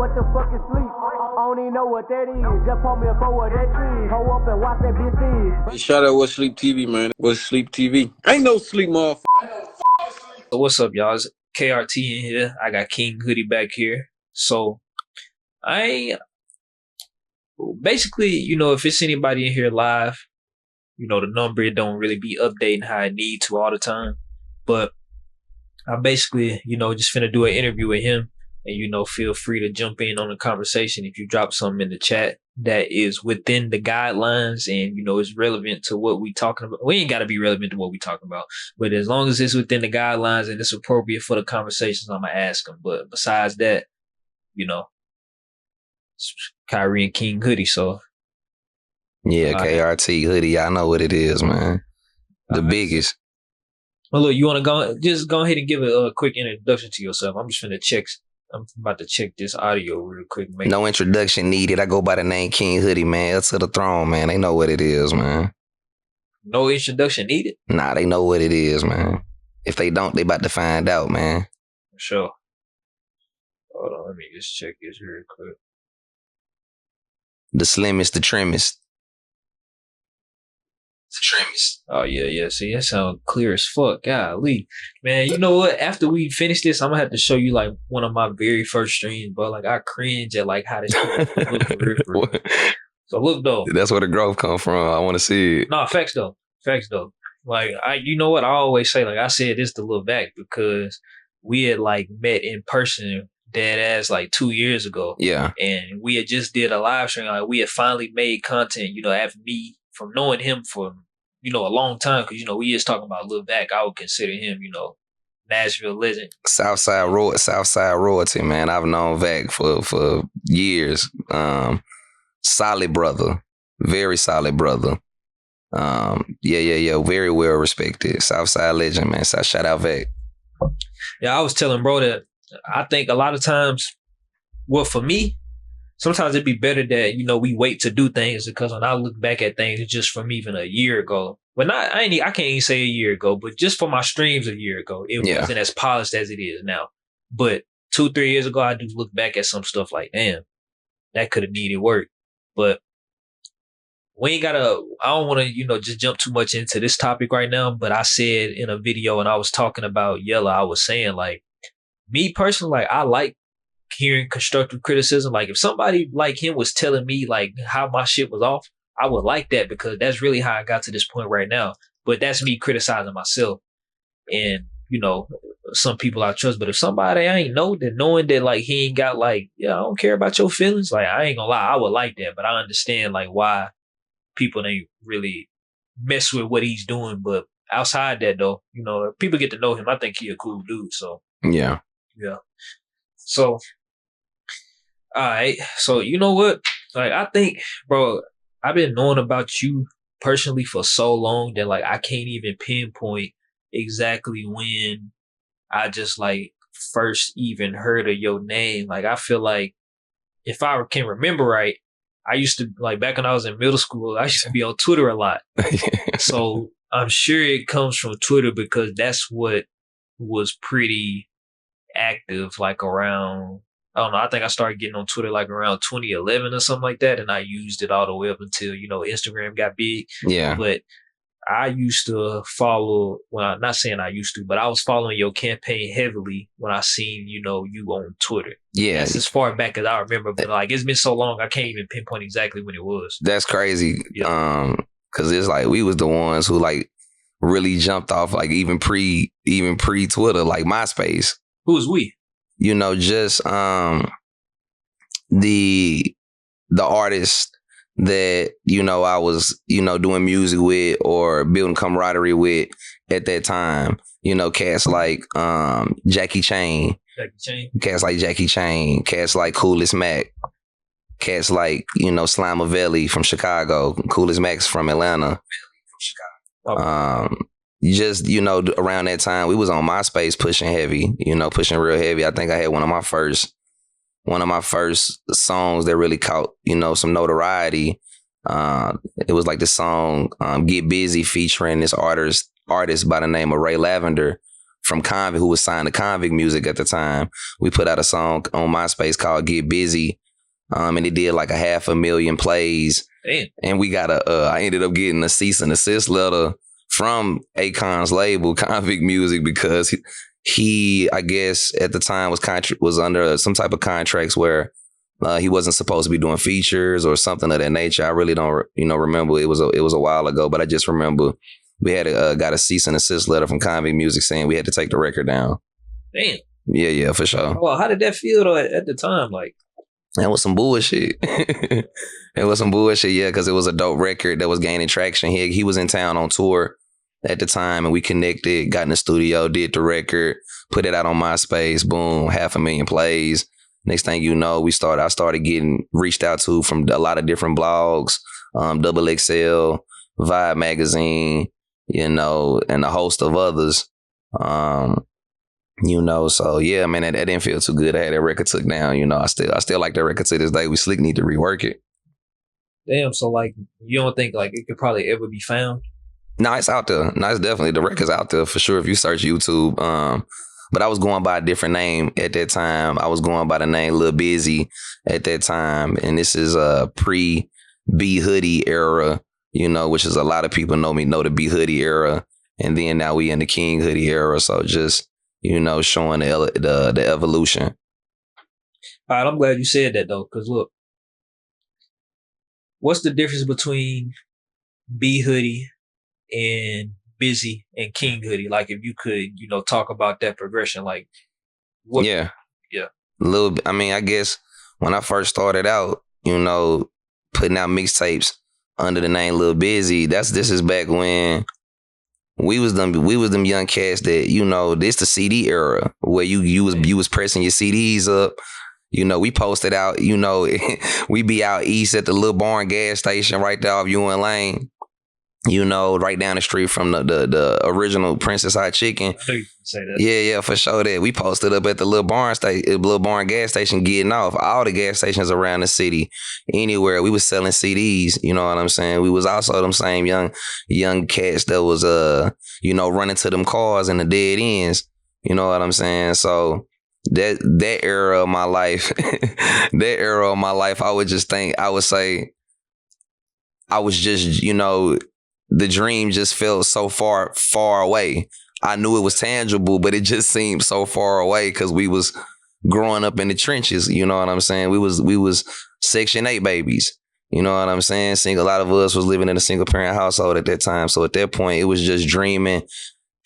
What the fuck is sleep? I don't even know what that is. Just pull me up over that tree. Hold up and watch that bitch feed. Shout out What Sleep TV, man. What Sleep TV. Ain't no sleep, motherfucker. So what's up, y'all? It's KRT in here. I got King Hoody back here. So basically, if it's anybody in here live, the number don't really be updating how it need to all the time. But I basically, just finna do an interview with him, and feel free to jump in on the conversation if you drop something in the chat that is within the guidelines and is relevant to what we talking about. We ain't got to be relevant to what we talking about, but as long as it's within the guidelines and it's appropriate for the conversations, I'm gonna ask him. But besides that, it's Kyrie and King Hoody. So yeah, KRT Hoody, y'all know what it is, man. The biggest. Well, look, you want to go ahead and give a quick introduction to yourself. I'm about to check this audio real quick. No introduction needed. I go by the name King Hoody, man. Up to the throne, man. They know what it is, man. No introduction needed? Nah, they know what it is, man. If they don't, they about to find out, man. For sure. Hold on, let me just check this real quick. The slimmest, the trimmest. Oh, yeah. See, that sounds clear as fuck. Golly. Man, you know what? After we finish this, I'm going to have to show you, like, one of my very first streams, bro. Like, I cringe at, like, how this look for real. So, look, though. That's where the growth come from. I want to see it. No, facts, though. Like, you know what? I always say, like, I said this to look back because we had, like, met in person dead ass, like, 2 years ago. Yeah. And we had just did a live stream. Like, we had finally made content, after me. From knowing him for, a long time, because, we just talking about Lil Back, I would consider him, Nashville legend. Southside royalty, man. I've known Vac for years. Solid brother. Very solid brother. Yeah. Very well respected. Southside legend, man. So shout out Vac. Yeah, I was telling bro that I think a lot of times, well, for me, sometimes it'd be better that, we wait to do things, because when I look back at things just from even a year ago, I can't even say a year ago, but just for my streams a year ago, it wasn't as polished as it is now. But 2-3 years ago, I do look back at some stuff like, damn, that could have needed work. But I don't want to, just jump too much into this topic right now, but I said in a video, and I was talking about Yella, I was saying, like, me personally, like, I like hearing constructive criticism. Like, if somebody like him was telling me, like, how my shit was off, I would like that, because that's really how I got to this point right now. But that's me criticizing myself and, some people I trust. But if somebody I ain't knowing that, like, he ain't got, like, I don't care about your feelings, like, I ain't gonna lie, I would like that. But I understand, like, why people ain't really mess with what he's doing. But outside that, though, people get to know him. I think he a cool dude. So yeah. So all right. So you know what? Like, I think, bro, I've been knowing about you personally for so long that, like, I can't even pinpoint exactly when I just, like, first even heard of your name. Like, I feel like if I can remember right, I used to, like, back when I was in middle school, I used to be on Twitter a lot. So I'm sure it comes from Twitter, because that's what was pretty active, like, around, I don't know, I think I started getting on Twitter like around 2011 or something like that, and I used it all the way up until, Instagram got big. Yeah. But I used to follow, well, I'm not saying I used to, but I was following your campaign heavily when I seen, you on Twitter. Yeah. That's as far back as I remember, but, like, it's been so long, I can't even pinpoint exactly when it was. That's crazy. Yeah. Cause it's like, we was the ones who, like, really jumped off, like, even pre Twitter, like MySpace. Who's we? Just the artist that, I was, doing music with or building camaraderie with at that time. Cats like Jackie Chain. Cats like Jackie Chain. Cats like Coolest Mac. Cats like, Slimavelli from Chicago. Coolest Mac's from Atlanta. Just, around that time, we was on MySpace pushing heavy, pushing real heavy. I think I had one of my first songs that really caught, some notoriety. It was like the song Get Busy featuring this artist by the name of Ray Lavender, from Convict, who was signed to Convict Music at the time. We put out a song on MySpace called Get Busy. And it did like 500,000 plays. Damn. And we got I ended up getting a cease and desist letter from Akon's label, Convict Music, because he I guess at the time was under some type of contracts where he wasn't supposed to be doing features or something of that nature. I really don't, remember. It was a while ago, but I just remember we had got a cease and desist letter from Convict Music saying we had to take the record down. Damn. Yeah, for sure. Well, how did that feel though at the time? Like, that was some bullshit. It was some bullshit, yeah, because it was a dope record that was gaining traction. He was in town on tour at the time, and we connected, got in the studio, did the record, put it out on MySpace, boom, 500,000 plays. Next thing you know, I started getting reached out to from a lot of different blogs, Double XL, Vibe Magazine, and a host of others. So yeah, man, that didn't feel too good. I had that record took down. I still like that record to this day. We slick need to rework it. Damn. So like, you don't think like it could probably ever be found? No, it's out there. No, it's definitely, the record's out there for sure if you search YouTube. But I was going by a different name at that time. I was going by the name Lil Busy at that time, and this is a pre B Hoody era. Which is a lot of people know the B Hoody era, and then now we in the King Hoody era. So just showing the evolution. All right, I'm glad you said that though, because look, what's the difference between B Hoody and Busy and King Hoody? Like, if you could, talk about that progression, like, what? Yeah. I guess when I first started out, putting out mixtapes under the name Lil Busy, this is back when we was them young cats that, this the CD era where you was pressing your CDs up. We posted out, we be out east at the Little Barn gas station right there off UN Lane. Right down the street from the original Princess Hot Chicken. I knew you could say that. Yeah, for sure. That we posted up at the Little Barn gas station, getting off. All the gas stations around the city, anywhere we was selling CDs. You know what I'm saying? We was also them same young cats that was running to them cars and the dead ends. You know what I'm saying? So that era of my life, I would say, I was just the dream just felt so far away. I knew it was tangible, but it just seemed so far away because we was growing up in the trenches. You know what I'm saying? We was Section 8 babies. You know what I'm saying? A lot of us was living in a single parent household at that time. So at that point, it was just dreaming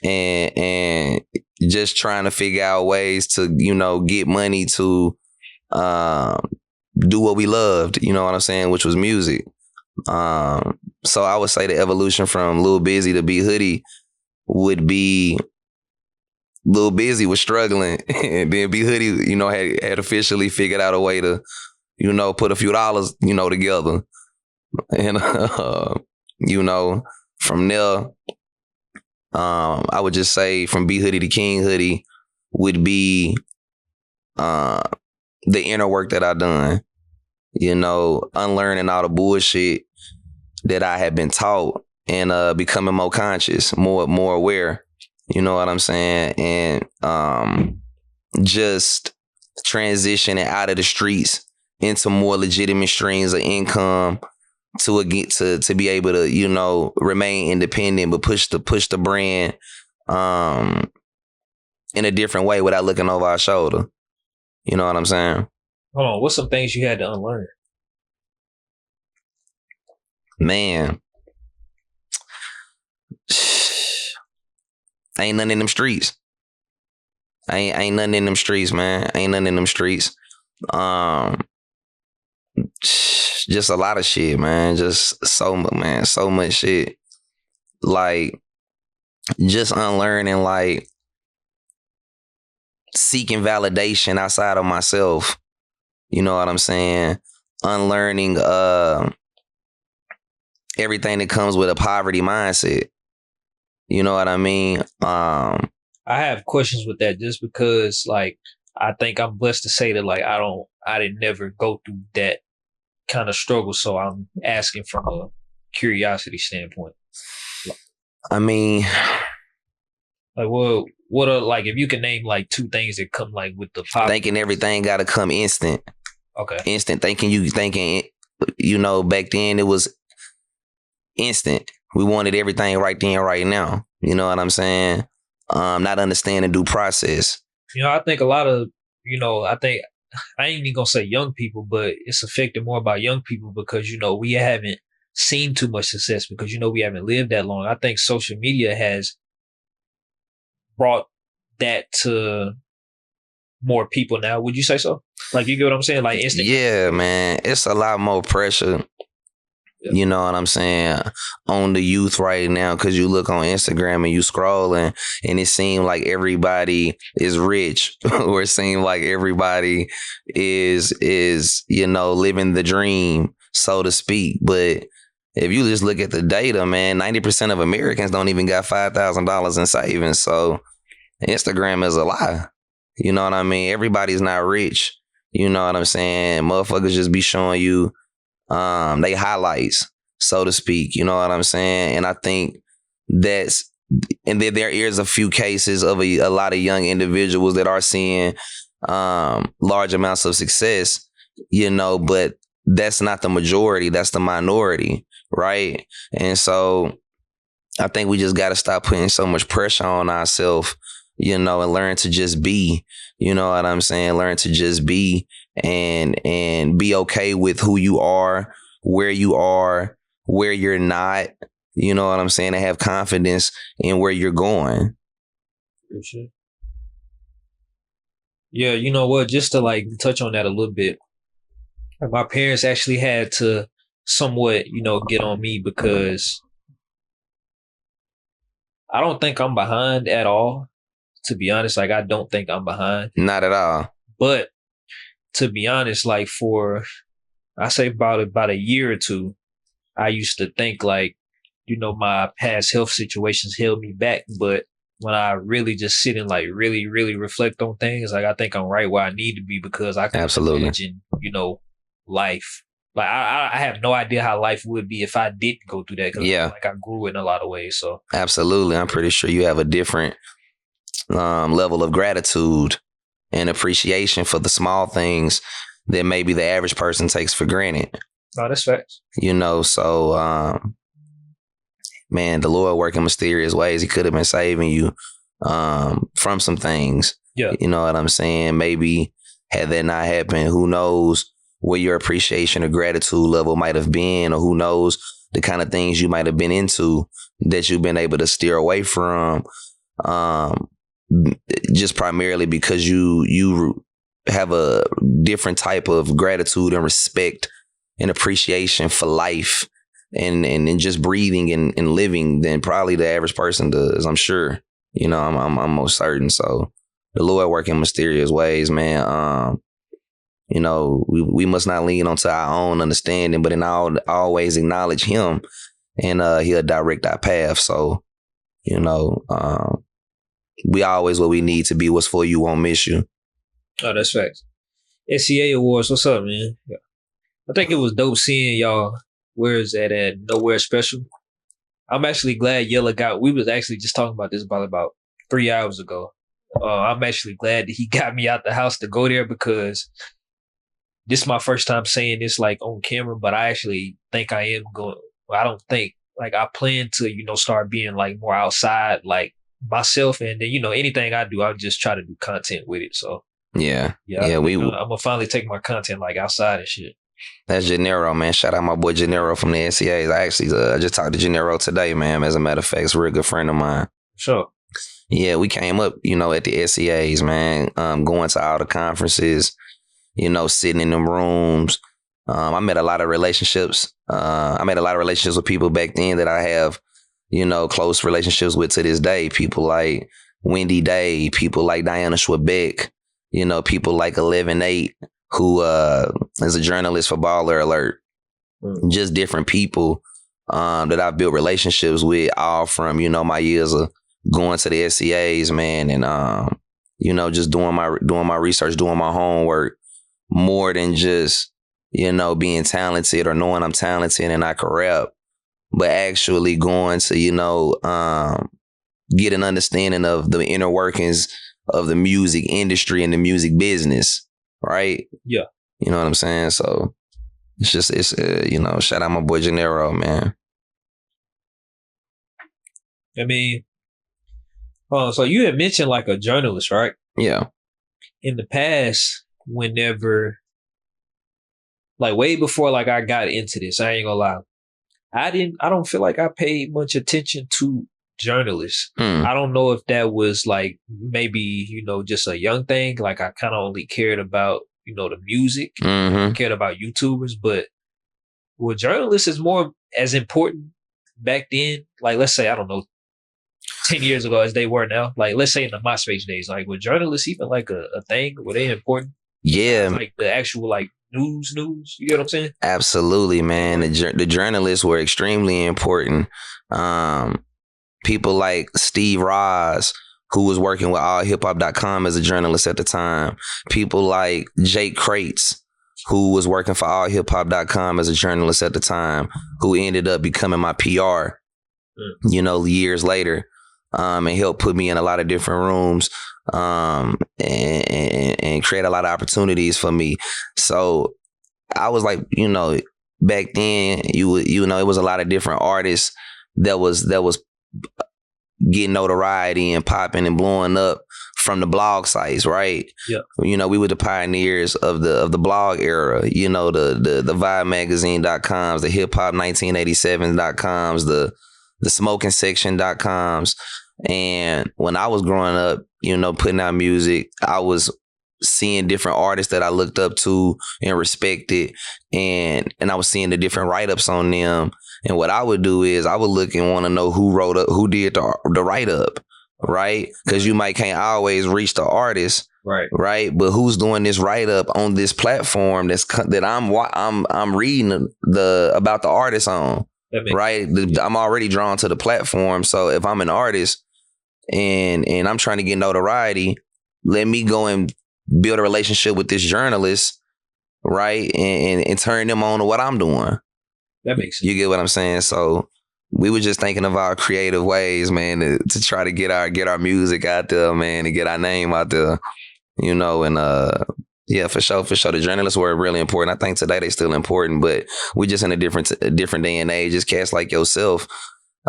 and just trying to figure out ways to, get money to do what we loved. You know what I'm saying? Which was music. So I would say the evolution from Lil Busy to B Hoody would be Lil Busy was struggling, and then B Hoody, had officially figured out a way to, put a few dollars, together, and from there, I would just say from B Hoody to King Hoody would be the inner work that I done. Unlearning all the bullshit that I had been taught and becoming more conscious, more aware. You know what I'm saying? And just transitioning out of the streets into more legitimate streams of income to be able to, remain independent, but push the brand in a different way without looking over our shoulder. You know what I'm saying? Hold on, what's some things you had to unlearn? Man, ain't nothing in them streets. Ain't nothing in them streets, man. Ain't nothing in them streets. Just a lot of shit, man. Just so much shit. Like, just unlearning, like, seeking validation outside of myself. You know what I'm saying? Unlearning everything that comes with a poverty mindset. You know what I mean? I have questions with that just because, like, I think I'm blessed to say that, like, I didn't never go through that kind of struggle. So I'm asking from a curiosity standpoint. I mean, Like, what are like if you can name like two things that come like with the pop? Thinking everything got to come instant. Okay. Instant thinking. Back then it was instant. We wanted everything right then, right now. You know what I'm saying? Not understanding due process. I think a lot of, I ain't even gonna say young people, but it's affected more by young people because, we haven't seen too much success because, we haven't lived that long. I think social media has brought that to more people now. Would you say so? Like, you get what I'm saying? Like Instagram. Yeah, man. It's a lot more pressure. Yeah. You know what I'm saying? On the youth right now, because you look on Instagram and you scrolling and it seems like everybody is rich or it seems like everybody is living the dream, so to speak. But if you just look at the data, man, 90% of Americans don't even got $5,000 in savings. So Instagram is a lie. You know what I mean? Everybody's not rich. You know what I'm saying? Motherfuckers just be showing you they highlights, so to speak. You know what I'm saying? And I think there is a few cases of a lot of young individuals that are seeing large amounts of success, but that's not the majority. That's the minority, right? And so I think we just got to stop putting so much pressure on ourselves, and learn to just be. You know what I'm saying? Learn to just be and be okay with who you are, where you're not. You know what I'm saying? And have confidence in where you're going. For sure. Yeah, you know what? Just to like touch on that a little bit, my parents actually had to somewhat, get on me because I don't think I'm behind at all. To be honest, like I don't think I'm behind. Not at all. But to be honest, like I say about a year or two, I used to think like, my past health situations held me back. But when I really just sit and like really, really reflect on things, like I think I'm right where I need to be because I can imagine, life. Like I have no idea how life would be if I didn't go through that. Yeah. Like I grew in a lot of ways. So absolutely. I'm pretty sure you have a different level of gratitude and appreciation for the small things that maybe the average person takes for granted. No, that's facts. So man, the Lord work in mysterious ways. He could have been saving you from some things. Yeah. You know what I'm saying? Maybe had that not happened, who knows where your appreciation or gratitude level might have been, or who knows the kind of things you might have been into that you've been able to steer away from. Just primarily because you have a different type of gratitude and respect and appreciation for life and just breathing and living than probably the average person does. I'm sure, I'm most certain. So the Lord work in mysterious ways, man. We must not lean onto our own understanding, but always acknowledge him and he'll direct our path. So, we always what we need to be. What's for you won't miss you. Oh, that's facts. SCA Awards, what's up, man? Yeah. I think it was dope seeing y'all. Where is that at? Nowhere Special. I'm actually glad Yella we was actually just talking about this about 3 hours ago. I'm actually glad that he got me out the house to go there because this is my first time saying this like on camera, but I actually think I am going. Well, I don't think like I plan to, start being like more outside, like myself, and then anything I do, I'll just try to do content with it. So yeah, I'm gonna finally take my content like outside and shit. That's Gennaro, man. Shout out my boy Gennaro from the NCAs. I actually just talked to Gennaro today, man. As a matter of fact, he's a real good friend of mine. Sure. Yeah, we came up, at the SCAs, man. Going to all the conferences, sitting in them rooms. I made a lot of relationships. With people back then that I have, close relationships with to this day. People like Wendy Day, people like Diana Schwabeck, people like 11-8, who is a journalist for Baller Alert. Just different people that I've built relationships with, all from, my years of going to the SCAs, man, and just doing my research, doing my homework, more than just, being talented or knowing I'm talented and I can rap. But actually going to, get an understanding of the inner workings of the music industry and the music business, right? Yeah. You know what I'm saying? So shout out my boy Gennaro, man. I mean, so you had mentioned like a journalist, right? Yeah. In the past, whenever, like way before like I got into this, I ain't gonna lie, I don't feel like I paid much attention to journalists. I don't know if that was like maybe, just a young thing. Like I kind of only cared about, the music, cared about YouTubers, but journalists is more as important back then. Like, let's say, I don't know, 10 years ago as they were now. Like, let's say in the MySpace days, like were journalists even like a thing? Were they important? Yeah. Like the actual like news, you get what I'm saying? Absolutely, man. The journalists were extremely important. People like Steve Ross, who was working with allhiphop.com as a journalist at the time. People like Jake Crates, who was working for allhiphop.com as a journalist at the time, who ended up becoming my PR, years later, and helped put me in a lot of different rooms, and create a lot of opportunities for me. So I was like, back then, it was a lot of different artists that was getting notoriety and popping and blowing up from the blog sites, right? Yeah. We were the pioneers of the blog era, the vibemagazine.coms, the hiphop1987.coms, the smokingsection.coms. And when I was growing up, putting out music, I was seeing different artists that I looked up to and respected, and I was seeing the different write-ups on them. And what I would do is I would look and want to know who did the write-up, right? Because you can't always reach the artist, right? But who's doing this write-up on this platform that I'm reading about the artist on, right? I'm already drawn to the platform. So if I'm an artist and I'm trying to get notoriety, let me go and build a relationship with this journalist, right? And turn them on to what I'm doing. That makes sense. You get what I'm saying? So we were just thinking of our creative ways, man, to try to get our music out there, man, and get our name out there, and yeah, for sure. The journalists were really important. I think today they're still important, but we're just in a different day and age. It's cats like yourself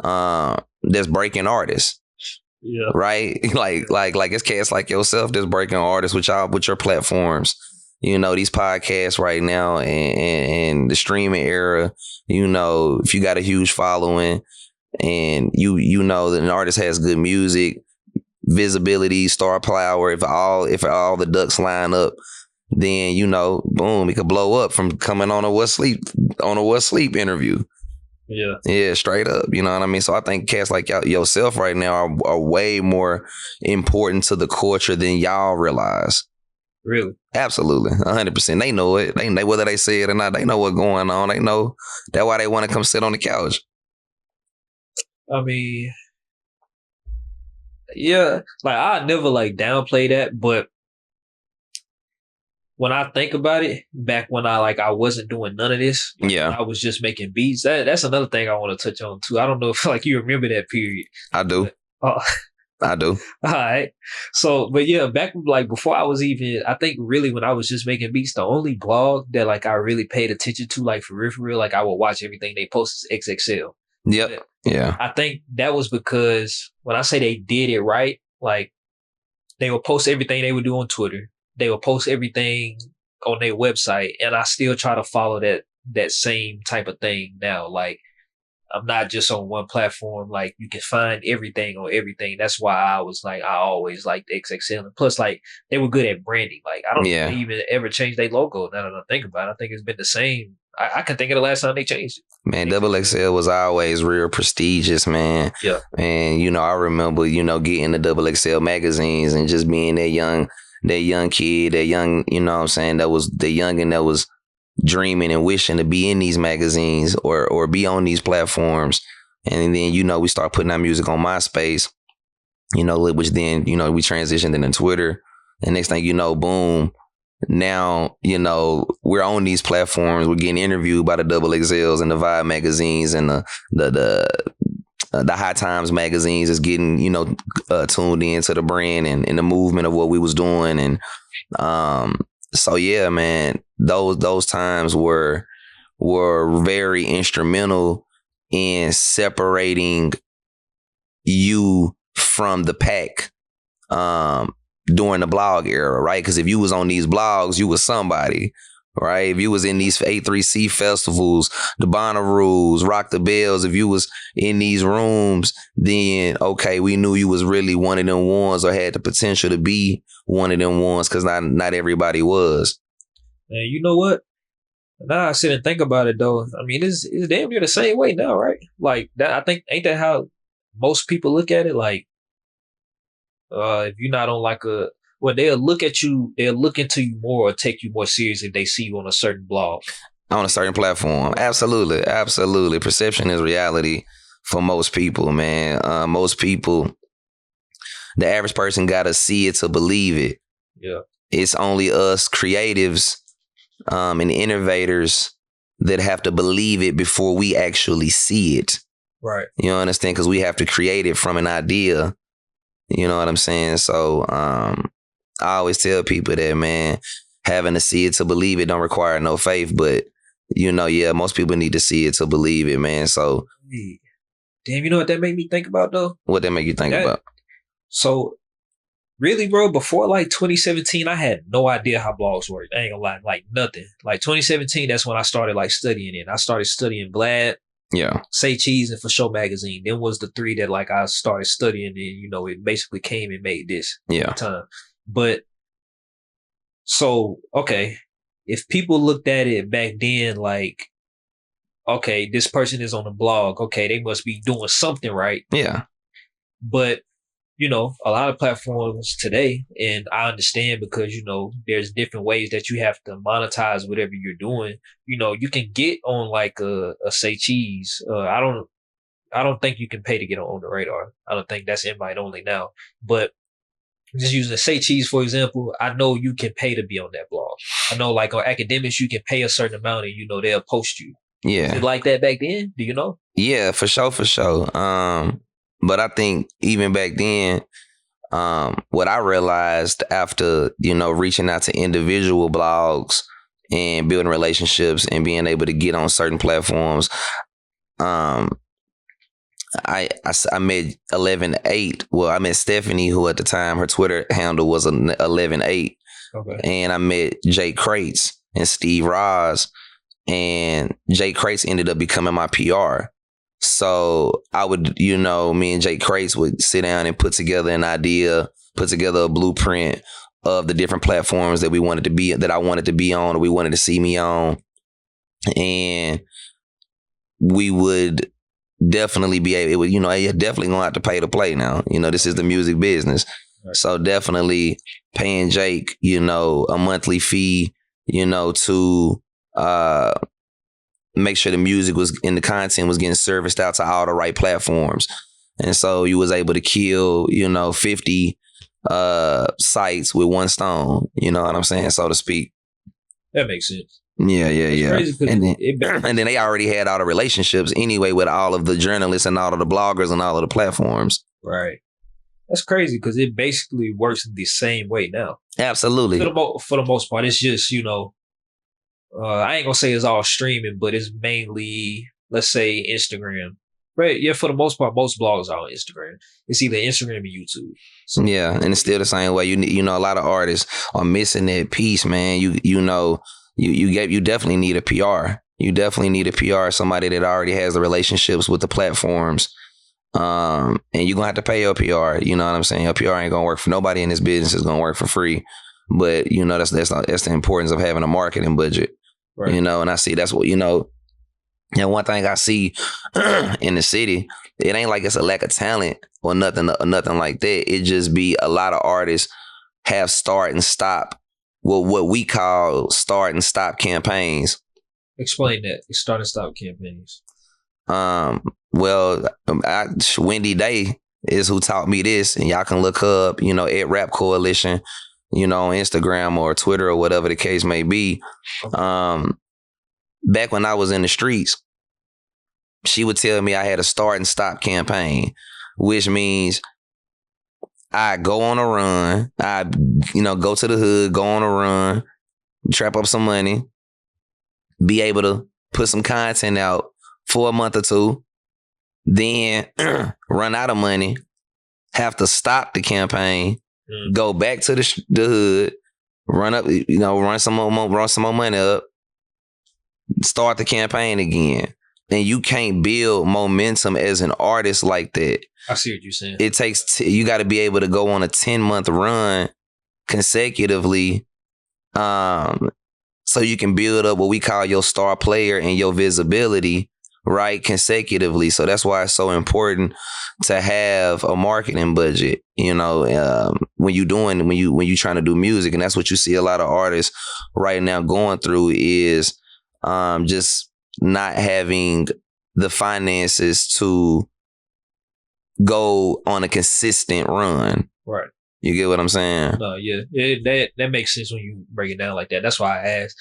that's breaking artists. Yeah. Right? Like it's cats like yourself that's breaking artists with your platforms. These podcasts right now and the streaming era, if you got a huge following and you know that an artist has good music, visibility, star power, if all the ducks line up, then boom, it could blow up from coming on a What's Sleep interview. Yeah, straight up. You know what I mean? So I think cats like yourself right now are way more important to the culture than y'all realize. Really? Absolutely. 100%. They know it. They know whether they say it or not. They know what's going on. They know that's why they want to come sit on the couch. I mean, yeah, like I never like downplay that, but when I think about it, back when I wasn't doing none of this, I was just making beats. That's another thing I want to touch on too. I don't know if like you remember that period. I do. I do. All right. So, but yeah, back like before I was even, I think really when I was just making beats, the only blog that like I really paid attention to, like for real, like I would watch everything they post is XXL. Yep. But yeah. I think that was because when I say they did it right, like they would post everything they would do on Twitter. They would post everything on their website, and I still try to follow that same type of thing now. Like I'm not just on one platform. Like you can find everything on everything. That's why I always liked XXL. And plus, like they were good at branding. Like I don't think they even ever changed their logo. Now that I think about it, I think it's been the same. I can think of the last time they changed it. Man, XXL was always real prestigious, man. Yeah. And I remember, getting the XXL magazines and just being that young kid, that young, what I'm saying, that was the youngin' that was dreaming and wishing to be in these magazines or be on these platforms. And then, we start putting our music on MySpace, which then, we transitioned into Twitter. And next thing you know, boom, now, we're on these platforms. We're getting interviewed by the XXLs and the Vibe magazines and the the High Times magazines is getting, tuned into the brand and the movement of what we was doing. And so yeah, man, those times were very instrumental in separating you from the pack during the blog era, right? Because if you was on these blogs, you was somebody, right? If you was in these A3C festivals, the Bonnaroo's, Rock the Bells, if you was in these rooms, then okay, we knew you was really one of them ones or had the potential to be one of them ones, because not everybody was. And you know what? Now I sit and think about it though. I mean, it's damn near the same way now, right? Like that. I think ain't that how most people look at it? Like, if you're not on they'll look at you, they'll look into you more or take you more serious if they see you on a certain blog, on a certain platform. Absolutely. Perception is reality for most people, man. Most people, the average person got to see it to believe it. Yeah. It's only us creatives and innovators that have to believe it before we actually see it. Right. You understand? Because we have to create it from an idea. You know what I'm saying? So I always tell people that, man, having to see it to believe it don't require no faith. But, most people need to see it to believe it, man. So. Damn, you know what that made me think about, though? What that make you think about? So, really, bro, before like 2017, I had no idea how blogs worked. I ain't gonna lie, like nothing. Like 2017, that's when I started like studying it. I started studying Vlad, Say Cheese, and For Show magazine. Then was the three that like I started studying, and it basically came and made this time. But so okay, if people looked at it back then, like, okay, this person is on a blog. Okay, they must be doing something right. Yeah. But a lot of platforms today, and I understand because, there's different ways that you have to monetize whatever you're doing. You can get on like a Say Cheese. I don't think you can pay to get on the radar. I don't think that's invite only now. But just using Say Cheese, for example, I know you can pay to be on that blog. I know like on academics, you can pay a certain amount and, they'll post you. Yeah. Was it like that back then? Do you know? Yeah, for sure. But I think even back then, what I realized after, reaching out to individual blogs and building relationships and being able to get on certain platforms, I met 11-8. Well, I met Stephanie, who at the time her Twitter handle was 11-8. Okay. And I met Jay Crates and Steve Roz, and Jay Crates ended up becoming my PR. So I would, me and Jay Crates would sit down and put together an idea, put together a blueprint of the different platforms that I wanted to be on, or we wanted to see me on. And we would definitely be able, you're definitely going to have to pay to play now. This is the music business. Right. So definitely paying Jake, a monthly fee, to make sure the music was and the content was getting serviced out to all the right platforms. And so you was able to kill, 50 sites with one stone, you know what I'm saying, so to speak. That makes sense. Yeah. And then they already had all the relationships anyway with all of the journalists and all of the bloggers and all of the platforms. Right. That's crazy because it basically works the same way now. Absolutely. For the most part, it's just, I ain't gonna say it's all streaming, but it's mainly, let's say, Instagram. Right? Yeah, for the most part, most blogs are on Instagram. It's either Instagram or YouTube. So, yeah, and it's still the same way. A lot of artists are missing that piece, man. You definitely need a PR. You definitely need a PR, somebody that already has the relationships with the platforms. And you're gonna have to pay your PR. You know what I'm saying? Your PR ain't gonna work for nobody in this business. It's gonna work for free. But that's the importance of having a marketing budget. Right. And I see that's what, and one thing I see in the city, it ain't like it's a lack of talent or nothing like that. It just be a lot of artists have start and stop, what we call start and stop campaigns. Explain that. Start and stop campaigns. Wendy Day is who taught me this, and y'all can look her up, at Rap Coalition, on Instagram or Twitter or whatever the case may be. Back when I was in the streets, she would tell me I had a start and stop campaign, which means I go on a run. I, go to the hood, go on a run, trap up some money, be able to put some content out for a month or two, then run out of money, have to stop the campaign, go back to the hood, run up, run some more money up, start the campaign again. And you can't build momentum as an artist like that. I see what you're saying. It takes, you got to be able to go on a 10-month run consecutively, so you can build up what we call your star player and your visibility, right, consecutively. So that's why it's so important to have a marketing budget, when you trying to do music. And that's what you see a lot of artists right now going through is just not having the finances to go on a consistent run. Right. You get what I'm saying? No, yeah. That makes sense when you break it down like that. That's why I asked.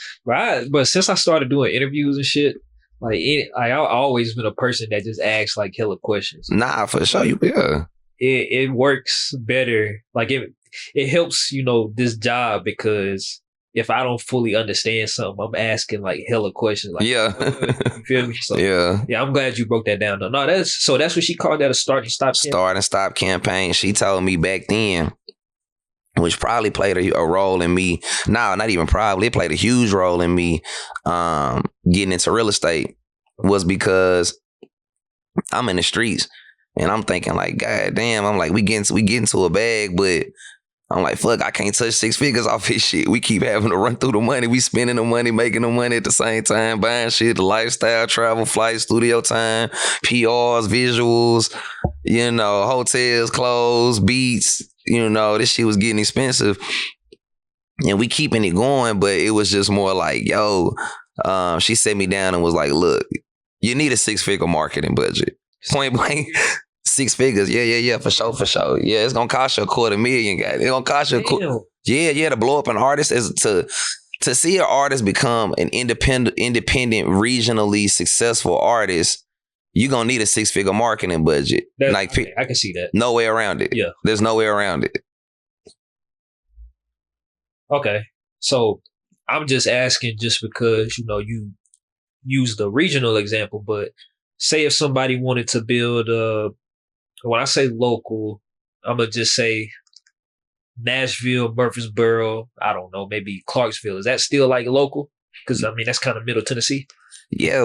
But since I started doing interviews and shit, I've always been a person that just asks like hella questions. Nah, for sure. Yeah. It works better. Like it helps, this job, because if I don't fully understand something, I'm asking like hella questions. Like, yeah. You feel me? So, yeah. Yeah, I'm glad you broke that down though. No, that's what she called that, a start and stop campaign. Start and stop campaign. She told me back then, which probably played a role in me. No, not even probably. It played a huge role in me getting into real estate, was because I'm in the streets and I'm thinking like, God damn, I'm like, we get into a bag, but I'm like, fuck, I can't touch 6 figures off this shit. We keep having to run through the money. We spending the money, making the money at the same time, buying shit, the lifestyle, travel, flight, studio time, PRs, visuals, hotels, clothes, beats. This shit was getting expensive. And we keeping it going, but it was just more like, she set me down and was like, look, you need a 6-figure marketing budget. Point blank. 6 figures. Yeah, for sure. Yeah, it's gonna cost you $250,000, guys. It's gonna cost you to blow up an artist, is to see an artist become an independent, regionally successful artist. You're gonna need a 6-figure marketing budget. I can see that. No way around it. Yeah. There's no way around it. Okay. So I'm just asking just because, you use the regional example, but say if somebody wanted to build when I say local, I'm going to just say Nashville, Murfreesboro, I don't know, maybe Clarksville. Is that still like local? Because, that's kind of middle Tennessee. Yeah,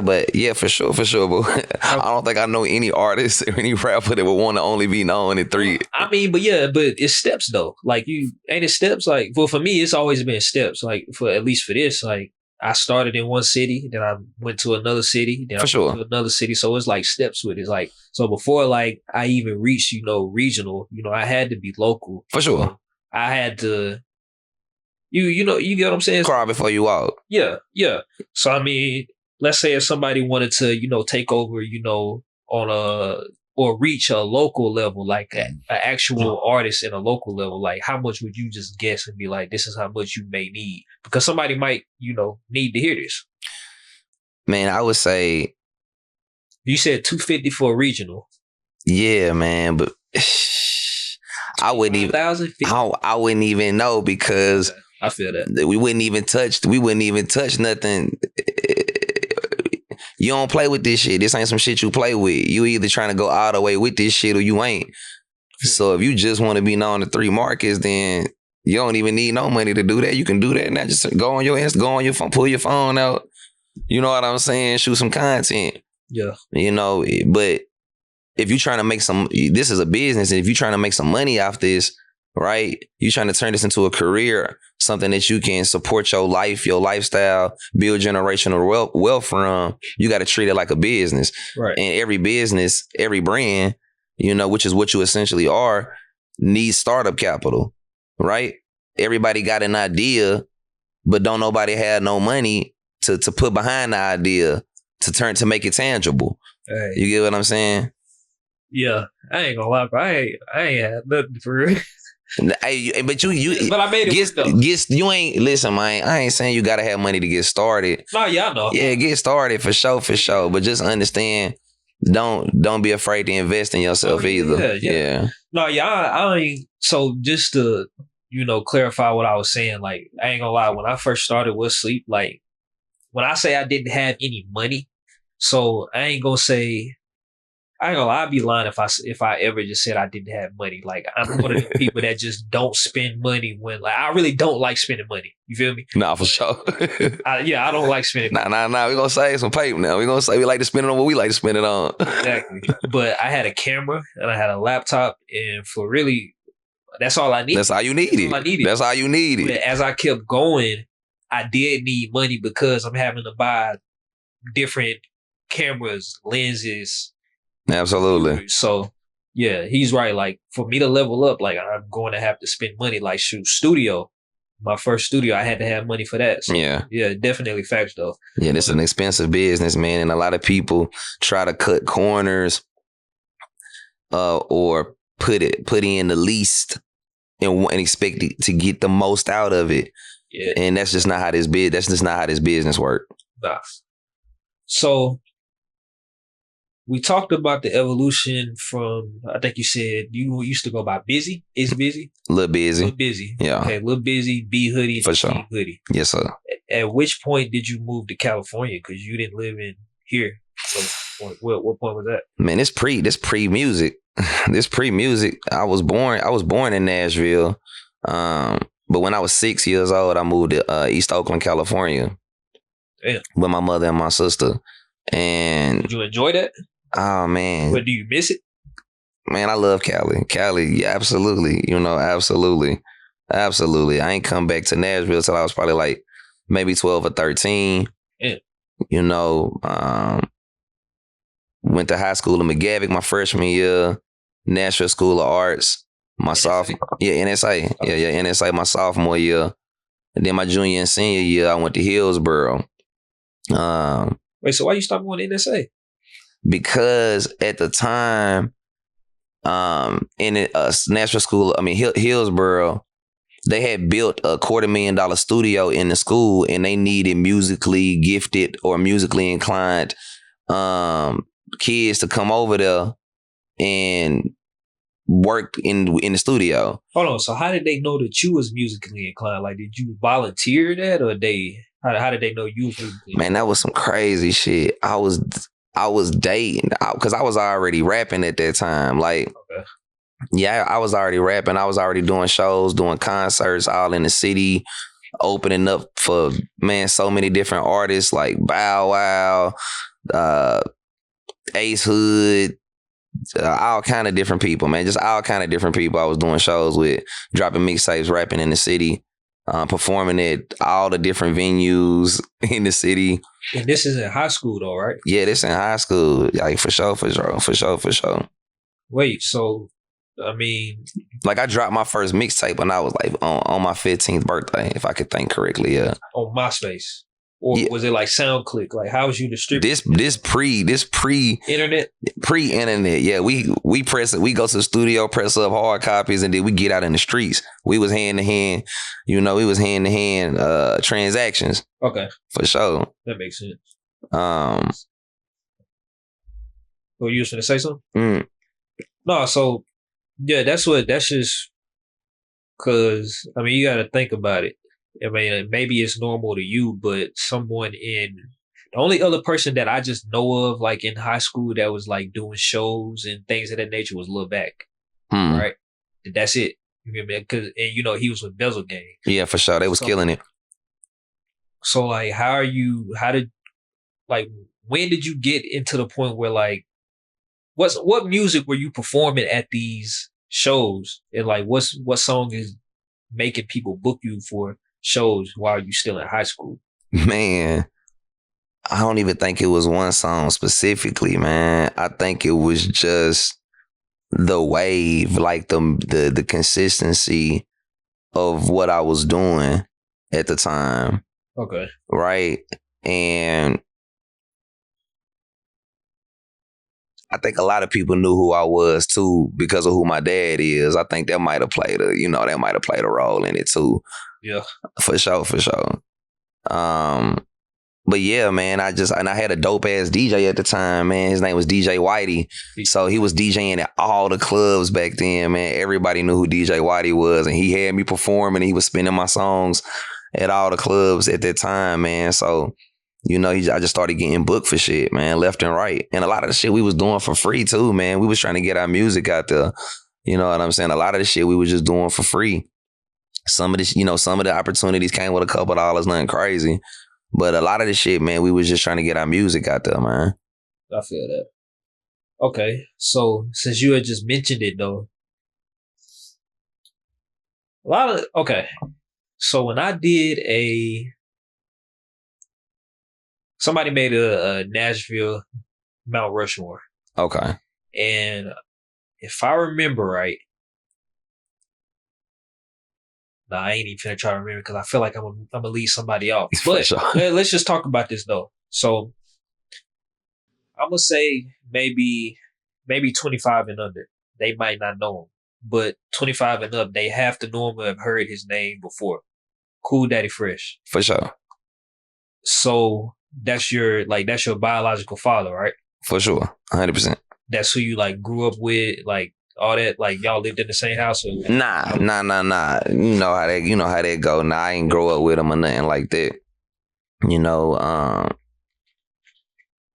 for sure. But I don't think I know any artist or any rapper that would want to only be known in 3. But it's steps though. Like ain't it steps? Like, well, for me, it's always been steps. Like at least for this, like I started in one city, then I went to another city, then went to another city. So it's like steps with it. It's like, so before like I even reached, regional, I had to be local. For sure. I had to, you get what I'm saying? Cry before you walk. Yeah. So let's say if somebody wanted to, take over, or reach a local level, like an actual artist in a local level, like how much would you just guess and be like, this is how much you may need? Because somebody might, need to hear this. Man, I would say. You said $250 for a regional. Yeah, man, but I wouldn't even. I wouldn't even know, because I feel that we wouldn't even touch nothing. You don't play with this shit. This ain't some shit you play with. You either trying to go all the way with this shit or you ain't. So if you just want to be known in 3 markets, then you don't even need no money to do that. You can do that now. Just go on your go on your phone, pull your phone out. You know what I'm saying? Shoot some content. Yeah. But if you're trying to make this is a business, and if you're trying to make some money off this, right? You're trying to turn this into a career, something that you can support your life, your lifestyle, build generational wealth from. You got to treat it like a business. Right. And every business, every brand, which is what you essentially are, needs startup capital, right? Everybody got an idea, but don't nobody have no money to put behind the idea to make it tangible. Hey. You get what I'm saying? Yeah. I ain't gonna lie, bro. I ain't had nothing for real. Hey, but but I made it. You ain't listen, man. I ain't saying you gotta have money to get started. No, yeah, I know. Yeah, get started for sure. But just understand, don't be afraid to invest in yourself either. Yeah. No, I ain't. So just to clarify what I was saying, like I ain't gonna lie. When I first started with Sleep, like when I say I didn't have any money, so I ain't gonna lie, I'd be lying if I ever just said I didn't have money. Like I'm one of the people that just don't spend money when like I really don't like spending money. You feel me? Nah, for sure. I don't like spending money. Nah. We're gonna save some paper now. We're gonna say we like to spend it on what we like to spend it on. Exactly. But I had a camera and I had a laptop, and for really, that's all I needed. That's all you needed. That's all you needed. But as I kept going, I did need money because I'm having to buy different cameras, lenses. Absolutely. So yeah, he's right. Like for me to level up, like I'm going to have to spend money. Like studio, my first studio, I had to have money for that. So, yeah, definitely facts though. Yeah, this is an expensive business, man, and a lot of people try to cut corners, or put in the least and expect to get the most out of it. Yeah, and that's just not how this business works. Nah. So we talked about the evolution from, I think you said you used to go by Busy. Is Busy? Lil Busy. Lil Busy. Yeah. Okay, Lil Busy, B Hoody, for sure. Hoody. Yes, sir. At which point did you move to California? Because you didn't live in here. So what point was that? Man, this pre music. This pre music. I was born in Nashville. But when I was 6 years old, I moved to East Oakland, California. Damn. With my mother and my sister. And did you enjoy that? Oh man. But do you miss it? Man, I love Cali. Cali, yeah, absolutely. Absolutely. I ain't come back to Nashville till I was probably like maybe 12 or 13. Yeah. Went to high school in McGavick my freshman year, Nashville School of Arts, my sophomore. Yeah, NSA. Yeah, NSA my sophomore year. And then my junior and senior year, I went to Hillsboro. Wait, so why you stopped going to NSA? Because at the time, in Nashville School, Hillsboro, they had built a $250,000 studio in the school, and they needed musically gifted or musically inclined kids to come over there and work in the studio. Hold on, so how did they know that you was musically inclined? Like, did you volunteer that, or how did they know you was musically inclined? Man, that was some crazy shit. I was dating because I was already rapping at that time. Like, okay. Yeah, I was already rapping. I was already doing shows, doing concerts all in the city, opening up for, man, so many different artists like Bow Wow, Ace Hood, all kind of different people, man. Just all kind of different people I was doing shows with, dropping mixtapes, rapping in the city, performing at all the different venues in the city. And this is in high school though, right? Yeah, this in high school. Like for sure. Wait, so I mean, like I dropped my first mixtape when I was like on my 15th birthday, if I could think correctly. Yeah. On MySpace, or was it like SoundClick? Like, how was you distributing? This pre internet. Yeah, we press it. We go to the studio, press up hard copies, and then we get out in the streets. We was hand to hand. Transactions. Okay, for sure. That makes sense. Well, you was gonna say something? No, so. Yeah, that's just because, I mean, you got to think about it. I mean, maybe it's normal to you, but the only other person that I just know of, like in high school, that was like doing shows and things of that nature was Lil Back, right? That's it. You know what I mean? And he was with Bezel Gang. Yeah, for sure. They was killing it. So like, when did you get into the point where like, what music were you performing at these shows? And like, what song is making people book you for shows while you still in high school? Man, I don't even think it was one song specifically, man. I think it was just the wave, like the consistency of what I was doing at the time. Okay. Right. And I think a lot of people knew who I was too because of who my dad is. I think that might have played a role in it too. Yeah, for sure. But yeah, man, I had a dope ass DJ at the time, man. His name was DJ Whitey. So he was DJing at all the clubs back then, man. Everybody knew who DJ Whitey was, and he had me performing. He was spinning my songs at all the clubs at that time, man. So, I just started getting booked for shit, man, left and right. And a lot of the shit we was doing for free too, man. We was trying to get our music out there. You know what I'm saying? A lot of the shit we was just doing for free. Some of the opportunities came with a couple dollars, nothing crazy. But a lot of the shit, man, we was just trying to get our music out there, man. I feel that. Okay, so since you had just mentioned it, though, so when I did somebody made a Nashville Mount Rushmore. Okay. And if I remember right, I ain't even finna try to remember because I feel like I'm gonna leave somebody off. But sure. Let's just talk about this though. So I'm gonna say maybe 25 and under. They might not know him, but 25 and up, they have to normally have heard his name before. Kool Daddy Fresh. For sure. So that's your biological father, right? For sure. 100%. That's who you grew up with, all that, y'all lived in the same house? Or Nah. You know how that go. Nah, I ain't grow up with him or nothing like that.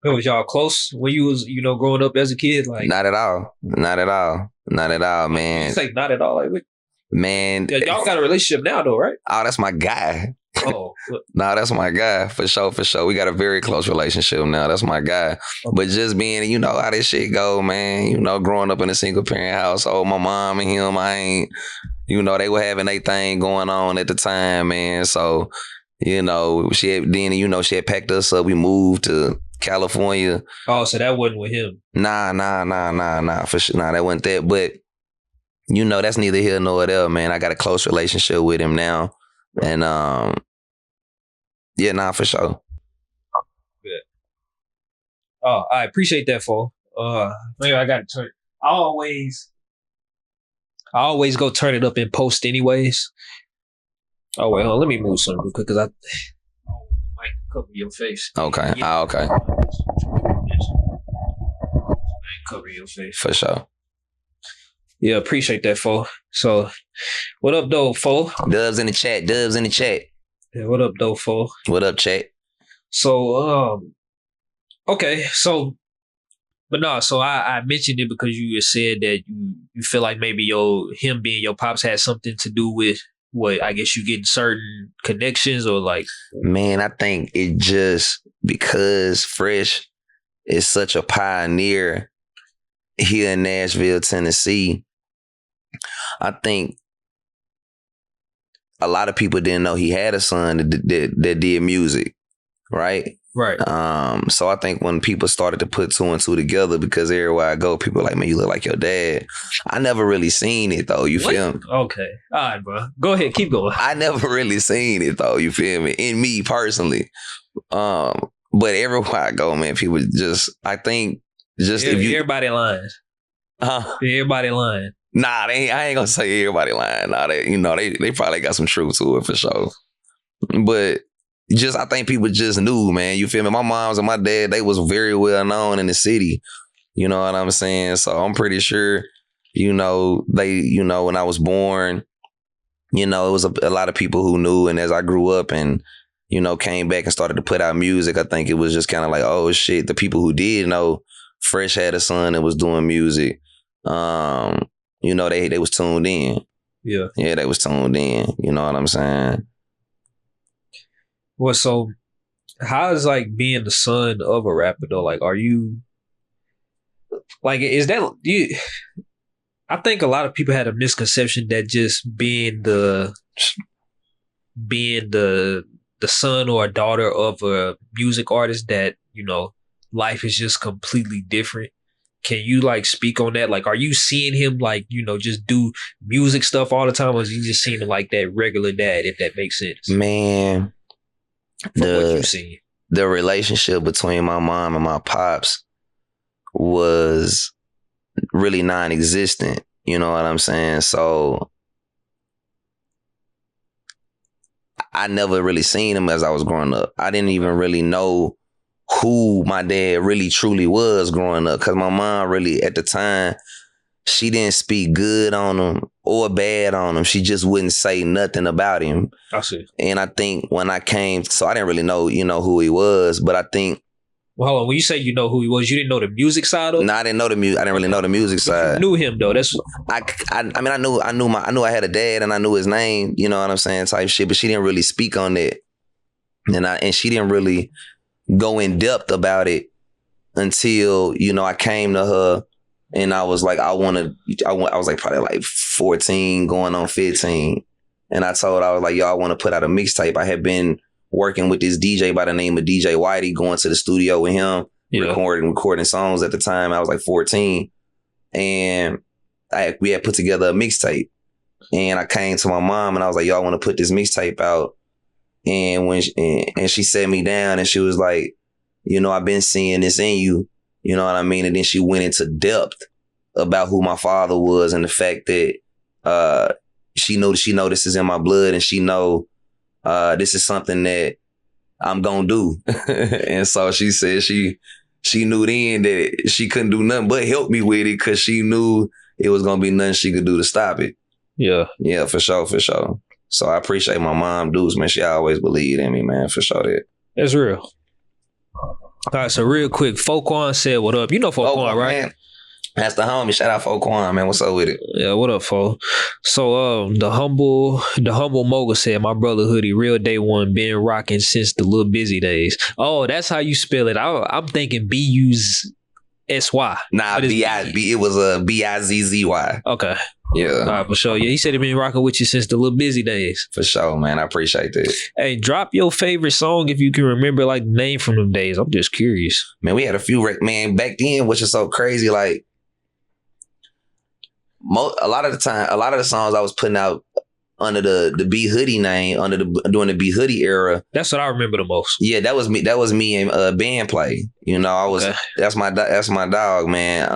Was y'all close when you was, growing up as a kid? Not at all, man. You say not at all, man. Yeah, y'all got a relationship now, though, right? Oh, that's my guy. Oh, nah, that's my guy for sure. We got a very close relationship now. That's my guy. Okay. But just being, how this shit go, man. Growing up in a single parent household, my mom and him, they were having their thing going on at the time, man. So, she had packed us up. We moved to California. Oh, so that wasn't with him? Nah, for sure. Nah, that wasn't that. But, that's neither here nor there, man. I got a close relationship with him now. And, for sure. Good. Oh, I appreciate that, fool. Maybe I got to turn. I always go turn it up in post anyways. Oh, wait, hold on. Let me move something real quick because the mic cover your face. Okay. Yeah. Okay. Cover your face. For sure. Yeah, appreciate that, fool. So, what up, though, fool? Dubs in the chat. Yeah, what up, though, fool? What up, chat? So, okay, so, but no, so I mentioned it because you said that you feel like maybe him being your pops had something to do with what, I guess you getting certain connections or Man, I think it just because Fresh is such a pioneer here in Nashville, Tennessee. I think a lot of people didn't know he had a son that did music, right? Right. So I think when people started to put two and two together, because everywhere I go, people are like, man, you look like your dad. I never really seen it though. You feel me? Okay. All right, bro. Go ahead. Keep going. I never really seen it though. You feel me? In me personally. But everywhere I go, man, people I think if you everybody lying. Everybody lying. Nah, I ain't gonna say everybody lying. Nah, they probably got some truth to it for sure. But I think people just knew, man. You feel me? My moms and my dad, they was very well known in the city. You know what I'm saying? So I'm pretty sure, when I was born, it was a lot of people who knew. And as I grew up and, came back and started to put out music, I think it was just kind of like, oh shit, the people who did know Fresh had a son that was doing music. They was tuned in. Yeah. Yeah, they was tuned in. You know what I'm saying? Well, so how is being the son of a rapper though? Are you is that you? I think a lot of people had a misconception that just being the son or a daughter of a music artist that, life is just completely different. Can you speak on that? Are you seeing him just do music stuff all the time, or is you just seeing him like that regular dad, if that makes sense? Man, what you seen? The relationship between my mom and my pops was really non-existent. You know what I'm saying? So I never really seen him as I was growing up. I didn't even really know who my dad really truly was growing up, because my mom really at the time, she didn't speak good on him or bad on him. She just wouldn't say nothing about him. I see. And I think when I came, so I didn't really know, who he was, but I think. Well, hold on. When you say you know who he was, you didn't know the music side of him? No, I didn't know the music. I didn't really know the music side. You knew him though. That's. I mean, I knew I had a dad and I knew his name. You know what I'm saying, type shit. But she didn't really speak on that, and she didn't really go in depth about it until I came to her. And I was like, I was like probably like 14 going on 15. And I told her, I was like, yo, I want to put out a mixtape. I had been working with this DJ by the name of DJ Whitey, going to the studio with him, recording songs at the time. I was like 14. And we had put together a mixtape. And I came to my mom and I was like, yo, I want to put this mixtape out. And and she sat me down and she was like, I've been seeing this in you. You know what I mean? And then she went into depth about who my father was and the fact that she know this is in my blood, and she know this is something that I'm gonna do. And so she said she knew then that she couldn't do nothing but help me with it, because she knew it was gonna be nothing she could do to stop it. Yeah. Yeah, for sure. So I appreciate my mom, dudes, man. She always believed in me, man, for sure. That's real. All right, so real quick, Foquan said, what up? You know Foquan, right? Man. That's the homie. Shout out Foquan, man. What's up with it? Yeah, what up, Fo? So the humble mogul said, my brother Hoody, real day one, been rocking since the Little Busy days. Oh, that's how you spell it. I'm thinking B-U-S-Y. Nah, it was a B-I-Z-Z-Y. Okay. Yeah. All right, for sure. Yeah, he said he been rocking with you since the Little Busy days. For sure, man. I appreciate that. Hey, drop your favorite song if you can remember, like, the name from them days. I'm just curious. Man, we had a few, man, back then, which is so crazy, like, a lot of the songs I was putting out under the B Hoody name, during the B Hoody era. That's what I remember the most. Yeah, that was me and Bandplay. I was that's my dog, man.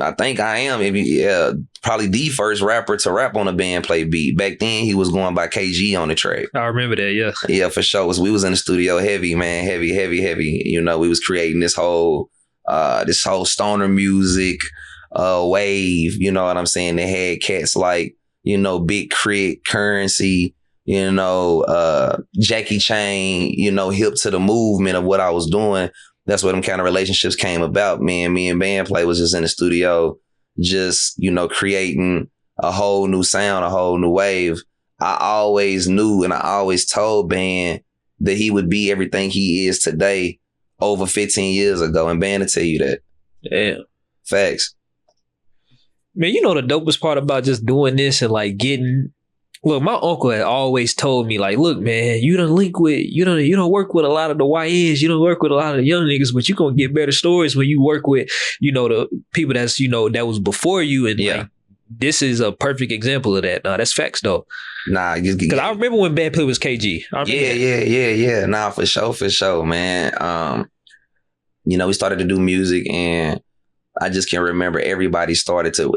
I think I am probably the first rapper to rap on a Bandplay beat. Back then he was going by KG on the track. I remember that, yeah. Yeah, for sure. We was in the studio heavy, man. Heavy. We was creating this whole stoner music wave, you know what I'm saying? They had cats like, Big Crit, Currency, Jackie Chain, hip to the movement of what I was doing. That's where them kind of relationships came about. Me and Bandplay was just in the studio, just, creating a whole new sound, a whole new wave. I always knew and I always told Band that he would be everything he is today over 15 years ago. And Band to tell you that. Yeah. Facts. Man, the dopest part about just doing this and like look, my uncle had always told me, like, look, man, you don't work with a lot of the YNs, you don't work with a lot of the young niggas, but you're gonna get better stories when you work with, the people that's, that was before you. And like, this is a perfect example of that. Nah, that's facts though. Nah, because I remember when Bandplay was KG. Yeah. Nah, for sure, man. We started to do music, and I just can't remember. Everybody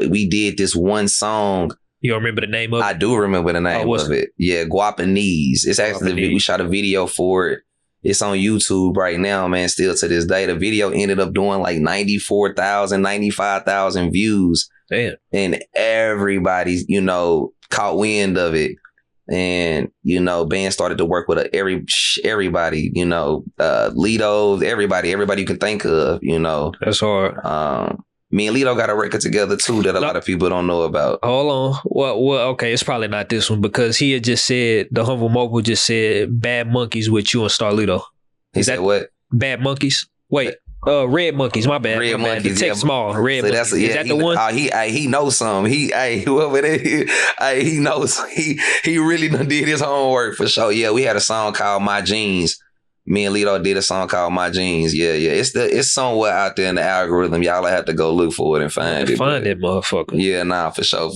we did this one song. You don't remember the name of it? I do remember the name of it. Yeah, Guapanese. It's actually, we shot a video for it. It's on YouTube right now, man, still to this day. The video ended up doing like 94,000, 95,000 views. Damn. And everybody, caught wind of it. And, Band started to work with everybody, Lido, everybody you can think of, That's hard. Me and Lido got a record together too that a lot of people don't know about. Hold on. Well, okay, it's probably not this one, because he had just said, the Humble Mogul just said Bad Monkeys with you and Starlito. He said what? Bad Monkeys? Wait. Red Monkeys, my bad. Red Monkeys, the text small. Red so Monkeys. Is that the one? He knows some. Whoever that is, he knows. He really done did his homework for sure. Yeah, we had a song called My Jeans. Me and Lido did a song called My Jeans. Yeah. It's somewhere out there in the algorithm. Y'all have to go look for it and find it. Find it, motherfucker. Yeah, nah, for sure.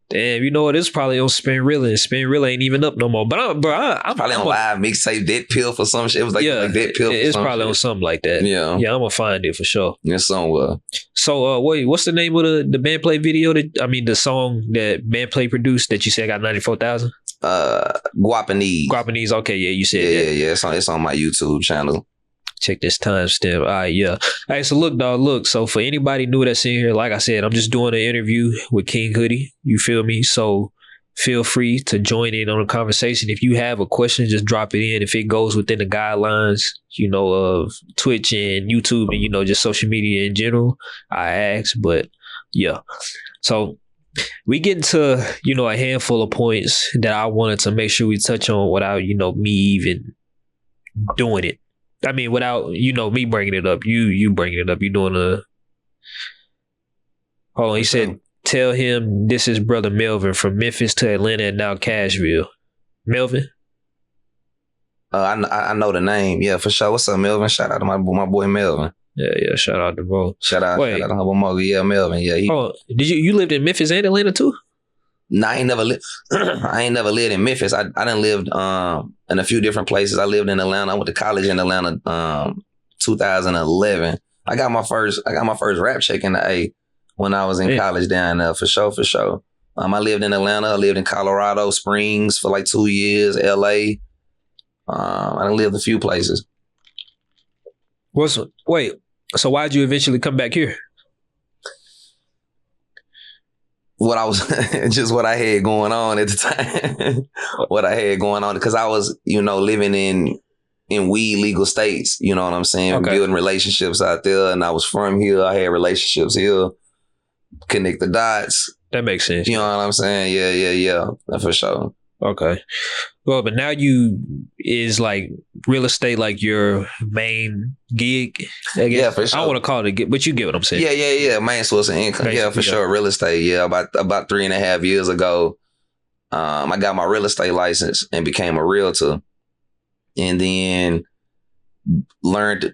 Damn, you know what? It's probably on Spin Real, and Spin Real ain't even up no more. But I'm probably on live mixtape, Dead Pill for some shit. It was like Dead Pill. It's probably on something like that. Yeah, I'm gonna find it for sure. Yeah, somewhere. So, what's the name of the Bandplay video? The song that Bandplay produced that you said got 94,000. Guapanese. Guapanese. Okay, yeah, you said that. Yeah. It's on my YouTube channel. Check this timestamp. All right, yeah. All right, so look, dog, look. So for anybody new that's in here, like I said, I'm just doing an interview with King Hoody. You feel me? So feel free to join in on the conversation. If you have a question, just drop it in. If it goes within the guidelines, of Twitch and YouTube and, just social media in general, I ask. But yeah. So we get into, a handful of points that I wanted to make sure we touch on without, me even doing it. I mean, without, me bringing it up. You bringing it up. You doing a... Hold on. He said, tell him this is brother Melvin from Memphis to Atlanta and now Cashville. Melvin? I know the name. Yeah, for sure. What's up, Melvin? Shout out to my boy Melvin. Yeah. Shout out to bro. Shout out to Humble Mogul. Yeah, Melvin. Yeah. Did you lived in Memphis and Atlanta too? Nah, I ain't never lived in Memphis. I done lived in a few different places. I lived in Atlanta. I went to college in Atlanta 2011. I got my first rap check in the A when I was in college down there, for sure. I lived in Atlanta. I lived in Colorado Springs for like 2 years, LA. I done lived a few places. So why'd you eventually come back here? What I had going on at the time. What I had going on, because I was, living in weed legal states, you know what I'm saying? Okay. Building relationships out there, and I was from here. I had relationships here. Connect the dots. That makes sense. You know what I'm saying? Yeah. For sure. Okay. Well, but now is like real estate like your main gig, I guess? Yeah, for sure. I don't want to call it a gig, but you get what I'm saying. Yeah. Main source of income. Basically, for sure. Real estate. Yeah. About 3.5 years ago, I got my real estate license and became a realtor. And then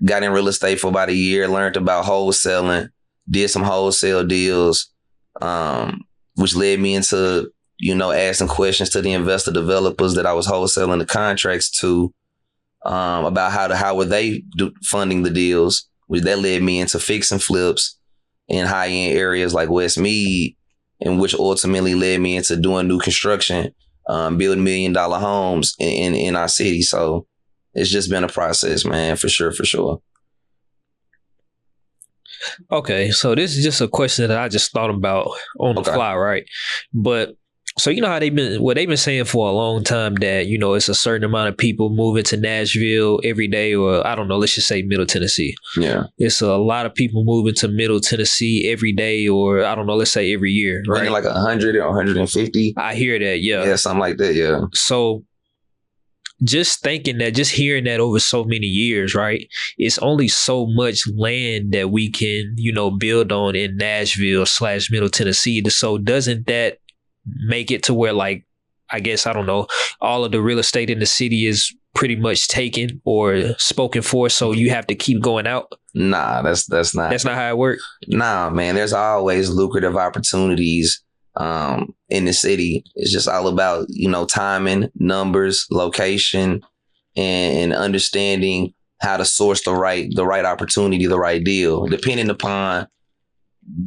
got in real estate for about a year, learned about wholesaling, did some wholesale deals, which led me into asking questions to the investor developers that I was wholesaling the contracts to, about how were they funding the deals, which that led me into fix and flips in high-end areas like West Mead, and which ultimately led me into doing new construction, building $1 million homes in our city. So it's just been a process, man, for sure. Okay, so this is just a question that I just thought about on the fly, right? But so how they've been saying for a long time that, it's a certain amount of people moving to Nashville every day, or I don't know, let's just say Middle Tennessee. Yeah. It's a lot of people moving to Middle Tennessee every day, or I don't know, let's say every year, right? Like 100 or 150. I hear that, yeah. Yeah, something like that, yeah. So just hearing that over so many years, right? It's only so much land that we can, build on in Nashville / Middle Tennessee. So doesn't that make it to where, like, I guess, I don't know, all of the real estate in the city is pretty much taken or spoken for, so you have to keep going out? Nah, that's not. That's not how it works? Nah, man, there's always lucrative opportunities in the city. It's just all about, timing, numbers, location, and understanding how to source the right opportunity, the right deal, depending upon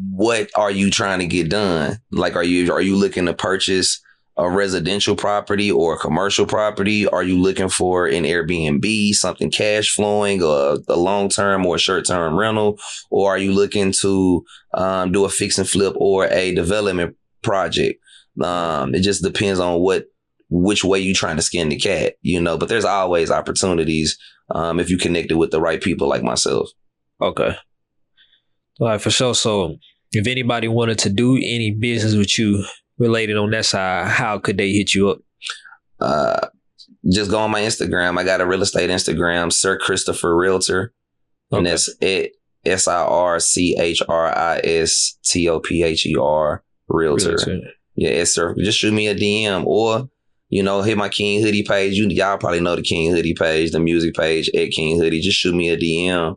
what are you trying to get done. Like, are you looking to purchase a residential property or a commercial property? Are you looking for an Airbnb, something cash flowing, or a long-term or short-term rental? Or are you looking to do a fix and flip or a development project? It just depends on which way you're trying to skin the cat, but there's always opportunities if you connected with the right people like myself. Okay. All right, for sure. So if anybody wanted to do any business with you related on that side, how could they hit you up? Just go on my Instagram. I got a real estate Instagram, Sir Christopher Realtor. Okay. And that's at SirChristoPher Realtor. Yeah, it's Sir. Just shoot me a DM or, hit my King Hoody page. Y'all probably know the King Hoody page, the music page at King Hoody. Just shoot me a DM.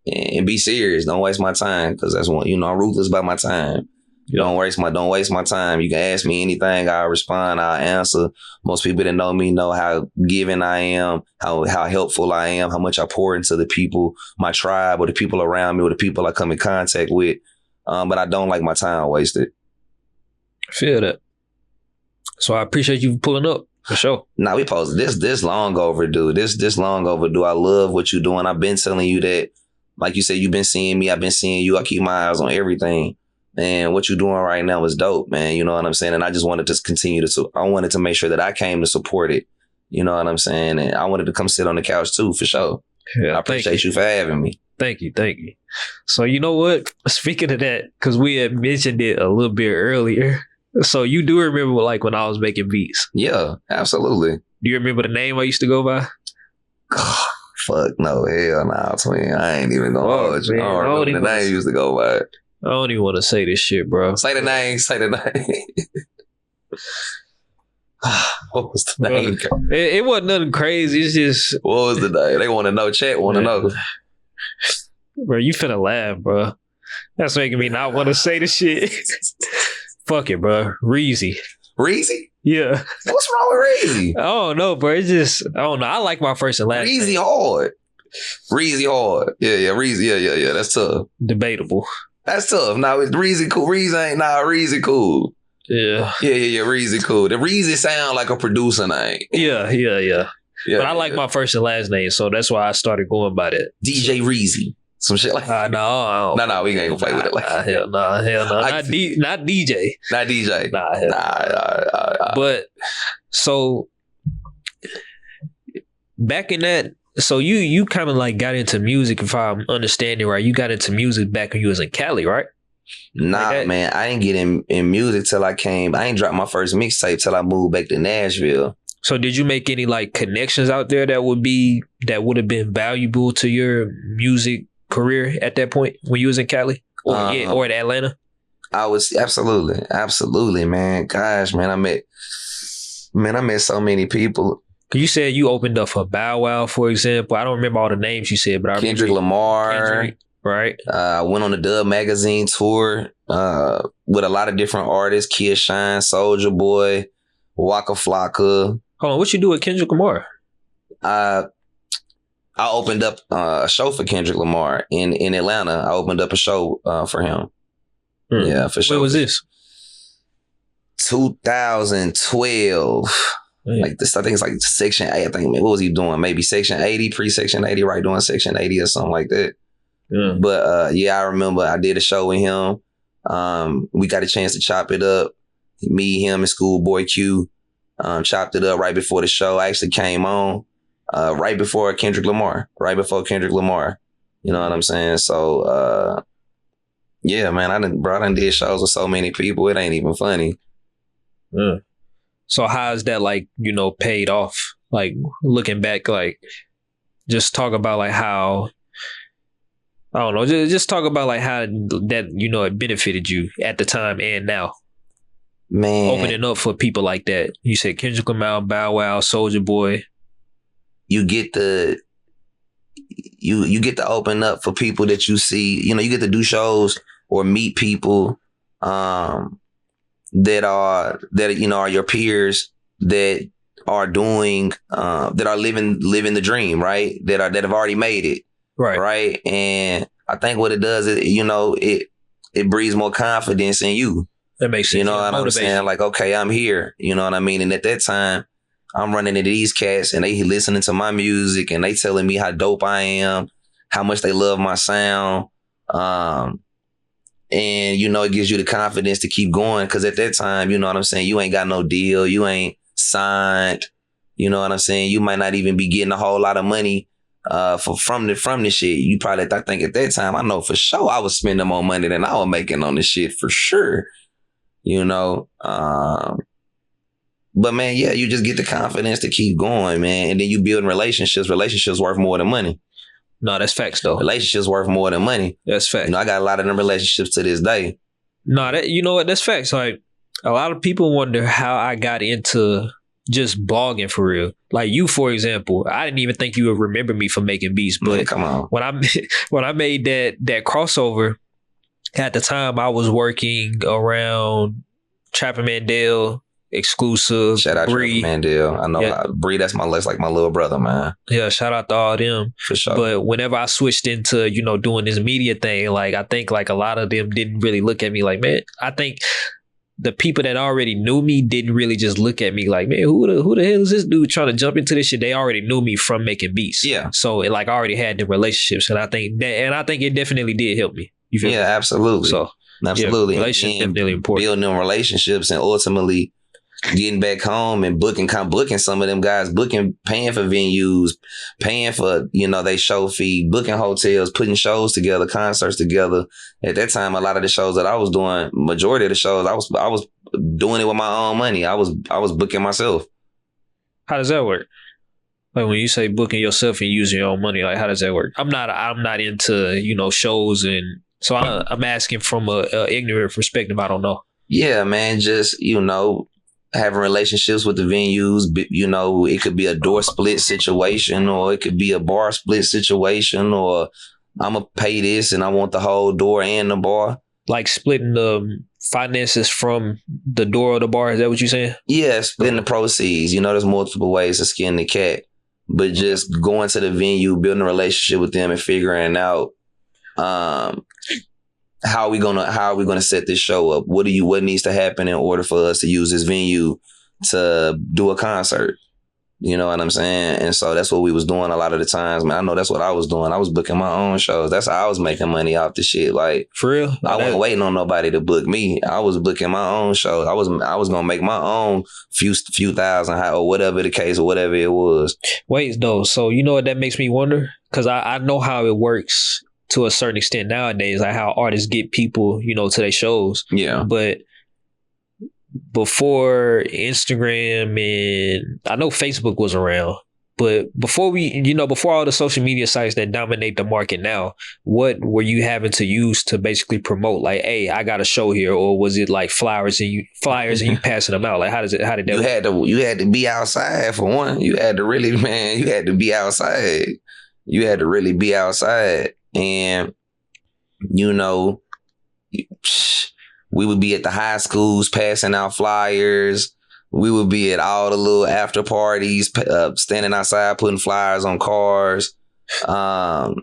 And be serious. Don't waste my time, because that's one, I'm ruthless about my time. Don't waste my time. You can ask me anything, I'll respond, I'll answer. Most people that know me know how giving I am, how helpful I am, how much I pour into the people, my tribe, or the people around me, or the people I come in contact with. But I don't like my time wasted. I feel that. So I appreciate you pulling up for sure. Nah, we posted this long overdue. This long overdue. I love what you're doing. I've been telling you that. Like you said, you've been seeing me. I've been seeing you. I keep my eyes on everything. And what you're doing right now is dope, man. You know what I'm saying? And I just wanted to continue I wanted to make sure that I came to support it. You know what I'm saying? And I wanted to come sit on the couch too, for sure. Yeah, I appreciate you for having me. Thank you. So you know what? Speaking of that, because we had mentioned it a little bit earlier. So you do remember like when I was making beats? Yeah, absolutely. Do you remember the name I used to go by? Fuck no, hell nah, twin. I ain't even gonna hold you. I don't remember the name you used to go by. I don't even want to say this shit, bro. Say the name. What was the name? It wasn't nothing crazy. It's just... What was the name? They want to know. Chat want to know. Bro, you finna laugh, bro. That's making me not want to say the shit. Fuck it, bro. Reezy. Reezy? Yeah. What's wrong with Reezy? I don't know, bro. It's just... I don't know. I like my first and last Reezy name. hard. Yeah. Reezy. Yeah. That's tough. Debatable. That's tough. Now it's Reezy cool. Reezy cool. Yeah. Yeah. Reezy cool. The Reezy sound like a producer name. Yeah. But I like my first and last name, so that's why I started going by that. DJ Reezy. Some shit like that. No, we ain't gonna play with it like that. Hell no. Not DJ. Not DJ. Nah. But so back in that, so you kind of like got into music, if I'm understanding right. You got into music back when you was in Cali, right? Nah, like man, I didn't get in music till I ain't dropped my first mixtape till I moved back to Nashville. So did you make any like connections out there that would have been valuable to your music career at that point when you was in Cali or in Atlanta? I was absolutely, man. Gosh, man, I met so many people. You said you opened up for Bow Wow, for example. I don't remember all the names you said, but I remember Kendrick Lamar. Kendrick, right? I went on the Dub Magazine tour with a lot of different artists: Kid Shine, Soulja Boy, Waka Flocka. Hold on, what you do with Kendrick Lamar? I opened up a show for Kendrick Lamar in Atlanta. I opened up a show for him. Yeah, for sure. When was this? 2012. Like this, I think it's like Section 8. I think, what was he doing? Maybe Section 80, pre-Section 80, right? Doing Section 80 or something like that. Yeah. But I remember I did a show with him. We got a chance to chop it up. Me, him, and Schoolboy Q chopped it up right before the show. I actually came on right before Kendrick Lamar. You know what I'm saying? So, yeah, man, I done did shows with so many people. It ain't even funny. Yeah. So how is that like, paid off? Like looking back, like just talk about like how, I don't know, just talk about like how that, it benefited you at the time and now. Man. Opening up for people like that. You said Kendrick Lamar, Bow Wow, Soulja Boy. You get to open up for people that you see, you get to do shows or meet people that are your peers that are doing that are living the dream, right? That have already made it. Right. And I think what it does is, it breeds more confidence in you. That makes sense. You know what I'm saying? Like, okay, I'm here. You know what I mean? And at that time, I'm running into these cats and they listening to my music and they telling me how dope I am, how much they love my sound. And, it gives you the confidence to keep going. Cause at that time, you know what I'm saying? You ain't got no deal. You ain't signed. You know what I'm saying? You might not even be getting a whole lot of money from the shit. You probably, I think at that time, I know for sure I was spending more money than I was making on this shit for sure. But man, yeah, you just get the confidence to keep going, man. And then you building relationships. Relationships worth more than money. No, that's facts though. Relationships worth more than money. That's facts. I got a lot of them relationships to this day. No, you know what? That's facts. Like a lot of people wonder how I got into just blogging for real. Like you, for example, I didn't even think you would remember me from making beats. But man, come on. When I made that crossover, At the time, I was working around Trapper Mandel, Exclusive, Shout out Bree. Trapper Mandel. I know Yeah. Bree. That's like my little brother, man. Yeah, shout out to all them. For sure. But whenever I switched into, doing this media thing, like I think like a lot of them didn't really look at me like, man, I think the people that already knew me didn't really just look at me like, man, who the hell is this dude trying to jump into this shit? They already knew me from making beats. Yeah. So it like already had the relationships. And I think it definitely did help me. You feel me? Absolutely. So absolutely. Yeah, relationships definitely important. Building them relationships and ultimately getting back home and booking some of them guys, paying for venues, paying for, they show fee, booking hotels, putting shows together, concerts together. At that time, a lot of the shows that I was doing, majority of the shows, I was doing it with my own money. I was booking myself. How does that work? Like when you say booking yourself and using your own money, like how does that work? I'm not into, shows, and so I'm asking from a ignorant perspective. I don't know. Yeah, man, just, having relationships with the venues, it could be a door split situation, or it could be a bar split situation, or I'm going to pay this and I want the whole door and the bar. Like splitting the finances from the door of the bar. Is that what you're saying? Yeah, splitting the proceeds. There's multiple ways to skin the cat, but just going to the venue, building a relationship with them and figuring out, how are we gonna set this show up? What needs to happen in order for us to use this venue to do a concert? You know what I'm saying? And so that's what we was doing a lot of the times, man. I know that's what I was doing. I was booking my own shows. That's how I was making money off the shit. Like, for real? I wasn't waiting on nobody to book me. I was booking my own shows. I was gonna make my own few thousand, or whatever the case, or whatever it was. Wait, though. So you know what that makes me wonder? Because I know how it works to a certain extent nowadays, like how artists get people, to their shows. Yeah. But before Instagram, and I know Facebook was around, but before before all the social media sites that dominate the market now, what were you having to use to basically promote? Like, hey, I got a show here, or was it like flyers and you passing them out? Like, how did that? You had to be outside for one. You had to really be outside. You had to really be outside. And, we would be at the high schools passing out flyers. We would be at all the little after parties, standing outside putting flyers on cars. I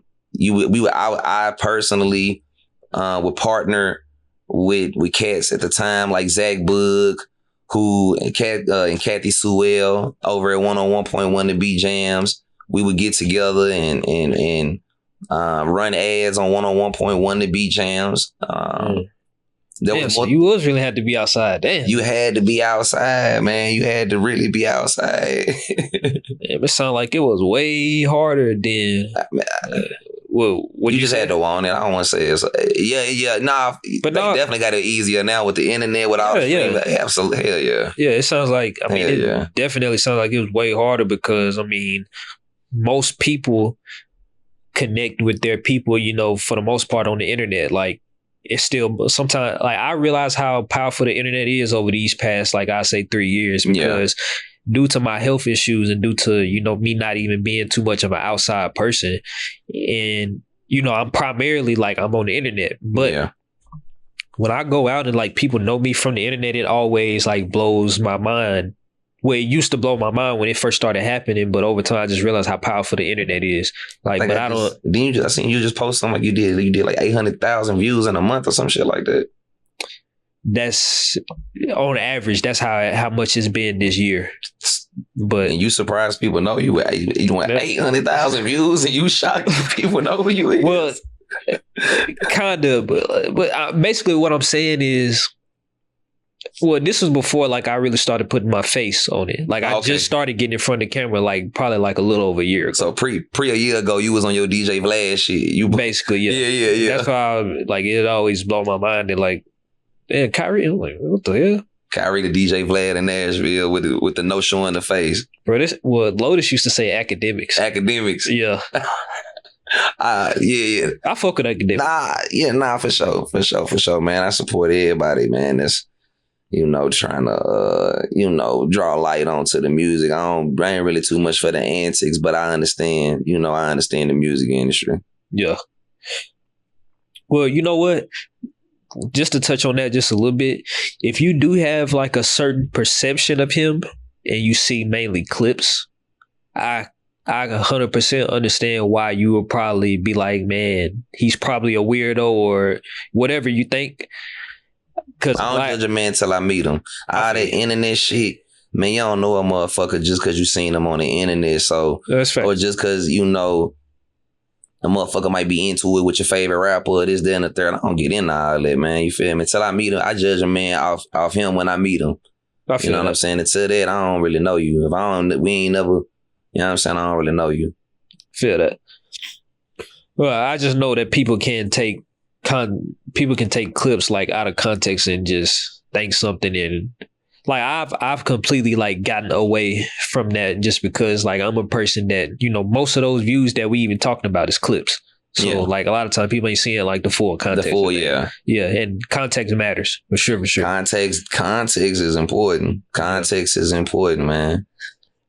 personally would partner with cats at the time like Zach Boog, and Kathy Sewell over at 101.1 The Beat Jams. We would get together and run ads on 101.1 The Beat Jams. So you was really had to be outside. Damn. You had to be outside, man. You had to really be outside. It sounded like it was way harder than. What you just had to want it. I don't want to say it's nah. But they definitely got it easier now with the internet, with all absolutely, hell yeah. Yeah, it sounds like it definitely sounds like it was way harder because most people connect with their people, for the most part on the internet. Like, it's still sometimes, like, I realize how powerful the internet is over these past, like, I say 3 years, because due to my health issues and due to, me not even being too much of an outside person, and, I'm primarily like, I'm on the internet, but when I go out and like people know me from the internet, it always like blows my mind. Well, it used to blow my mind when it first started happening, but over time I just realized how powerful the internet is. Like but I seen you just post something like you did like 800,000 views in a month or some shit like that. That's on average. That's how much it's been this year. But and you surprised people know you went 800,000 views and you shocked people know who you is. Well, kind of, but basically what I'm saying is, well, this was before like I really started putting my face on it. Like I just started getting in front of the camera like probably like a little over a year ago. So pre a year ago, you was on your DJ Vlad shit. You basically yeah. That's why like it always blow my mind and like, man, Kyrie, I'm like, what the hell? Kyrie, the DJ Vlad in Nashville with the no show in the face. Bro, Lotus used to say academics. Academics. Yeah. Yeah. I fuck with academics. For sure, man. I support everybody, man. That's trying to draw light onto the music. I ain't really too much for the antics, but I understand. I understand the music industry. Yeah. Well, you know what? just to touch on that just a little bit, if you do have like a certain perception of him and you see mainly clips, I 100% understand why you would probably be like, man, he's probably a weirdo or whatever you think. Cause I don't judge a man till I meet him. All that internet shit, man, you don't know a motherfucker just because you seen him on the internet. So, that's fact. or just because you know a motherfucker might be into it with your favorite rapper or this, that, and the third. I don't get into all that, man. You feel me? Till I meet him, I judge a man off him when I meet him. You know what I'm saying? Until that, I don't really know you. If we ain't never, you know what I'm saying? I don't really know you. Feel that. Well, I just know that people can take clips like out of context and just think something in. Like I've completely like gotten away from that just because like I'm a person that, you know, most of those views that we even talking about is clips. So like a lot of times people ain't seeing like the full context. The full, yeah. Yeah, and context matters for sure. Context is important. Context is important, man.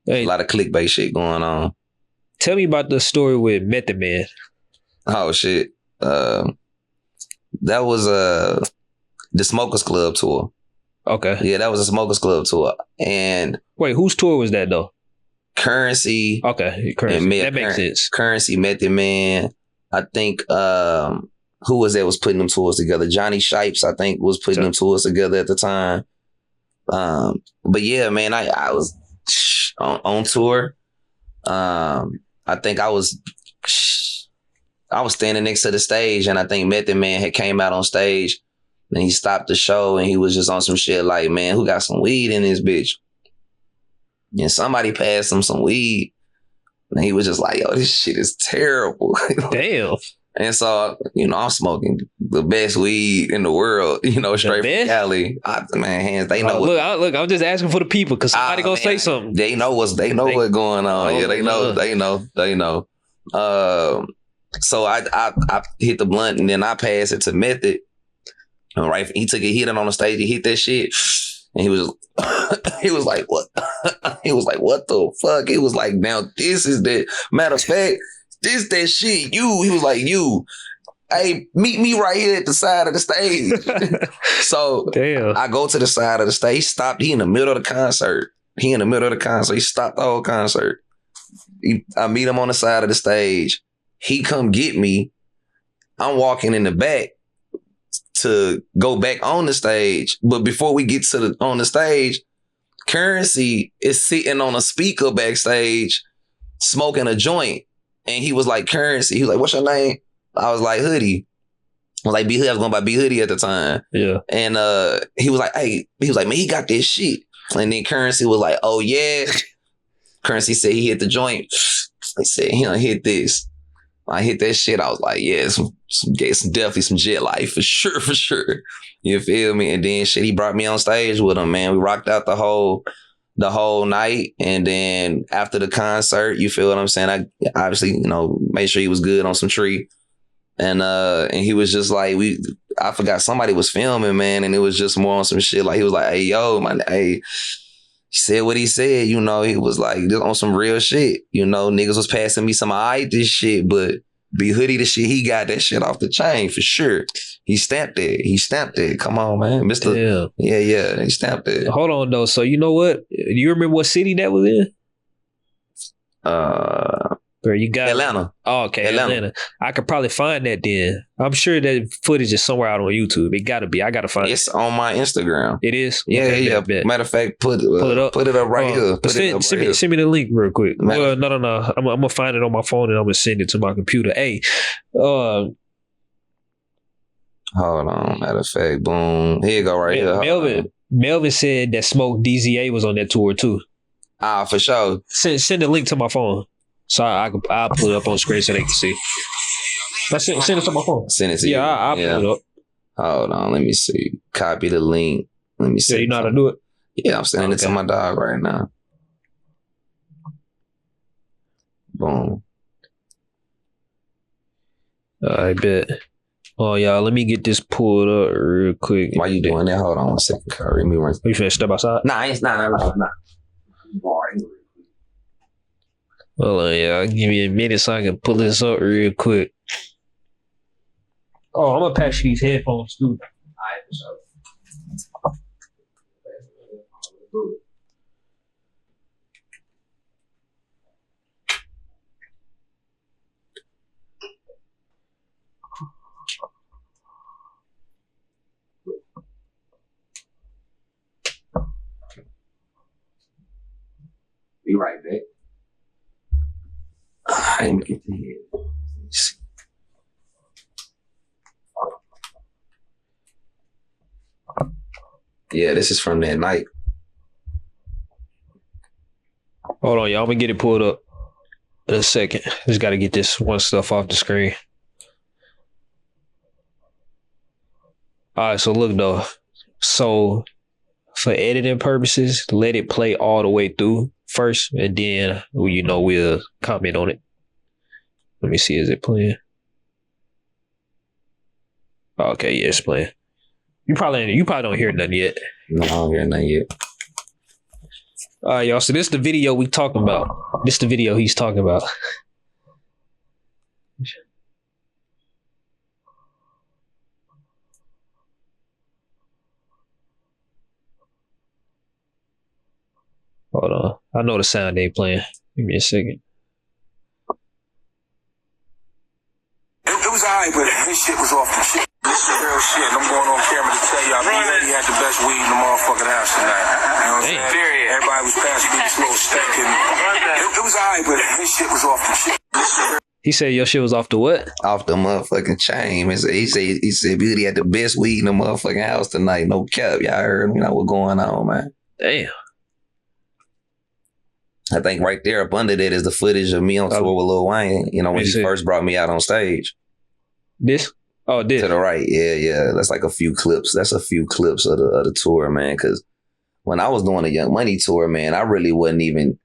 Hey, a lot of clickbait shit going on. Tell me about the story with Method Man. Oh shit. That was the Smokers Club tour. Okay. Yeah, that was a Smokers Club tour. And wait, whose tour was that though? Currency. Okay, Currency. That makes sense. Currency, Method Man. I think who was putting them tours together? Johnny Shipes, I think, was putting them tours together at the time. But yeah, man, I was on tour. I think I was standing next to the stage, and I think Method Man had came out on stage, and he stopped the show, and he was just on some shit like, man, who got some weed in this bitch? And somebody passed him some weed, and he was just like, yo, this shit is terrible. Damn. And so, you know, I'm smoking the best weed in the world, you know, straight from Cali. They know. Look, I'm just asking for the people because somebody gonna say something. They know what's going on. Yeah, they know. So I hit the blunt and then I passed it to Method. All right, he took a hit on the stage. He hit that shit, and he was like, what? He was like, what the fuck? He was like, now this is that. Matter of fact, this that shit. He was like, hey, meet me right here at the side of the stage. So damn. I go to the side of the stage. He stopped. He in the middle of the concert. He stopped the whole concert. I meet him on the side of the stage. He come get me. I'm walking in the back to go back on the stage. But before we get on the stage, Currency is sitting on a speaker backstage smoking a joint. And he was like, Currency. He was like, what's your name? I was like, Hoody. I was like, B Hoody. I was going by B Hoody at the time. Yeah. And he was like, man, he got this shit. And then Currency was like, oh yeah. Currency said he hit the joint. He said, he done hit this. I hit that shit. I was like, yeah, definitely some jet life for sure. You feel me? And then shit, he brought me on stage with him, man. We rocked out the whole night. And then after the concert, you feel what I'm saying? I obviously, you know, made sure he was good on some tree. And he was just like, I forgot somebody was filming, man. And it was just more on some shit. Like he was like, hey, yo, he said what he said, you know, he was like just on some real shit. You know, niggas was passing me some this shit, but B Hoody, the shit, he got that shit off the chain for sure. He stamped it. Come on, man. Mr. Yeah, he stamped it. Hold on though. So you know what? Do you remember what city that was in? Where you got Atlanta. Oh, okay, Atlanta. I could probably find that then. I'm sure that footage is somewhere out on YouTube. It gotta be. I gotta find it. It's on my Instagram. It is? Yeah, okay, yeah. Matter of fact, put it up right here. Send me the link real quick. Well, no. I'm gonna find it on my phone and I'm gonna send it to my computer. Hey, hold on. Matter of fact, boom. Here you go right here. Melvin said that Smoke DZA was on that tour too. For sure. Send the link to my phone. So I'll put it up on screen so they can see. Send it to my phone. Send it to you. Yeah, I'll put it up. Hold on, let me see. Copy the link. Let me see. Yeah, you know how to do it? Yeah, I'm sending it to my dog right now. Boom. I bet. Oh, y'all, let me get this pulled up real quick. Why you doing that? Hold on 1 second, Curry. You finna step outside? Nah, it's not. Hold on, y'all. Give me a minute so I can pull this up real quick. Oh, I'm gonna pass you these headphones too. Be right back. I ain't get the head. Yeah, this is from that night. Hold on, y'all. I'm gonna get it pulled up in a second. Just gotta get this one stuff off the screen. All right, so look though. So for editing purposes, let it play all the way through first, and then we'll comment on it. Let me see, is it playing? Okay, yeah, it's playing. You probably don't hear nothing yet. No, I don't hear nothing yet. All right, y'all. So this is the video we talking about. This is the video he's talking about. Hold on. I know the sound ain't playing. Give me a second. It was alright, but this shit was off the shit. This is real shit. I'm going on camera to tell y'all, he had the best weed in the motherfucking house tonight. You know what I'm saying? Period. Everybody was passing me this little steak. It was alright, but this shit was off the shit. He said your shit was off the what? Off the motherfucking chain. He said Beauty had the best weed in the motherfucking house tonight. No cap. Y'all heard what's going on, man. Damn. I think right there up under that is the footage of me on tour with Lil Wayne, when he first brought me out on stage. This? Oh, this. To the right. Yeah. That's like a few clips. That's a few clips of the tour, man. Because when I was doing the Young Money tour, man, I really wasn't even...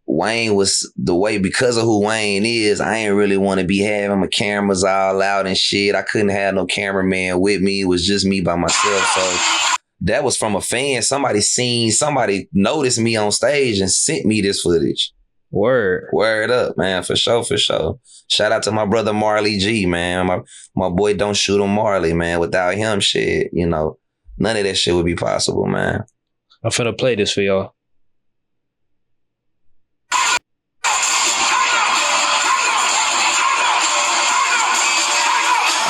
Wayne was the way, because of who Wayne is, I ain't really want to be having my cameras all out and shit. I couldn't have no cameraman with me. It was just me by myself. So that was from a fan. Somebody noticed me on stage and sent me this footage. Word up, man. For sure. Shout out to my brother Marley G, man. My boy Don't Shoot him Marley, man. Without him, shit, none of that shit would be possible, man. I'm finna play this for y'all.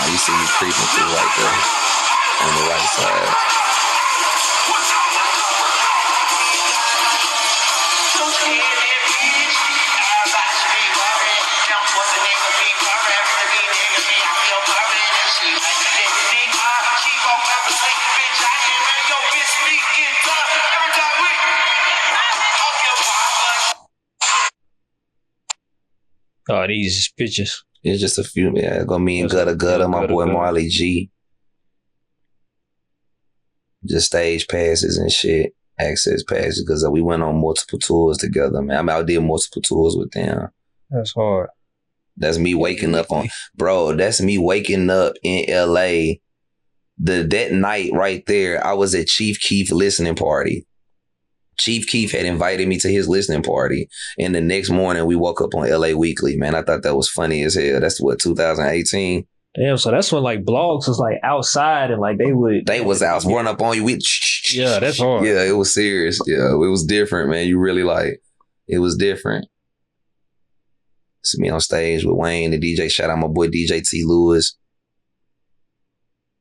You see me creeping through right there on the right side. Oh, these pictures. It's just a few. Yeah, gonna me and Gutter, my boy Marley G. Just stage passes and shit, access passes, because we went on multiple tours together, man. I did multiple tours with them. That's hard. That's me waking up that's me waking up in LA. That night right there, I was at Chief Keef listening party. Chief Keef had invited me to his listening party. And the next morning, we woke up on LA Weekly, man. I thought that was funny as hell. That's 2018? Damn, so that's when like blogs was like outside and like they was out, run up on you with... Yeah, that's hard. Yeah, it was serious. Yeah, it was different, man. You really it was different. It's me on stage with Wayne, the DJ. Shout out my boy DJ T. Lewis.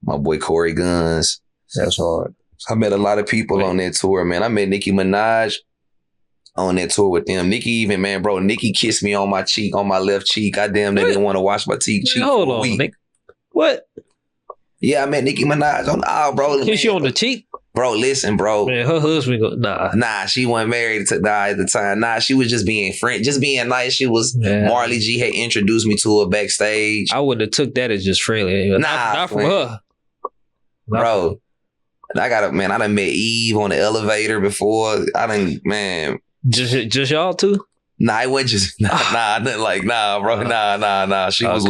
My boy Corey Guns. That's hard. I met a lot of people on that tour, man. I met Nicki Minaj on that tour with them. Nicki Nicki kissed me on my cheek, on my left cheek. I damn didn't want to wash my cheek hold for a on, week. Nick. What? Yeah, I met Nicki Minaj on bro. Kiss you on the cheek? Bro, listen, bro. Man, her husband nah. Nah, she wasn't married at the time. Nah, she was just being friend, just being nice. She was Marley G had introduced me to her backstage. I wouldn't have took that as just friendly. Not from her. Bro. I done met Eve on the elevator before. Just y'all two? Nah, it wasn't just bro. Nah. She was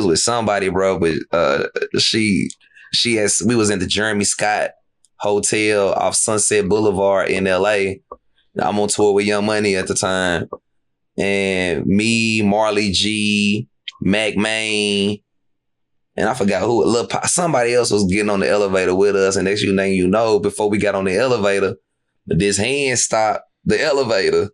with somebody, bro. But we was in the Jeremy Scott Hotel off Sunset Boulevard in LA. I'm on tour with Young Money at the time. And me, Marley G, Mac Main, and I forgot who. Somebody else was getting on the elevator with us, and next thing you know, before we got on the elevator, this hand stopped the elevator,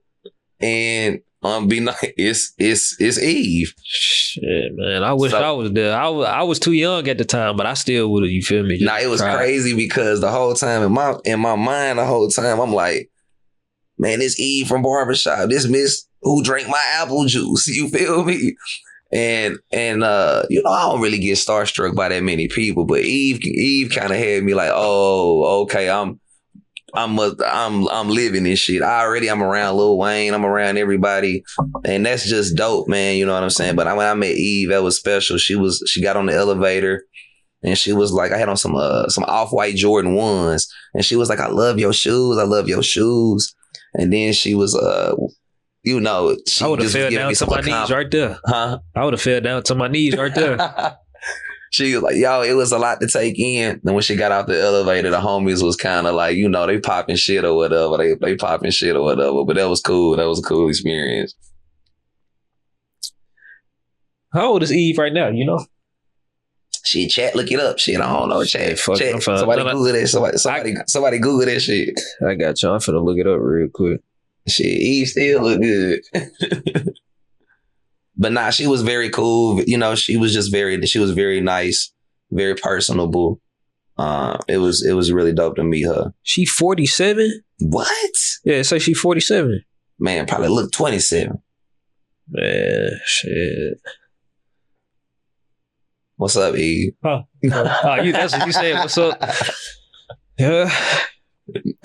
and it's Eve. Shit, man. I wish I was there. I was too young at the time, but I still would have. You feel me? It was crazy because the whole time in my mind, the whole time I'm like, man, this Eve from Barbershop, this Miss who drank my apple juice. You feel me? And you know, I don't really get starstruck by that many people, but Eve kind of had me like, oh, okay, I'm living this shit. I'm around Lil Wayne, I'm around everybody, and that's just dope, man. You know what I'm saying? But when I met Eve, that was special. She got on the elevator, and she was like, I had on some off-white Jordan 1s, and she was like, I love your shoes, I love your shoes. And then she was you know, I would have fell down to my knees right there. Huh? I would have fell down to my knees right there. She was like, yo, it was a lot to take in. And when she got out the elevator, the homies was kind of like, you know, they popping shit or whatever. They popping shit or whatever. But that was cool. That was a cool experience. How old is Eve right now, you know? Shit, chat, look it up. Shit, I don't know. Chat. Fuck, somebody Google that. Somebody Google that shit. I got you. I'm finna look it up real quick. Shit, Eve still look good. But nah, she was very cool. You know, she was very nice, very personable. It was really dope to meet her. She 47? What? Yeah, it says she 47. Man, probably look 27. Man, shit. What's up, Eve? Oh, that's what you said. What's up? Yeah.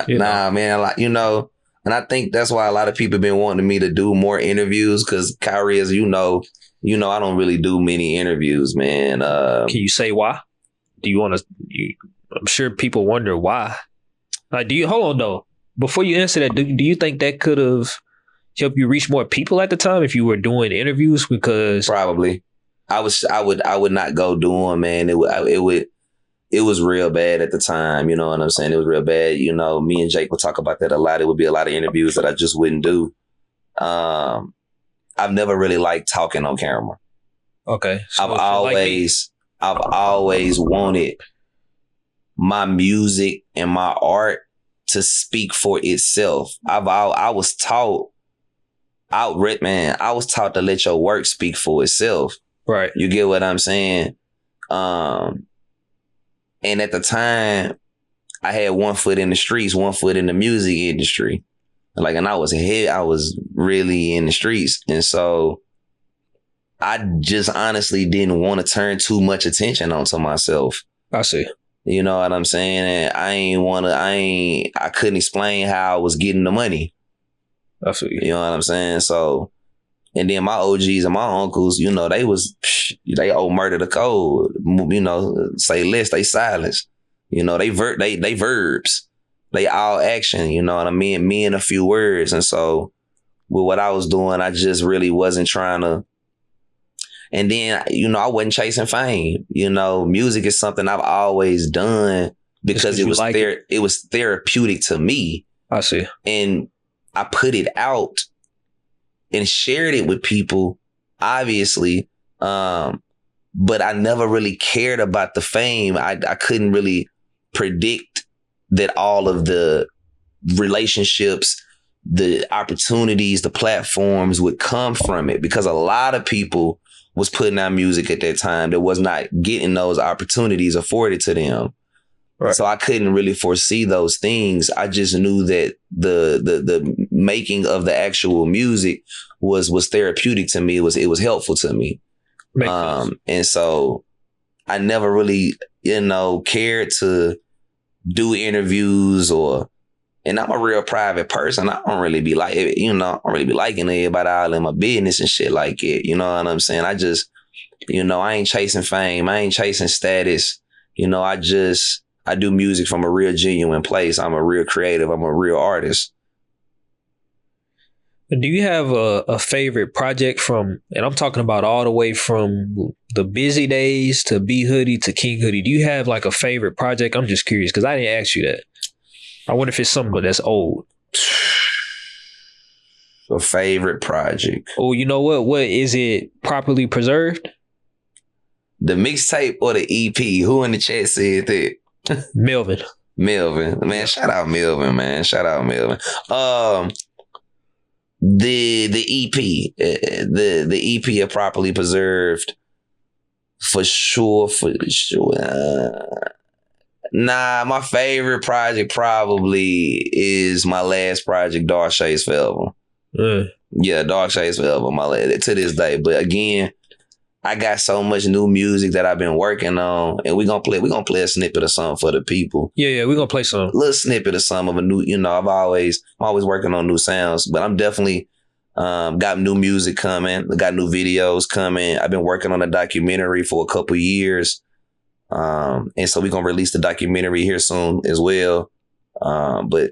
Nah, man, like, you know, and I think that's why a lot of people been wanting me to do more interviews, because Kyrie, as you know, I don't really do many interviews, man. Can you say why? Do you want to? I'm sure people wonder why. Like, hold on though. Before you answer that, do you think that could have helped you reach more people at the time if you were doing interviews? Because probably, I would not go do them, man. It was real bad at the time. You know what I'm saying? It was real bad. You know, me and Jake would talk about that a lot. It would be a lot of interviews that I just wouldn't do. I've never really liked talking on camera. Okay. So I've always wanted my music and my art to speak for itself. I was taught to let your work speak for itself. Right. You get what I'm saying? And at the time, I had one foot in the streets, one foot in the music industry. And I was really in the streets. And so I just honestly didn't want to turn too much attention onto myself. I see. You know what I'm saying? And I couldn't explain how I was getting the money. I see. You know what I'm saying? So, and then my OGs and my uncles, you know, they owe murder the code. You know, say less, they silence. You know, they verbs. They all action, you know what I mean? Me and a few words. And so with what I was doing, I just really wasn't trying to. And then, you know, I wasn't chasing fame. You know, music is something I've always done because it was therapeutic to me. I see. And I put it out and shared it with people, obviously. But I never really cared about the fame. I couldn't really predict that all of the relationships, the opportunities, the platforms would come from it, because a lot of people was putting out music at that time that was not getting those opportunities afforded to them. Right. So I couldn't really foresee those things. I just knew that the making of the actual music was therapeutic to me. It was helpful to me. And so I never really, you know, cared to do interviews and I'm a real private person. I don't really be like, you know, I don't really be liking everybody all in my business and shit like it. You know what I'm saying? I just, you know, I ain't chasing fame. I ain't chasing status. You know, I do music from a real genuine place. I'm a real creative. I'm a real artist. Do you have a favorite project from, and I'm talking about all the way from the Busy Days to B Hoodie to King Hoodie. Do you have like a favorite project? I'm just curious because I didn't ask you that. I wonder if it's something that's old. A favorite project. Oh, you know what? What is it properly preserved? The mixtape or the EP? Who in the chat said that? Melvin. Man, shout out Melvin, man. Shout out Melvin. The EP, the EP are properly preserved for sure. My favorite project probably is my last project, Dark Shades Forever. Yeah, Dark Shades Forever, my last to this day. But again, I got so much new music that I've been working on, and we're gonna play a snippet of something for the people. Yeah, we're gonna play some little snippet of some of a new. I'm always working on new sounds, but I'm definitely got new music coming. Got new videos coming. I've been working on a documentary for a couple years, and so we're gonna release the documentary here soon as well. But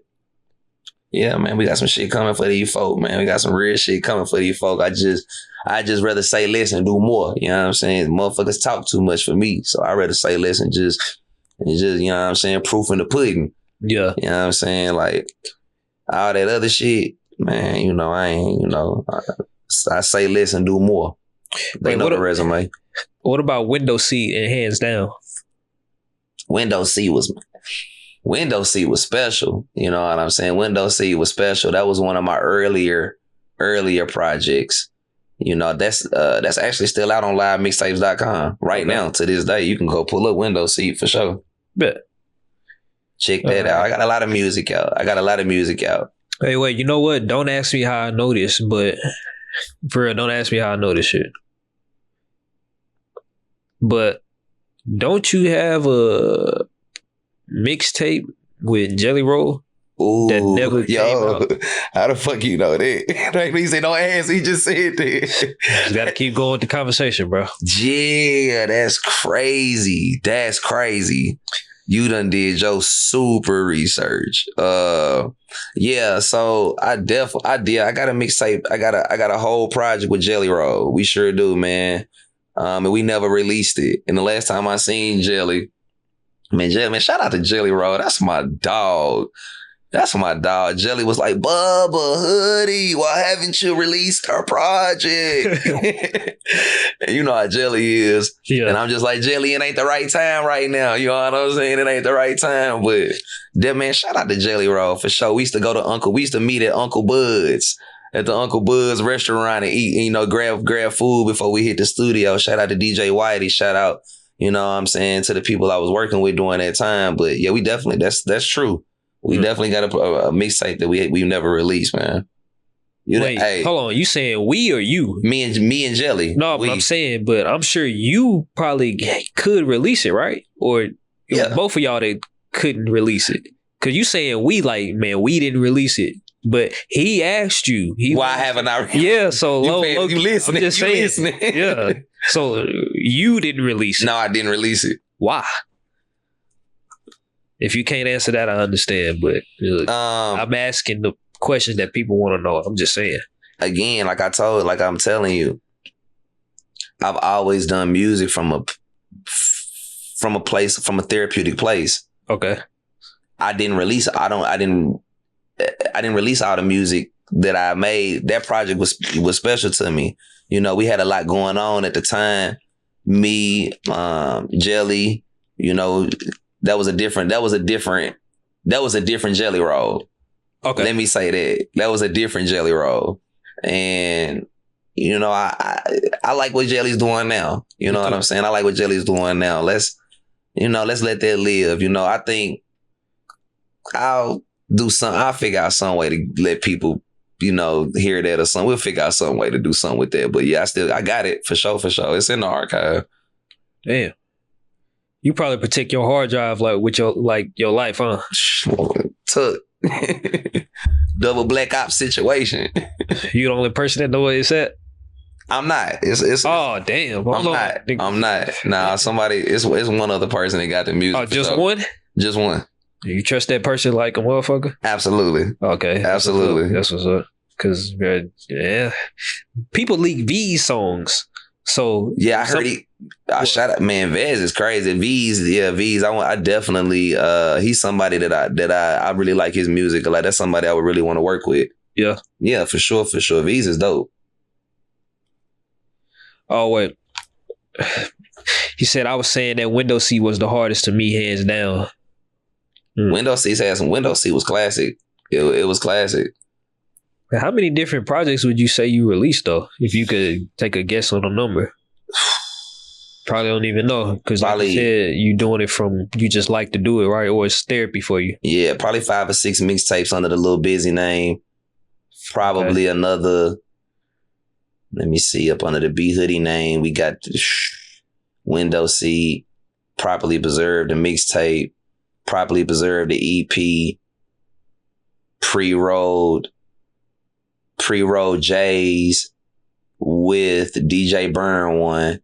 yeah, man, we got some shit coming for these folk, man. We got some real shit coming for these folk. I just rather say less and do more. You know what I'm saying? Motherfuckers talk too much for me. So I rather say less and just, you know what I'm saying, proof in the pudding. Yeah. You know what I'm saying? Like all that other shit, man, I ain't, I say less and do more. They know the resume. What about Window Seat and Hands Down? Window Seat was special. You know what I'm saying? Window Seat was special. That was one of my earlier projects. That's actually still out on livemixtapes.com right now. To this day, you can go pull up Window Seat for sure. Bet. Check that out. I got a lot of music out. Hey, wait, you know what? Don't ask me how I know this, but for real, don't ask me how I know this shit. But don't you have a mixtape with Jelly Roll? Ooh, that never came out. How the fuck you know that? Like he said, don't ask. He just said that. You got to keep going with the conversation, bro. Yeah, that's crazy. You done did your super research. Yeah. So I did. I got a mixtape. I got a whole project with Jelly Roll. We sure do, man. And we never released it. And the last time I seen Jelly, man, shout out to Jelly Roll. That's my dog. Jelly was like, Bubba, Hoody, why haven't you released our project? And you know how Jelly is. Yeah. And I'm just like, Jelly, it ain't the right time right now. You know what I'm saying? It ain't the right time. But that man, shout out to Jelly Roll for sure. We used to meet at Uncle Bud's. At the Uncle Bud's restaurant and eat, grab food before we hit the studio. Shout out to DJ Whitey. Shout out, you know what I'm saying, to the people I was working with during that time. But yeah, we definitely, that's true. We definitely got a mixtape that we never released, man. Wait, hold on. You saying we or you? Me and Jelly. No, but I'm saying, but I'm sure you probably could release it, right? Or both of y'all that couldn't release it. Because you saying we, like, man, we didn't release it. But he asked you. Why haven't I? Yeah, so you listening? I'm just saying. Listening. Yeah. So you didn't release it. No, I didn't release it. Why? If you can't answer that, I understand. But I'm asking the questions that people want to know. I'm just saying. Again, like I'm telling you, I've always done music from a therapeutic place. Okay. I didn't release all the music that I made. That project was special to me. We had a lot going on at the time. Me, Jelly, that was a different Jelly Roll. Okay. Let me say that. That was a different Jelly Roll. And I like what Jelly's doing now. You know what I'm saying? I like what Jelly's doing now. Let's let that live. I think I'll figure out some way to let people, hear that or something. We'll figure out some way to do something with that. But yeah, I got it for sure. It's in the archive. Damn. You probably protect your hard drive with your life, huh? Took double black ops situation. You the only person that know where it's at? I'm not. It's oh damn. I'm not. Nah, somebody. It's one other person that got the music. Oh, just one? Just one. You trust that person like a motherfucker? Absolutely. Okay. Absolutely. That's what's up. Because people leak V's songs. So yeah, I heard shout out, man. Vez is crazy. V's. I definitely. He's somebody that I really like his music. Like that's somebody I would really want to work with. Yeah. Yeah, for sure. V's is dope. Oh wait. He said I was saying that window seat was the hardest to me, hands down. Window seats had some. Window seat was classic. It was classic. How many different projects would you say you released though? If you could take a guess on a number. Probably don't even know because, like you said, you doing it from you just like to do it, right? Or it's therapy for you. Yeah, probably 5 or 6 mixtapes under the Lil Busy name. Probably another. Let me see. Up under the B Hoodie name, we got Window Seat, Properly Preserved, the mixtape, Properly Preserved, the EP, Pre-rolled J's with DJ Burn one.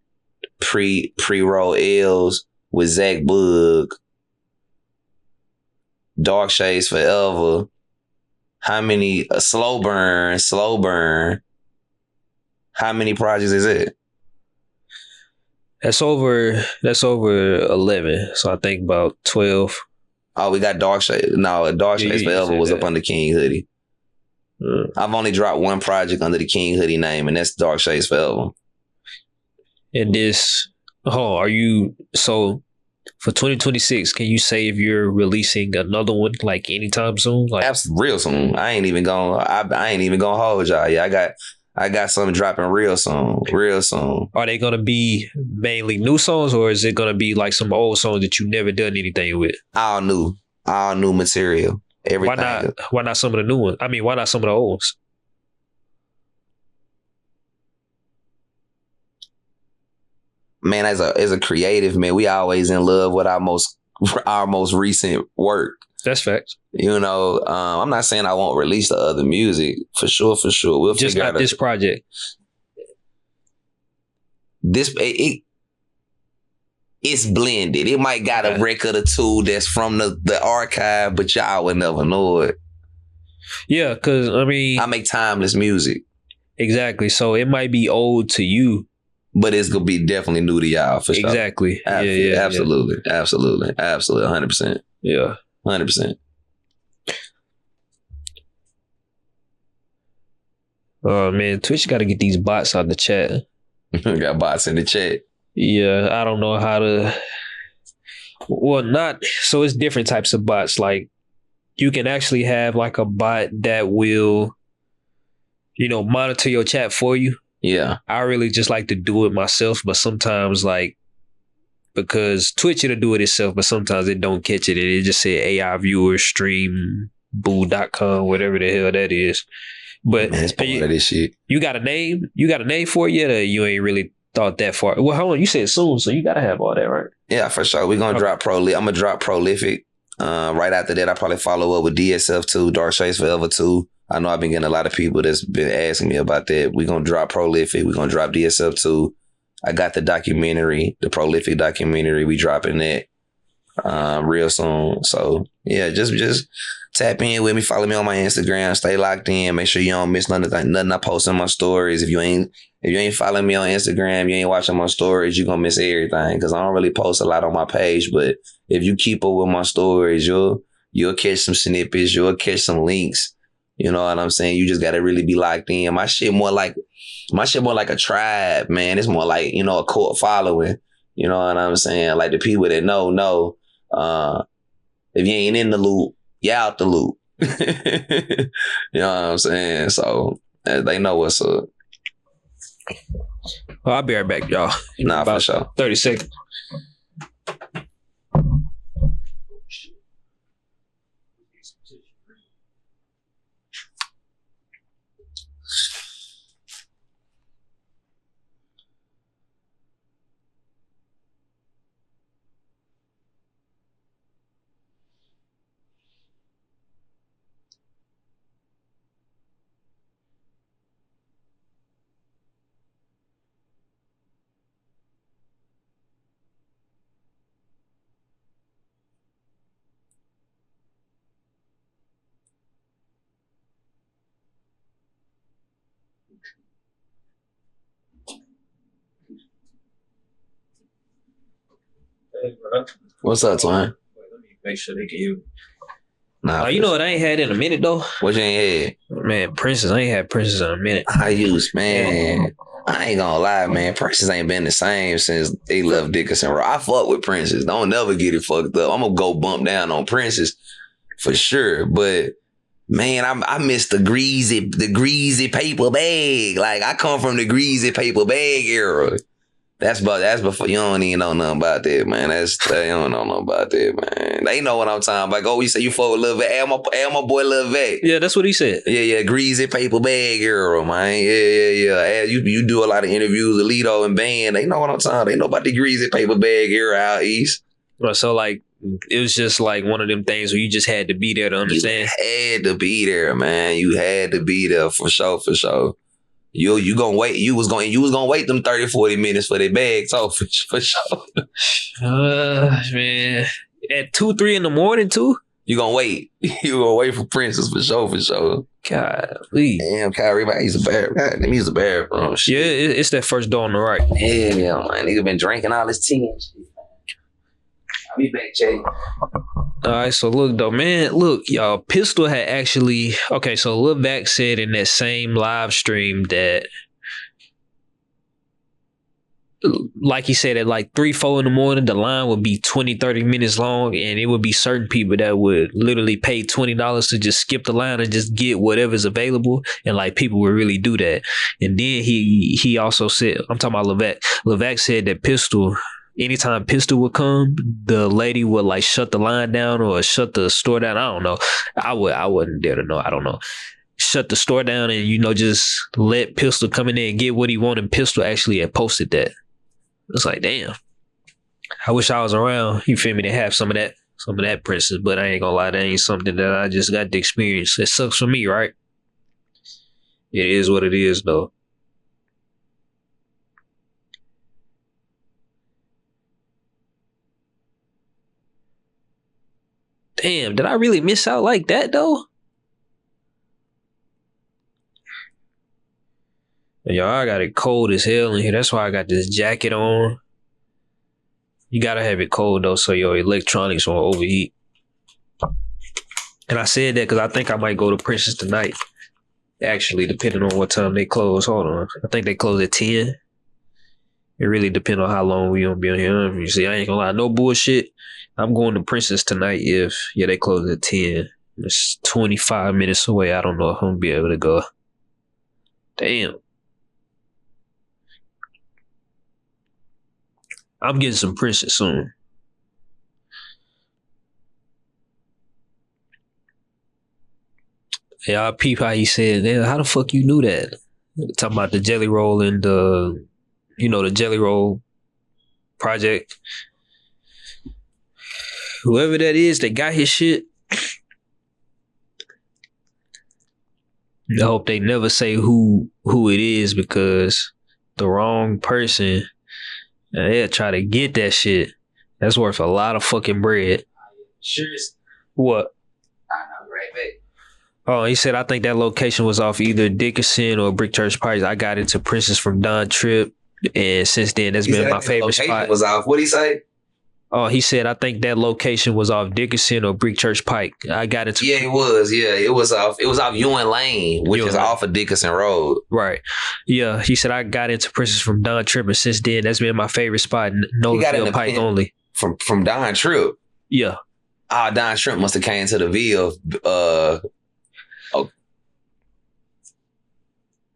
Pre-roll L's with Zach Boog, Dark Shades Forever. How many? Slow burn. How many projects is it? That's over 11. So I think about 12. Oh, we got Dark Shades. No, Dark Shades Forever was up under King Hoodie. I've only dropped one project under the King Hoodie name, and that's Dark Shades Forever. And this, are you, so for 2026, can you say if you're releasing another one like anytime soon? Like real soon. I ain't even gonna hold y'all. Yeah, I got something dropping real soon. Are they gonna be mainly new songs, or is it gonna be like some old songs that you never done anything with? All new material. Everything. Why not some of the new ones? I mean, why not some of the old ones? Man, as a creative, man, we always in love with our most recent work. That's facts. You know, I'm not saying I won't release the other music for sure. We'll just figure not out this project. It's blended. It might got a record or two that's from the archive, but y'all would never know it. Yeah, because I mean, I make timeless music. Exactly. So it might be old to you, but it's gonna be definitely new to y'all for sure. Exactly. Absolutely. 100%. Yeah. 100%. Oh man, Twitch got to get these bots out the chat. Got bots in the chat. Yeah, I don't know how to. Well, not so. It's different types of bots. Like you can actually have like a bot that will, monitor your chat for you. Yeah. I really just like to do it myself, but sometimes because Twitch it'll do it itself, but sometimes it don't catch it. It just say AI viewers stream boo.com, whatever the hell that is. But man, it's part of this shit. You got a name? You got a name for it yet, or you ain't really thought that far? Well, hold on. You said soon, so you gotta have all that, right? Yeah, for sure. We're gonna drop I'm gonna drop Prolific. Right after that, I probably follow up with DSF 2, Dark Shades Forever 2. I know I've been getting a lot of people that's been asking me about that. We're gonna drop Prolific. We're gonna drop DSF 2. I got the documentary, the Prolific documentary. We dropping that real soon. So yeah, just tap in with me. Follow me on my Instagram. Stay locked in. Make sure you don't miss nothing I post on my stories. If you ain't following me on Instagram, you ain't watching my stories, you're gonna miss everything. Because I don't really post a lot on my page. But if you keep up with my stories, you'll catch some snippets. You'll catch some links. You know what I'm saying? You just gotta really be locked in. My shit more like a tribe, man. It's more like, a cult following. You know what I'm saying? Like the people that know. If you ain't in the loop, you out the loop. You know what I'm saying? So they know what's up. Well, I'll be right back, y'all. Nah, for sure. 30 seconds. What's up, Twine? Let me make sure they can hear. Nah, you know what I ain't had in a minute though? What you ain't had? Man, Princess. I ain't had Princess in a minute. I use, man. I ain't gonna lie, man. Princess ain't been the same since they left Dickinson Road. I fuck with Princess. Don't never get it fucked up. I'm gonna go bump down on Princess for sure. But man, I miss the greasy paper bag. Like I come from the greasy paper bag era. That's before you don't even know nothing about that, man. You don't know nothing about that, man. They know what I'm talking about. Go, you say you fuck with Lil Vet. Add my boy Lil Vet. Yeah, that's what he said. Yeah, greasy paper bag era, man. Yeah. You do a lot of interviews with Lito and Band. They know what I'm talking about. They know about the greasy paper bag era out east. So like, it was just like one of them things where you just had to be there to understand. You had to be there, man. You had to be there for sure. You gonna wait. You was gonna wait them 30, 40 minutes for their bags off for sure. Man. At 2, 3 in the morning too? You gonna wait. You gonna wait for Princess for sure. God, please. Damn, Kyrie, man, he's a bad bro. Yeah, it's that first door on the right. Yeah, man. Nigga been drinking all his tea and shit. I'll be back, Jay. All right, so look though, man. Look, y'all, Pistol had actually so Lil Vac said in that same live stream that, like he said, at like 3, 4 in the morning, the line would be 20, 30 minutes long, and it would be certain people that would literally pay $20 to just skip the line and just get whatever's available, and like people would really do that. And then he also said, I'm talking about Lil Vac. Lil Vac said that Pistol, anytime Pistol would come, the lady would like shut the line down or shut the store down. I don't know. I wouldn't dare to know. I don't know. Shut the store down and, just let Pistol come in there and get what he wanted. Pistol actually had posted that. It's like, damn. I wish I was around, you feel me, to have some of that Princess, but I ain't gonna lie, that ain't something that I just got to experience. It sucks for me, right? It is what it is, though. Damn, did I really miss out like that, though? Y'all, I got it cold as hell in here. That's why I got this jacket on. You gotta have it cold, though, so your electronics won't overheat. And I said that because I think I might go to Princess tonight. Actually, depending on what time they close. Hold on. I think they close at 10. It really depends on how long we gonna be on here. You see, I ain't gonna lie. No bullshit. I'm going to Princess tonight if they close at 10. It's 25 minutes away. I don't know if I'm gonna be able to go. Damn. I'm getting some Princess soon. Yeah, I peep how he said, how the fuck you knew that? Talking about the Jelly Roll and the Jelly Roll project. Whoever that is that got his shit, I hope they never say who it is, because the wrong person, they'll try to get that shit. That's worth a lot of fucking bread. Sure. What? I'll be right back. Oh, he said, I think that location was off either Dickinson or Brick Church Pike. I got into Princess from Don Tripp, and since then, that's been my favorite spot. Was off. What'd he say? Oh, he said, I think that location was off Dickinson or Brick Church Pike. I got into... Yeah, it was. Yeah, it was off Ewan Lane, which is off of Dickinson Road. Right. Yeah, he said, I got into Princess from Don Tripp, and since then, that's been my favorite spot. Noblesville Pike only. From Don Tripp? Yeah. Don Tripp must have came to the Ville.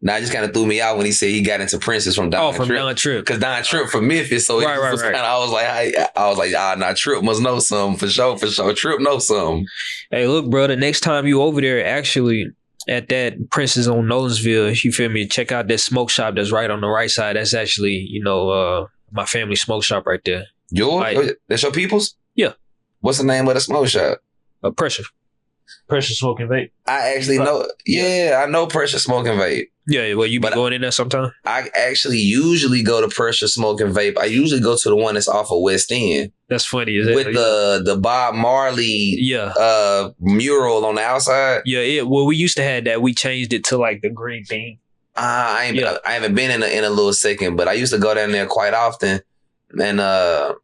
Now, it just kind of threw me out when he said he got into Princess from Don Tripp. Oh, from Don Tripp. Because Don Tripp from Memphis, so right. I was like, Tripp must know something for sure. Tripp knows something. Hey, look, bro, the next time you over there, actually, at that Princess on Nolensville, you feel me, check out that smoke shop that's right on the right side. That's actually, my family smoke shop right there. That's your people's? Yeah. What's the name of the smoke shop? Pressure Smoking Vape. I actually know. Yeah, I know Pressure Smoking Vape. Yeah, well, you be going in there sometime? I actually usually go to Pressure Smoking Vape. I usually go to the one that's off of West End. That's funny, is it? With the Bob Marley mural on the outside. Yeah, well, we used to have that. We changed it to like the green thing. I haven't been in a little second, but I used to go down there quite often. And man,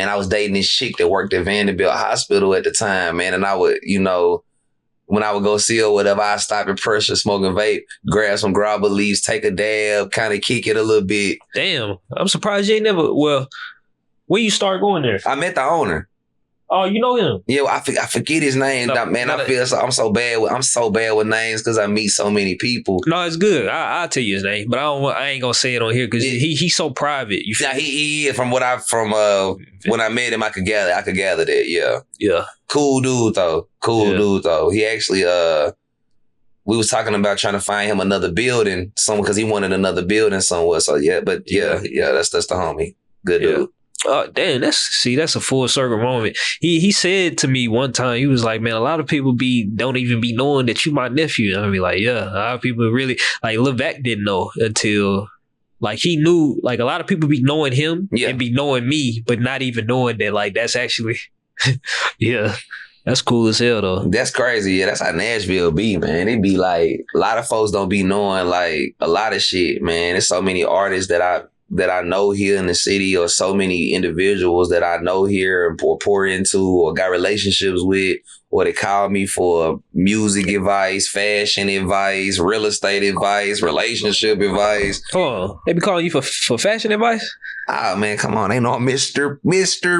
I was dating this chick that worked at Vanderbilt Hospital at the time, man, and I would, when I would go see or whatever, I stop at Pressure, smoke a vape, grab some grabber leaves, take a dab, kind of kick it a little bit. Damn, I'm surprised you ain't never. Well, when you start going there? I met the owner. Oh, you know him? Yeah, I forget his name. Man, I feel I'm so bad with names because I meet so many people. No, it's good. I'll tell you his name, but I ain't gonna say it on here because he's so private. Yeah, he from when I met him, I could gather that. Yeah, yeah. Cool dude though. Dude though. He actually we was talking about trying to find him another building, because he wanted another building somewhere. So yeah, but yeah, that's the homie. Good dude. Oh, damn, that's a full circle moment. He said to me one time, he was like, man, a lot of people don't even be knowing that you my nephew. And I be like, yeah, a lot of people really, like Lil Vac didn't know until, like, he knew, like, a lot of people be knowing him and be knowing me, but not even knowing that, like, that's actually, yeah, that's cool as hell, though. That's crazy. Yeah, that's how Nashville be, man. It be like, a lot of folks don't be knowing, like, a lot of shit, man. There's so many artists that I know here in the city, or so many individuals that I know here and pour into or got relationships with, or they call me for music advice, fashion advice, real estate advice, relationship advice. Oh, they be calling you for fashion advice? Ah, man, come on. Ain't no Mr.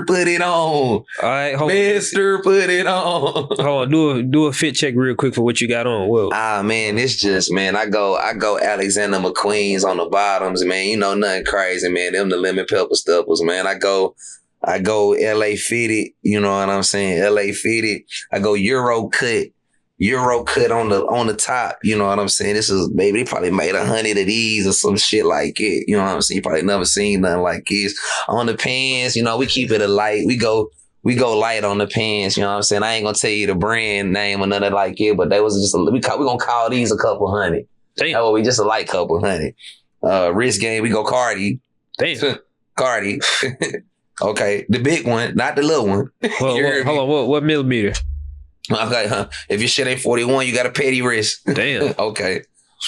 Put it on. All right, hold Mr. Put it on. Hold on, do a fit check real quick for what you got on. Whoa. Ah, man, it's just, man, I go Alexander McQueen's on the bottoms, man. You know, nothing crazy, man. Them the lemon pepper stuffers, man. I go LA fitted, you know what I'm saying? LA fitted. I go Euro cut on the top, you know what I'm saying? This is, baby, they probably made 100 of these or some shit like it. You know what I'm saying? You probably never seen nothing like this. On the pants, you know, we keep it a light. We go light on the pants, you know what I'm saying? I ain't gonna tell you the brand name or nothing like it, but that was just we gonna call these a couple hundred. Damn. Oh, we just a light couple hundred. Wrist game, we go Cardi. Damn. Cardi. Okay, the big one, not the little one. Hold on, what millimeter? Okay, if your shit ain't 41, you got a petty wrist. Damn. Okay.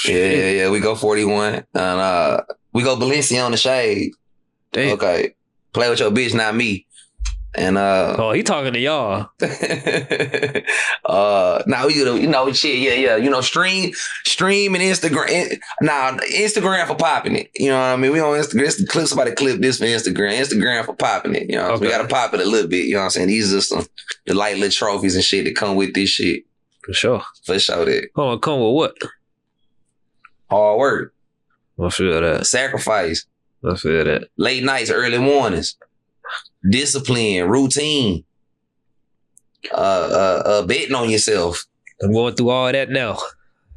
Yeah, we go 41. And we go Balenciaga on the shade. Damn. Okay. Play with your bitch, not me. And he talking to y'all. now shit, yeah. You know, stream and Instagram. Instagram for popping it. You know what I mean? We on Instagram. Somebody clip this for Instagram. Instagram for popping it. You know, okay. We gotta pop it a little bit. You know what I'm saying? These are the light little trophies and shit that come with this shit. For sure. That. Hold on, come with what? Hard work. I feel that. Sacrifice. I feel that. Late nights, early mornings. Discipline, routine, betting on yourself. I'm going through all that now.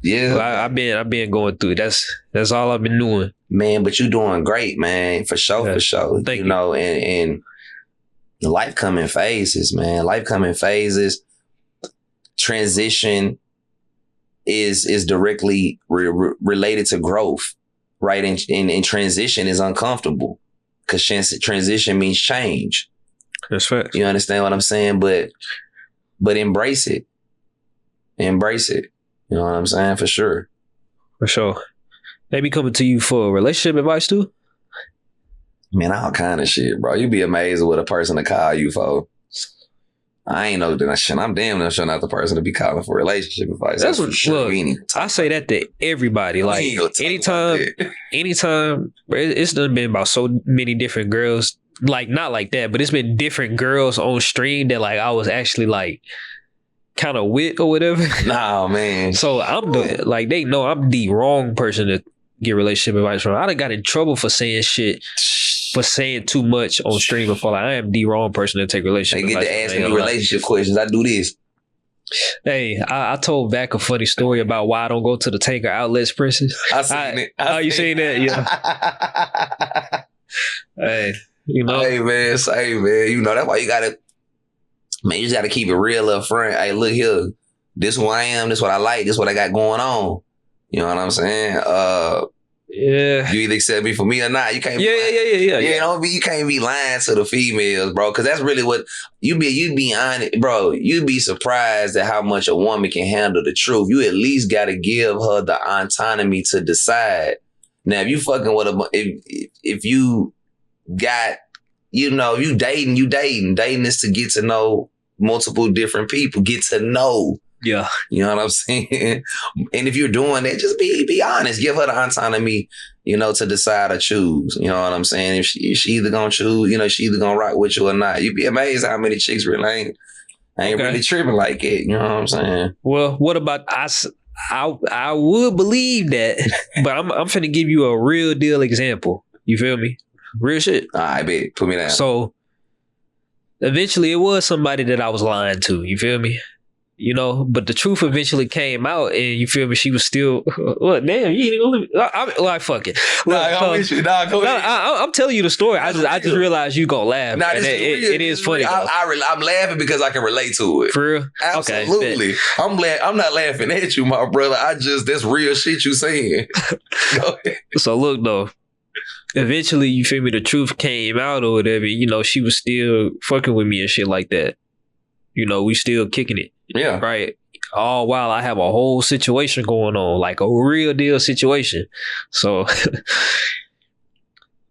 Yeah, well, I've been going through it. That's all I've been doing, man. But you doing great, man. For sure, yeah. For sure. Thank you. Know, and life come in phases, man. Life come in phases. Transition is directly related to growth, right? And transition is uncomfortable. Because transition means change. That's right. You understand what I'm saying? But embrace it. Embrace it. You know what I'm saying? For sure. For sure. They be coming to you for relationship advice too? Man, all kind of shit, bro. You'd be amazed what a person to call you for. I ain't know that shit. I'm damn sure not the person to be calling for relationship advice. That's for sure. Look, I say that to everybody. Like anytime, it's done been about so many different girls. Like not like that, but it's been different girls on stream that like I was actually like kind of with or whatever. Nah, man. So they know I'm the wrong person to get relationship advice from. I done got in trouble for saying shit. For saying too much on stream before, like, I am the wrong person to take relationship. They get to asking me relationship questions. I do this. Hey, I told Vac a funny story about why I don't go to the Tanker Outlets, Princess. I seen it. You seen that? Yeah. Hey, you know. Hey, man. You know, that's why you gotta, man, you just gotta keep it real up front. Hey, look here. This who I am. This what I like. This what I got going on. You know what I'm saying? Yeah. You either accept me for me or not. You can't. Yeah. You can't be lying to the females, bro. Because that's really what you be honest, bro. You'd be surprised at how much a woman can handle the truth. You at least got to give her the autonomy to decide. Now, if you fucking with if you got, you know, you dating is to get to know multiple different people. Get to know. Yeah. You know what I'm saying? And if you're doing that, just be honest. Give her the autonomy, to decide or choose. You know what I'm saying? If she either gonna choose, she either gonna rock with you or not. You'd be amazed how many chicks really ain't really tripping like it. You know what I'm saying? Well, what about I would believe that, but I'm finna give you a real deal example. You feel me? Real shit. All right, bet. Put me down. So eventually it was somebody that I was lying to. You feel me? But the truth eventually came out, and you feel me? She was still, what? Damn, you ain't gonna. I'm like, fuck it. I'm telling you the story. I just realized you gonna laugh. Nah, it is funny. I'm laughing because I can relate to it. For real? Absolutely. Okay, I'm not laughing at you, my brother. That's real shit you saying. Go ahead. So look though. Eventually, you feel me? The truth came out or whatever. She was still fucking with me and shit like that. We still kicking it. Yeah. Right. All while I have a whole situation going on, like a real deal situation. So,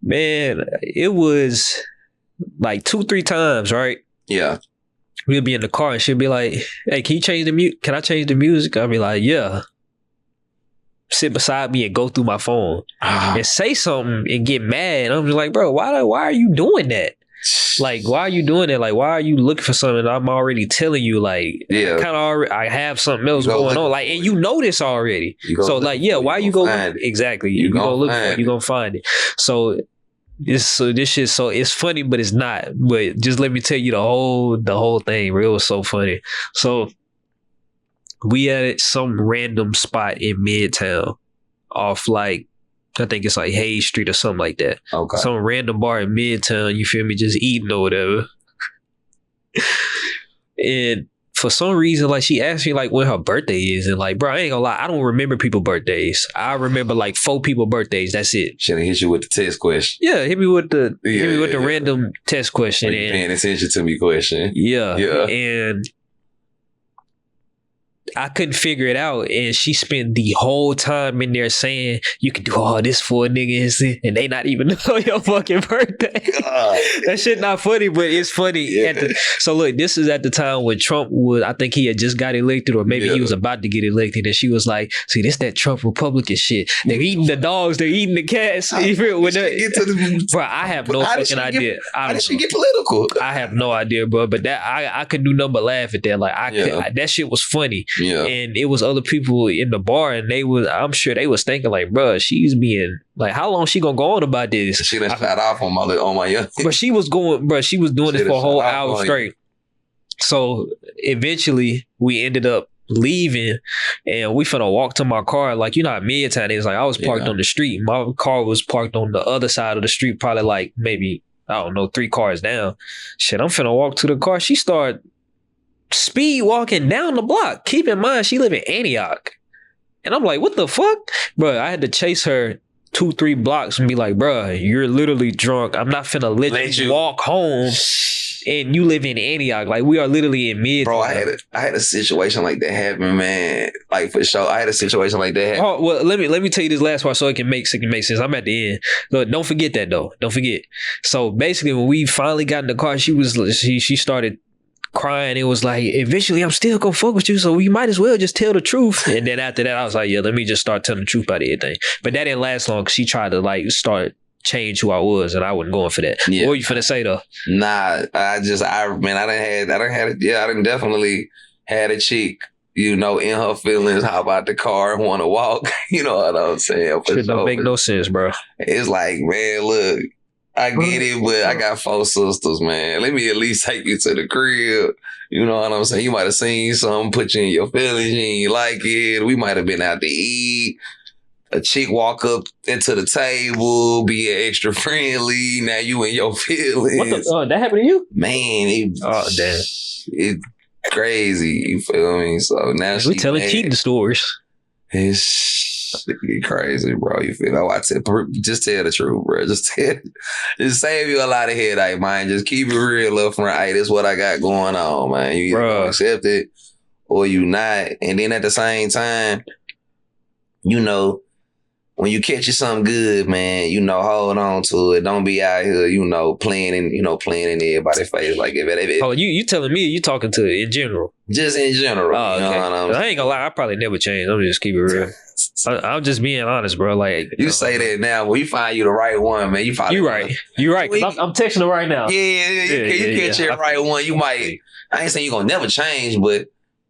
man, it was like 2-3 times, right? Yeah. We'll be in the car and she'll be like, hey, can you change the music? Can I change the music? I'll be like, yeah. Sit beside me and go through my phone and say something and get mad. I'm just like, bro, why are you doing that? Like, why are you doing that? Like, why are you looking for something? I'm already telling you, like, I have something else going on. Like, and you know this already. So, like, yeah, why you go? Exactly. You gonna look for it. You gonna find it. So this shit. So it's funny, but it's not. But just let me tell you the whole thing. It was so funny. So we at some random spot in Midtown, off like, I think it's like Hayes Street or something like that. Okay. Some random bar in Midtown, you feel me, just eating or whatever. And for some reason, like, she asked me like when her birthday is, and like, bro, I ain't gonna lie, I don't remember people's birthdays. I remember like 4 people's birthdays. That's it. Should have hit you with the test question. Yeah, hit me with the random test question. Like, paying attention to me question. Yeah. And I couldn't figure it out, and she spent the whole time in there saying, you can do all this for a nigga, and they not even know your fucking birthday. That shit not funny, but it's funny. Yeah. So look, this is at the time when Trump I think he had just got elected, or maybe he was about to get elected, and she was like, see, this that Trump Republican shit. They're eating the dogs, they're eating the cats. You feel? Bro, I have no fucking idea. How did she get political? I have no idea, bro, but that I could do nothing but laugh at that. Like, that shit was funny. Yeah. And it was other people in the bar, and I'm sure they was thinking like, bro, she's being like, how long she gonna go on about this? She done shot off on my young. But she was doing this for a whole hour straight. So eventually we ended up leaving, and we finna walk to my car. Like, at Midtown, it's like I was parked on the street. My car was parked on the other side of the street, probably like maybe, I don't know, 3 cars down. Shit, I'm finna walk to the car. She started speed walking down the block. Keep in mind, she live in Antioch. And I'm like, what the fuck? Bro, I had to chase her 2-3 blocks and be like, bro, you're literally drunk. I'm not finna let you walk home and you live in Antioch. Like, we are literally in mid. Bro, I had a situation like that happen, man. Like, for sure. I had a situation like that happen. Oh, well, let me tell you this last part so it can make sense. I'm at the end. Look, don't forget that though. Don't forget. So basically, when we finally got in the car, she started crying. It was like, eventually I'm still gonna fuck with you, so we might as well just tell the truth. And then after that, I was like, yeah, let me just start telling the truth about everything. But that didn't last long because she tried to like start change who I was, and I wasn't going for that. Yeah. What were you finna say though? Nah, I done definitely had a chick, in her feelings, how about the car, want to walk, you know what I'm saying? Shit don't make no sense, bro. It's like, man, look, I get it, but I got 4 sisters, man. Let me at least take you to the crib. You know what I'm saying? You might have seen something, put you in your feelings, you ain't like it. We might have been out to eat. A chick walk up into the table, being extra friendly. Now you in your feelings. What that happened to you? Man, oh damn, it's crazy. You feel me? So now we telling cheating stories. It's crazy, bro. You feel me? Just tell the truth, bro. Just save you a lot of headache, man. Just keep it real up front. Hey, this is what I got going on, man. You either gonna accept it or you not. And then at the same time, when you catch you something good, man, you know, hold on to it. Don't be out here, you know, playing in everybody's face. Like if it Oh, you telling me you talking to in general? just in general. Oh, you okay. know what I'm saying? I ain't gonna lie, I probably never change. I'm just keep it real. I'm just being honest, bro. Like You say that now. When you find you the right one, man, you probably you right. You right. 'Cause I'm texting her right now. Yeah, you catch the right one. You might. I ain't saying you gonna never change, but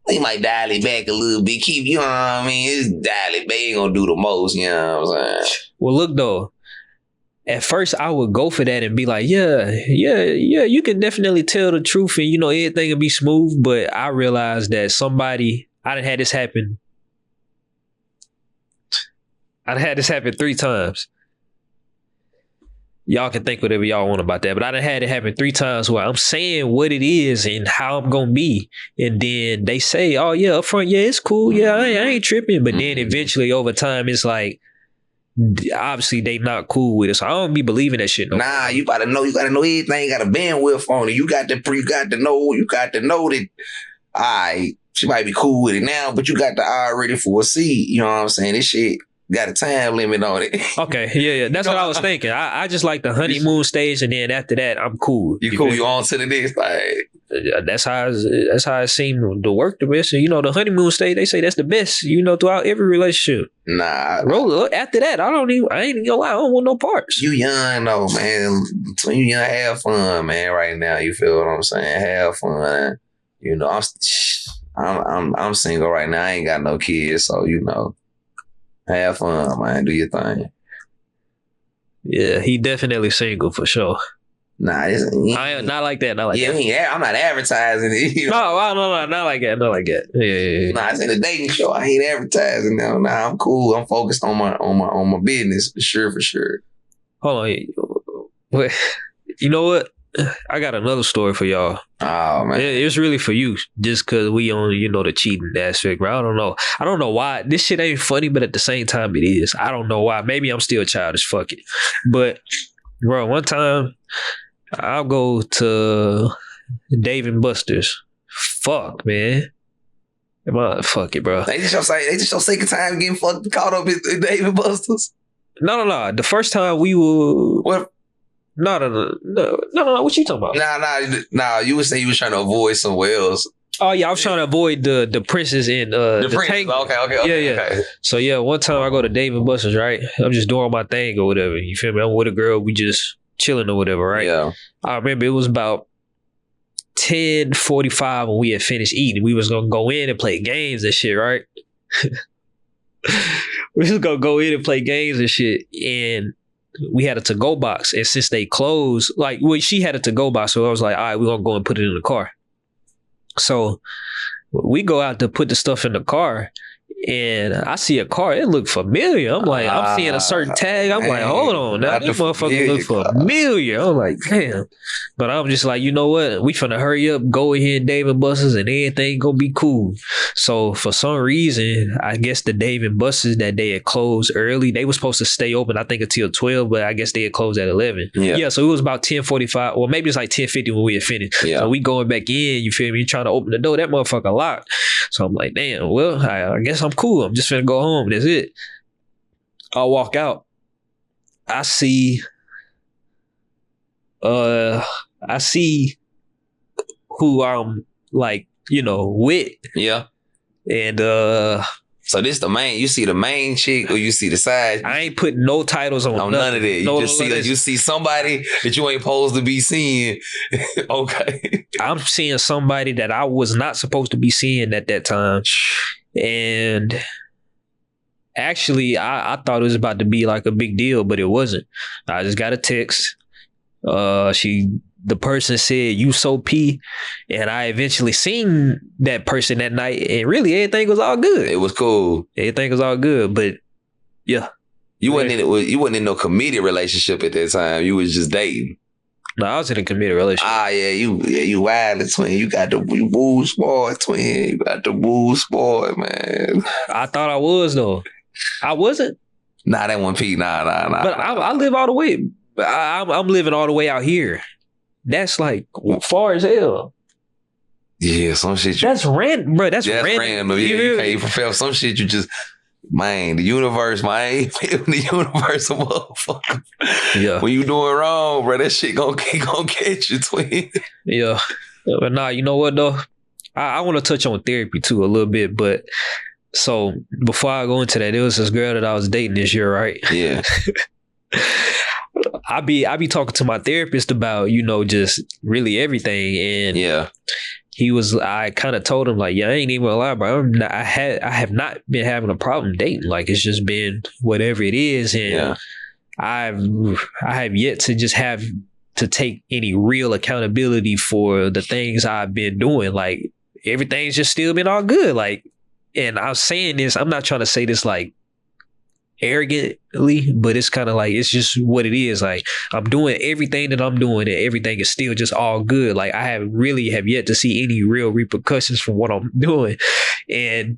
you might dial it back a little bit. Keep, you know what I mean? It's dial it back. Ain't gonna do the most. You know what I'm saying? Well, look though. At first, I would go for that and be like, yeah, you can definitely tell the truth and, you know, everything will be smooth. But I realized that I done had this happen. I done had this happen 3 times. Y'all can think whatever y'all want about that. But I done had it happen 3 times where I'm saying what it is and how I'm going to be. And then they say, oh, yeah, up front, yeah, it's cool. Yeah, I ain't tripping. But then eventually over time, it's like, obviously they not cool with it, so I don't be believing that shit. Nah, you gotta know everything. Got a bandwidth on it. You got to know that. All right, she might be cool with it now, but you got to already foresee. You know what I'm saying? This shit got a time limit on it. Okay, yeah, that's what I was thinking. I just like the honeymoon stage, and then after that, I'm cool. You cool? You on to the next thing. That's how it seemed to work the best. And, you know, the honeymoon stage, they say that's the best, you know, throughout every relationship. Nah. After that, I ain't even gonna lie, I don't want no parts. You young though, man. When you young, have fun, man, right now. You feel what I'm saying? Have fun. You know, I'm single right now. I ain't got no kids, so, you know, have fun, man. Do your thing. Yeah, he definitely single for sure. Nah, I am not like that. Not like that. Yeah, I'm not advertising it. You know? No, not like that. Not like that. Yeah. Nah, it's in a dating show. I ain't advertising now. Nah, I'm cool. I'm focused on my business for sure. Hold on. Wait, you know what? I got another story for y'all. Oh man, it's really for you, just because we on, you know, the cheating aspect, bro. I don't know why this shit ain't funny, but at the same time it is. I don't know why. Maybe I'm still childish. Fuck it. But bro, one time I'll go to Dave & Buster's. Fuck, man. Fuck it, bro. They just so sick of time getting fucked caught up in Dave & Buster's. No. The first time we were what? No. What you talking about? Nah. You were saying you was trying to avoid somewhere else. Oh yeah, I was trying to avoid the princess and the tank. Okay. Yeah. So yeah, one time I go to Dave & Buster's, right? I'm just doing my thing or whatever. You feel me? I'm with a girl. We just chilling or whatever, right? Yeah. I remember it was about 10:45 when we had finished eating. We was gonna go in and play games and shit, right? We was gonna go in and play games and shit, and we had a to-go box. And since they closed, she had a to-go box, so I was like, all right, we're gonna go and put it in the car. So we go out to put the stuff in the car, and I see a car. It looked familiar. I'm like, I'm seeing a certain tag. I'm like, hold on, now this motherfucker look familiar. I'm like, damn. But I'm just like, you know what? We finna hurry up, go ahead, Dave & Buster's, and everything gonna be cool. So for some reason, I guess the Dave & Buster's that day had closed early. They were supposed to stay open, I think, until 12, but I guess they had closed at 11. Yeah, so it was about 10:45, or maybe it's like 10:50 when we had finished. Yeah. So we going back in, you feel me? Trying to open the door, that motherfucker locked. So I'm like, damn, well, I guess I'm cool. I'm just finna go home. That's it. I'll walk out. I see who I'm like, you know, with. Yeah. And so this the main, you see the main chick or you see the side? I ain't putting no titles on none of that. You see somebody that you ain't supposed to be seeing. Okay. I'm seeing somebody that I was not supposed to be seeing at that time. And actually, I thought it was about to be like a big deal, but it wasn't. I just got a text. The person said, "You so P," and I eventually seen that person that night, and really everything was all good. It was cool. Everything was all good, but yeah, you wasn't in no committed relationship at that time. You was just dating. No, I was in a committed relationship. You wild twin. You got the woo sport twin. You got the woo sport, man. I thought I was though. I wasn't. Nah, that one P. Nah. But I live all the way. I'm living all the way out here. That's like far as hell. Yeah, some shit. That's random, bro. That's random. Yeah, you can't even fulfill some shit. You just Man, the universe, man, the universe, a motherfucker. Yeah. When you doing wrong, bro, that shit gonna catch you, twin. Yeah. But nah, you know what though? I want to touch on therapy too a little bit, but so before I go into that, there was this girl that I was dating this year, right? Yeah. I be talking to my therapist about, you know, just really everything. And Yeah. I kind of told him like, yeah, I ain't even gonna lie, bro. I have not been having a problem dating. Like it's just been whatever it is. And Yeah. I have yet to just have to take any real accountability for the things I've been doing. Like everything's just still been all good. Like, and I was saying this, I'm not trying to say this like arrogantly, but it's kind of like, it's just what it is. Like I'm doing everything that I'm doing and everything is still just all good. Like I have yet to see any real repercussions from what I'm doing. And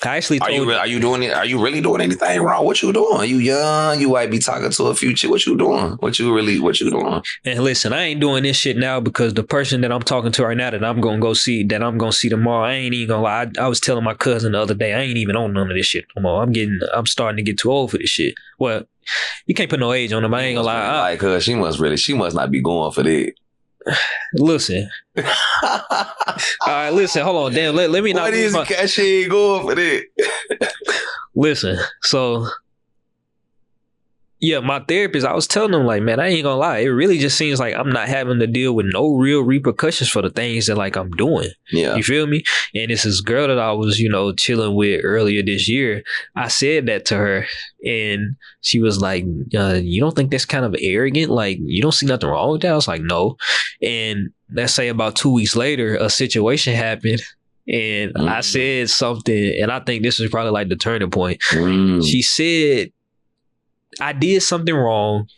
I actually told Are you doing it? Are you really doing anything wrong? What you doing? You young, you might be talking to a future. What you doing? What you doing? And listen, I ain't doing this shit now because the person that I'm talking to right now that I'm gonna see tomorrow, I ain't even gonna lie. I was telling my cousin the other day, I ain't even on none of this shit no more. I'm starting to get too old for this shit. Well, you can't put no age on them. I ain't gonna lie. Like her, she must not be going for that. Listen. All right, listen, hold on. Damn, let me not. What is it? She ain't going for that. Listen, so yeah, my therapist, I was telling him like, man, I ain't gonna lie. It really just seems like I'm not having to deal with no real repercussions for the things that like I'm doing. Yeah. You feel me? And it's this girl that I was, you know, chilling with earlier this year. I said that to her and she was like, you don't think that's kind of arrogant? Like, you don't see nothing wrong with that? I was like, no. And let's say about 2 weeks later, a situation happened and I said something, and I think this is probably like the turning point. She said, I did something wrong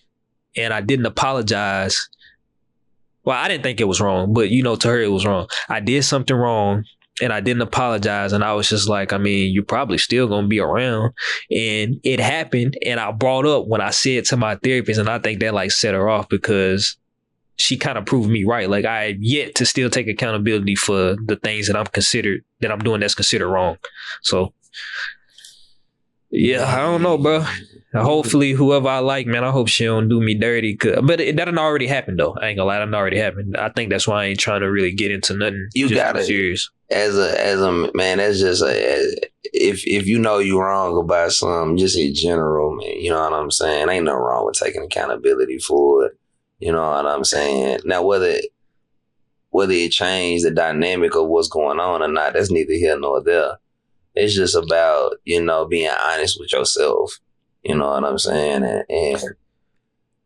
and I didn't apologize. Well, I didn't think it was wrong, but you know, to her it was wrong. I did something wrong and I didn't apologize. And I was just like, I mean, you're probably still going to be around. And it happened. And I brought up when I said to my therapist, and I think that like set her off because she kind of proved me right. Like I have yet to still take accountability for the things that I'm doing that's considered wrong. So yeah, I don't know, bro. Hopefully, whoever I like, man, I hope she don't do me dirty. But that done already happened, though. I ain't gonna lie, that done already happened. I think that's why I ain't trying to really get into nothing. You gotta serious. As a man. That's just if you know you wrong about something, just in general, man. You know what I'm saying? Ain't nothing wrong with taking accountability for it. You know what I'm saying? Now, whether it changed the dynamic of what's going on or not, that's neither here nor there. It's just about, you know, being honest with yourself. You know what I'm saying?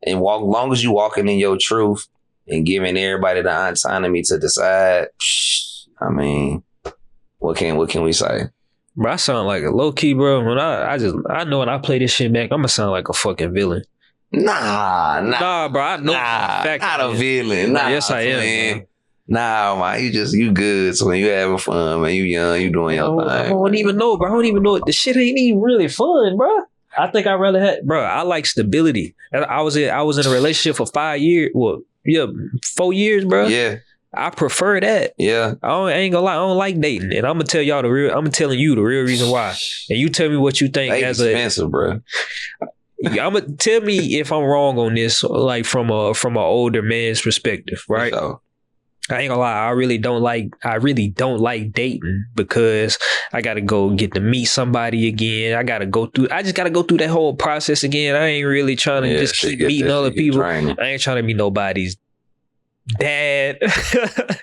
And long as you walking in your truth and giving everybody the autonomy to decide, I mean, what can we say? Bro, I sound like a low key, bro. When I know when I play this shit back, I'm gonna sound like a fucking villain. Nah, bro. I know not a villain. Nah, yes, I am, man. Nah, man, you good. So when you having fun, man, you young, you doing your thing. I don't even know, bro. I don't even know. The shit ain't even really fun, bro. I think I rather had, bro. I like stability. I was in a relationship for 5 years. Well, yeah, 4 years, bro. Yeah, I prefer that. Yeah, I ain't gonna lie. I don't like dating, and I'm gonna tell y'all I'm telling you the real reason why. And you tell me what you think. Dating's expensive, bro. I'm gonna tell me if I'm wrong on this, like from a older man's perspective, right? So, I ain't gonna lie, I really don't like dating because I gotta go get to meet somebody again. I just gotta go through that whole process again. I ain't really trying to just keep meeting other people. I ain't trying to be nobody's dad. I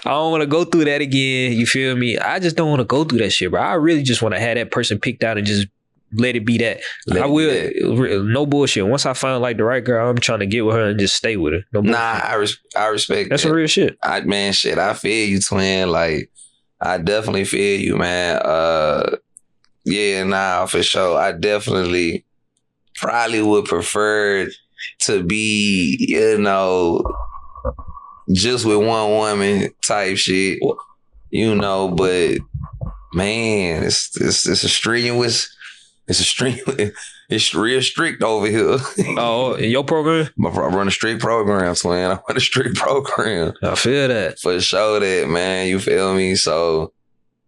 don't want to go through that again. You feel me? I just don't want to go through that shit, bro. I really just want to have that person picked out and just let it be that. I will. No bullshit. Once I find like the right girl, I'm trying to get with her and just stay with her. No bullshit. Nah, I respect that's some real shit. I feel you, twin. Like, I definitely feel you, man. Yeah, nah, for sure. I definitely probably would prefer to be, you know, just with one woman type shit, you know. But man, it's a strenuous. It's real strict over here. Oh, in your program? I run a strict program, twin. I run a strict program. I feel that. For sure that, man. You feel me? So,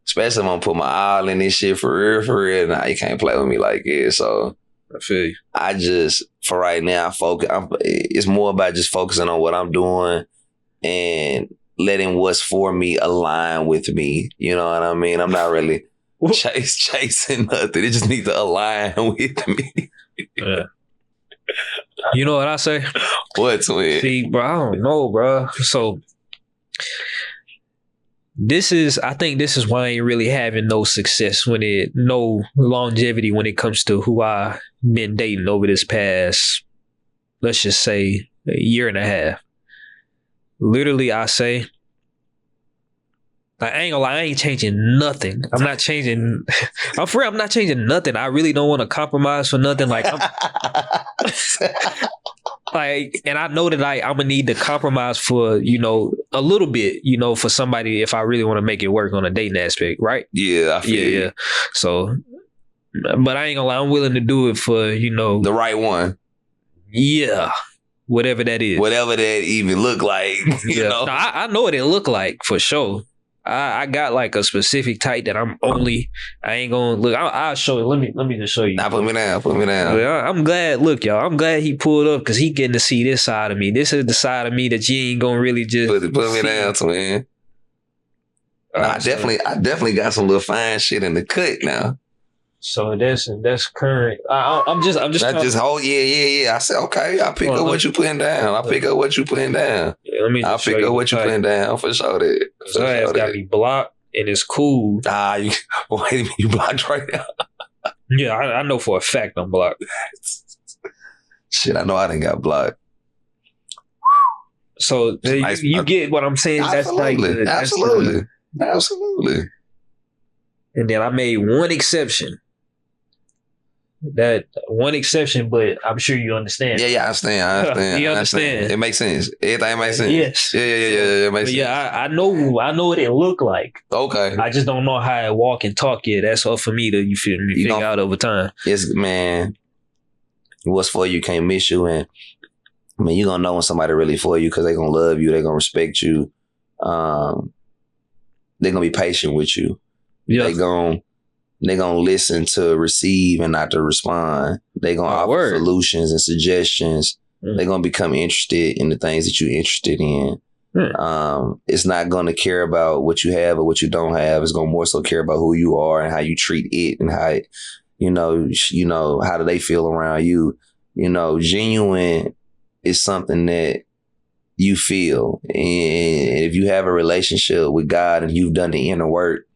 Especially if I'm gonna put my all in this shit for real. Nah, you can't play with me like this. So I feel you. I just, for right now, it's more about just focusing on what I'm doing and letting what's for me align with me. You know what I mean? I'm not really chasing nothing. It just needs to align with me. Yeah. You know what I say? What, twin? See, bro, I don't know, bro. So I think this is why I ain't really having no success no longevity when it comes to who I been dating over this past, let's just say, a year and a half. Literally, I say, like, I ain't gonna lie, I ain't changing nothing. I'm not changing. I'm for real, I'm not changing nothing. I really don't want to compromise for nothing. Like, and I know that I'm gonna need to compromise for, a little bit, for somebody if I really want to make it work on a dating aspect, right? Yeah, I feel you. So, but I ain't gonna lie, I'm willing to do it for, the right one. Yeah. Whatever that is. Whatever that even look like, you know. No, I know what it look like for sure. I got like a specific type that I ain't gonna look. I'll show it. Let me just show you. Nah, put me down. I'm glad. Look, y'all. I'm glad he pulled up because he getting to see this side of me. This is the side of me that you ain't gonna really just put me down, twin. I definitely got some little fine shit in the cut now. So that's current. I'm just. Yeah. I said okay. I pick up what you putting down. I pick up what you putting down. Yeah, let me. I pick up what you putting down for sure. That so it's got to be blocked and it's cool. Wait a minute, you blocked right now. Yeah, I know for a fact I'm blocked. Shit, I know I didn't got blocked. So you get what I'm saying? Absolutely. That's Absolutely. And then I made one exception. That one exception, but I'm sure you understand. Yeah, I understand. You understand? It makes sense. Everything makes sense. Yes. Yeah. It makes sense. Yeah, I know what it look like. Okay. I just don't know how it walk and talk yet. That's all for me to figure out over time. Yes, man. What's for you can't miss you, and I mean, you're gonna know when somebody really for you because they're gonna love you, they're gonna respect you, they're gonna be patient with you. Yeah. They're gonna listen to receive and not to respond. They're gonna offer solutions and suggestions. They're gonna become interested in the things that you're interested in. It's not gonna care about what you have or what you don't have. It's gonna more so care about who you are and how you treat it and how, how do they feel around you. Genuine is something that you feel. And if you have a relationship with God and you've done the inner work,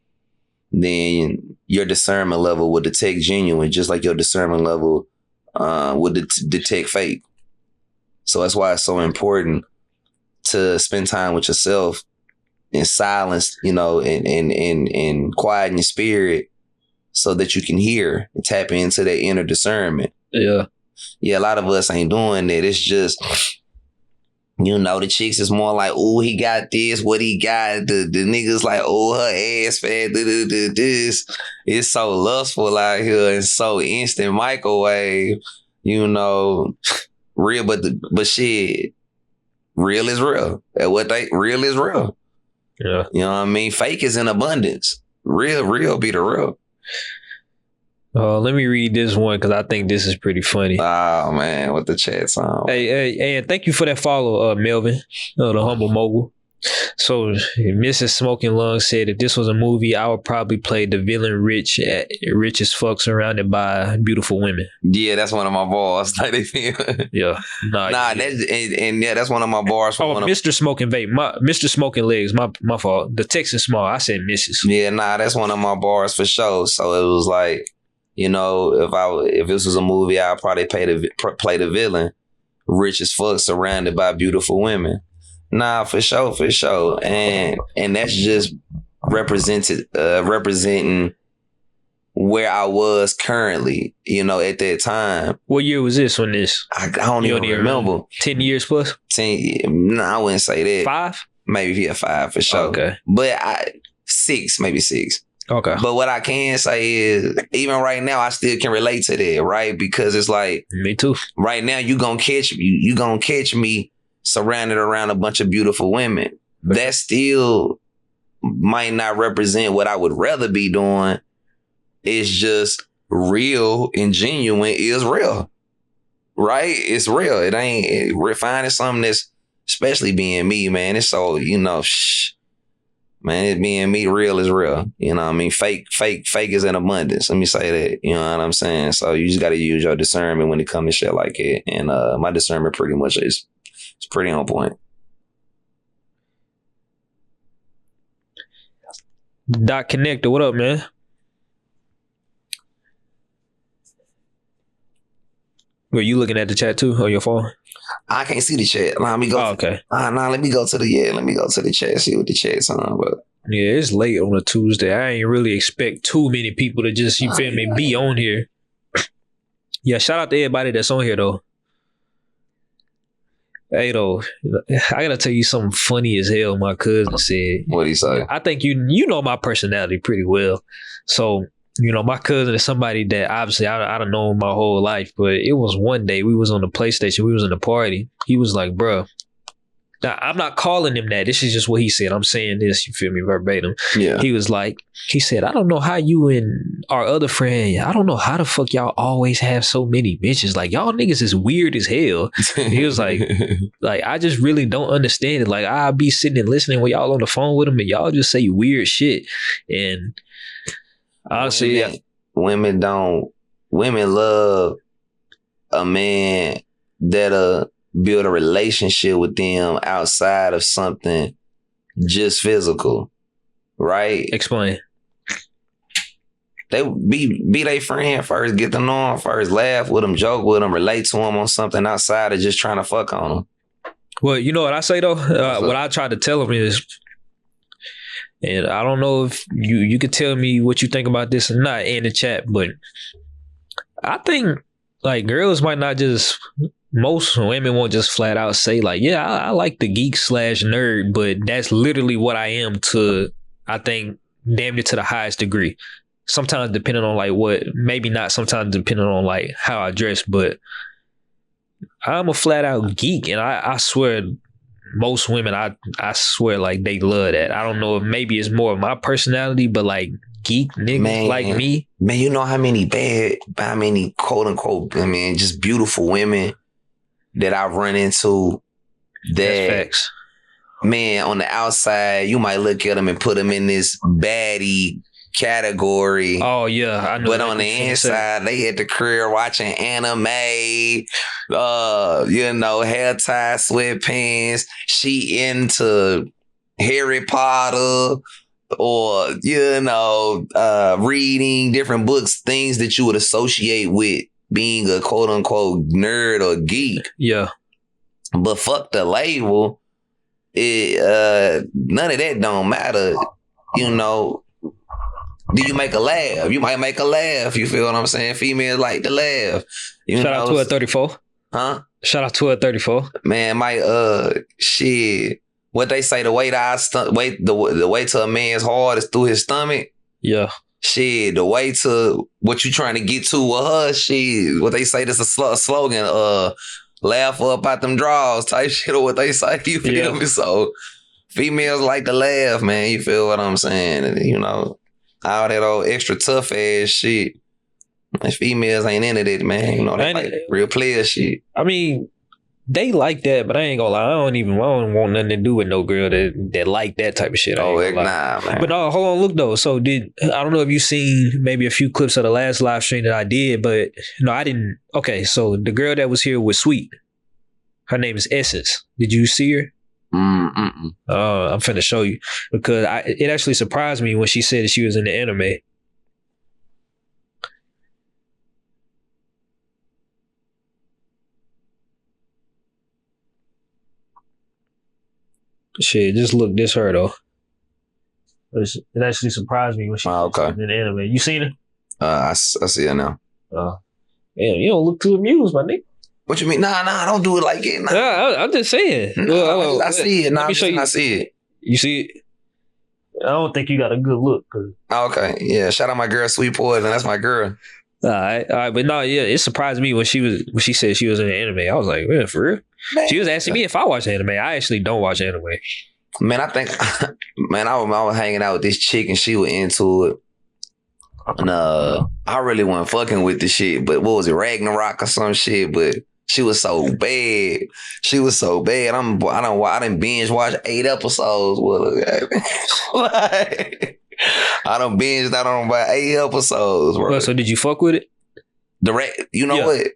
then your discernment level will detect genuine, just like your discernment level will detect fake. So that's why it's so important to spend time with yourself in silence, and quiet in your spirit so that you can hear and tap into that inner discernment. Yeah. Yeah, a lot of us ain't doing that. It's just, the chicks is more like, oh, he got this, what he got. The niggas like, oh, her ass fat, this. It's so lustful out here and so instant microwave, real, but shit, real is real. And real is real. Yeah. You know what I mean? Fake is in abundance. Real be the real. Let me read this one because I think this is pretty funny. Oh, man, what the chat's on. Hey, and thank you for that follow, Melvin, the humble mogul. So, Mrs. Smoking Lungs said, if this was a movie, I would probably play the villain rich as fuck surrounded by beautiful women. Yeah, that's one of my bars. Like yeah. That's one of my bars. Mr. Smoking Vape. Mr. Smoking Legs. My fault. The text is small. I said Mrs. Yeah, that's one of my bars for sure. So it was like, if this was a movie, I'd probably play the villain, rich as fuck, surrounded by beautiful women. Nah, for sure. And that's just representing where I was currently, at that time. What year was this on this? I don't even remember. 10 years plus? 10, I wouldn't say that. 5? Maybe 5 for sure. Okay. But 6, maybe 6. Okay. But what I can say is, even right now, I still can relate to that, right? Because it's like, me too. Right now, you gonna catch me surrounded around a bunch of beautiful women. That's still might not represent what I would rather be doing. It's just real and genuine is real. Right? It's real. It ain't refining something that's, especially being me, man. It's so, man, it being me, real is real. You know what I mean? Fake is in abundance. Let me say that. You know what I'm saying? So you just got to use your discernment when it comes to shit like it. And my discernment pretty much is pretty on point. Doc Connector, what up, man? Were you looking at the chat too on your phone? I can't see the chat. Let me go. Oh, okay. Let me go to the chat, see what the chat's on. But yeah, it's late on a Tuesday. I ain't really expect too many people to just, you feel me, be on here. Yeah, shout out to everybody that's on here though. Hey though, I gotta tell you something funny as hell. My cousin said. What'd he say? I think you know my personality pretty well. So, my cousin is somebody that obviously I don't know my whole life, but it was one day we was on the PlayStation, we was in the party. He was like, bruh, now I'm not calling him that. This is just what he said. I'm saying this, you feel me, verbatim. Yeah. He said, I don't know how you and our other friend, I don't know how the fuck y'all always have so many bitches. Like, y'all niggas is weird as hell. He was like, I just really don't understand it. Like, I'll be sitting and listening when y'all on the phone with him and y'all just say weird shit. And honestly, women love a man that'll build a relationship with them outside of something just physical, right? Explain. They be their friend first, get to know them first, laugh with them, joke with them, relate to them on something outside of just trying to fuck on them. Well, you know what I say though? What I try to tell them is, and I don't know if you could tell me what you think about this or not in the chat, but I think like girls might not just, most women won't just flat out say like, yeah, I like the geek / nerd, but that's literally what I am to, I think, damn near to the highest degree. Sometimes depending on like what, maybe not sometimes depending on like how I dress, but I'm a flat out geek. And I swear most women, I swear like they love that. I don't know if maybe it's more of my personality, but like geek niggas like me. Man, you know how many quote unquote, just beautiful women that I've run into that, facts. Man, on the outside, you might look at them and put them in this baddie category. Oh, yeah. I know. But on the inside, they at the crib watching anime, hair tie, sweatpants. She into Harry Potter or, reading different books, things that you would associate with being a quote unquote nerd or geek. Yeah. But fuck the label. None of that don't matter. Do you make a laugh? You might make a laugh. You feel what I'm saying? Females like to laugh. Shout out to her 34. Huh? Shout out to her 34. Man, shit. What they say, the way to a man's heart is through his stomach. Yeah. Shit, the way to what you trying to get to with her, shit, what they say, this is a slogan, laugh up out them draws type shit, or what they say, you feel me? So females like to laugh, man, you feel what I'm saying? And, all that old extra tough ass shit. And females ain't into that, man. They like real player shit. I mean, they like that, but I ain't gonna lie. I don't want nothing to do with no girl that like that type of shit. Oh, nah, man. But hold on, look though. So I don't know if you seen maybe a few clips of the last live stream that I did, but no, I didn't. Okay, so the girl that was here was Sweet. Her name is Essence. Did you see her? I'm finna show you because it actually surprised me when she said that she was in the anime. Shit, just look, this her though. It actually surprised me when she was in the anime. You seen her? I see her now. Damn, you don't look too amused, my nigga. What you mean? Nah, don't do it like it. Nah. I'm just saying. I see it. Let me show you. I see it. You see it? I don't think you got a good look. Okay, yeah. Shout out my girl, Sweet Poison. That's my girl. All right, but no, yeah, it surprised me when she said she was in the anime. I was like, man, for real? Man, she was asking me if I watch anime. I actually don't watch anime. Man, I think, man, I was hanging out with this chick and she was into it. And I really wasn't fucking with the shit, but what was it, Ragnarok or some shit? But she was so bad. She was so bad. I done binge watch 8 episodes. Like, I done binged out on about 8 episodes, bro. Well, so did you fuck with it? You know what?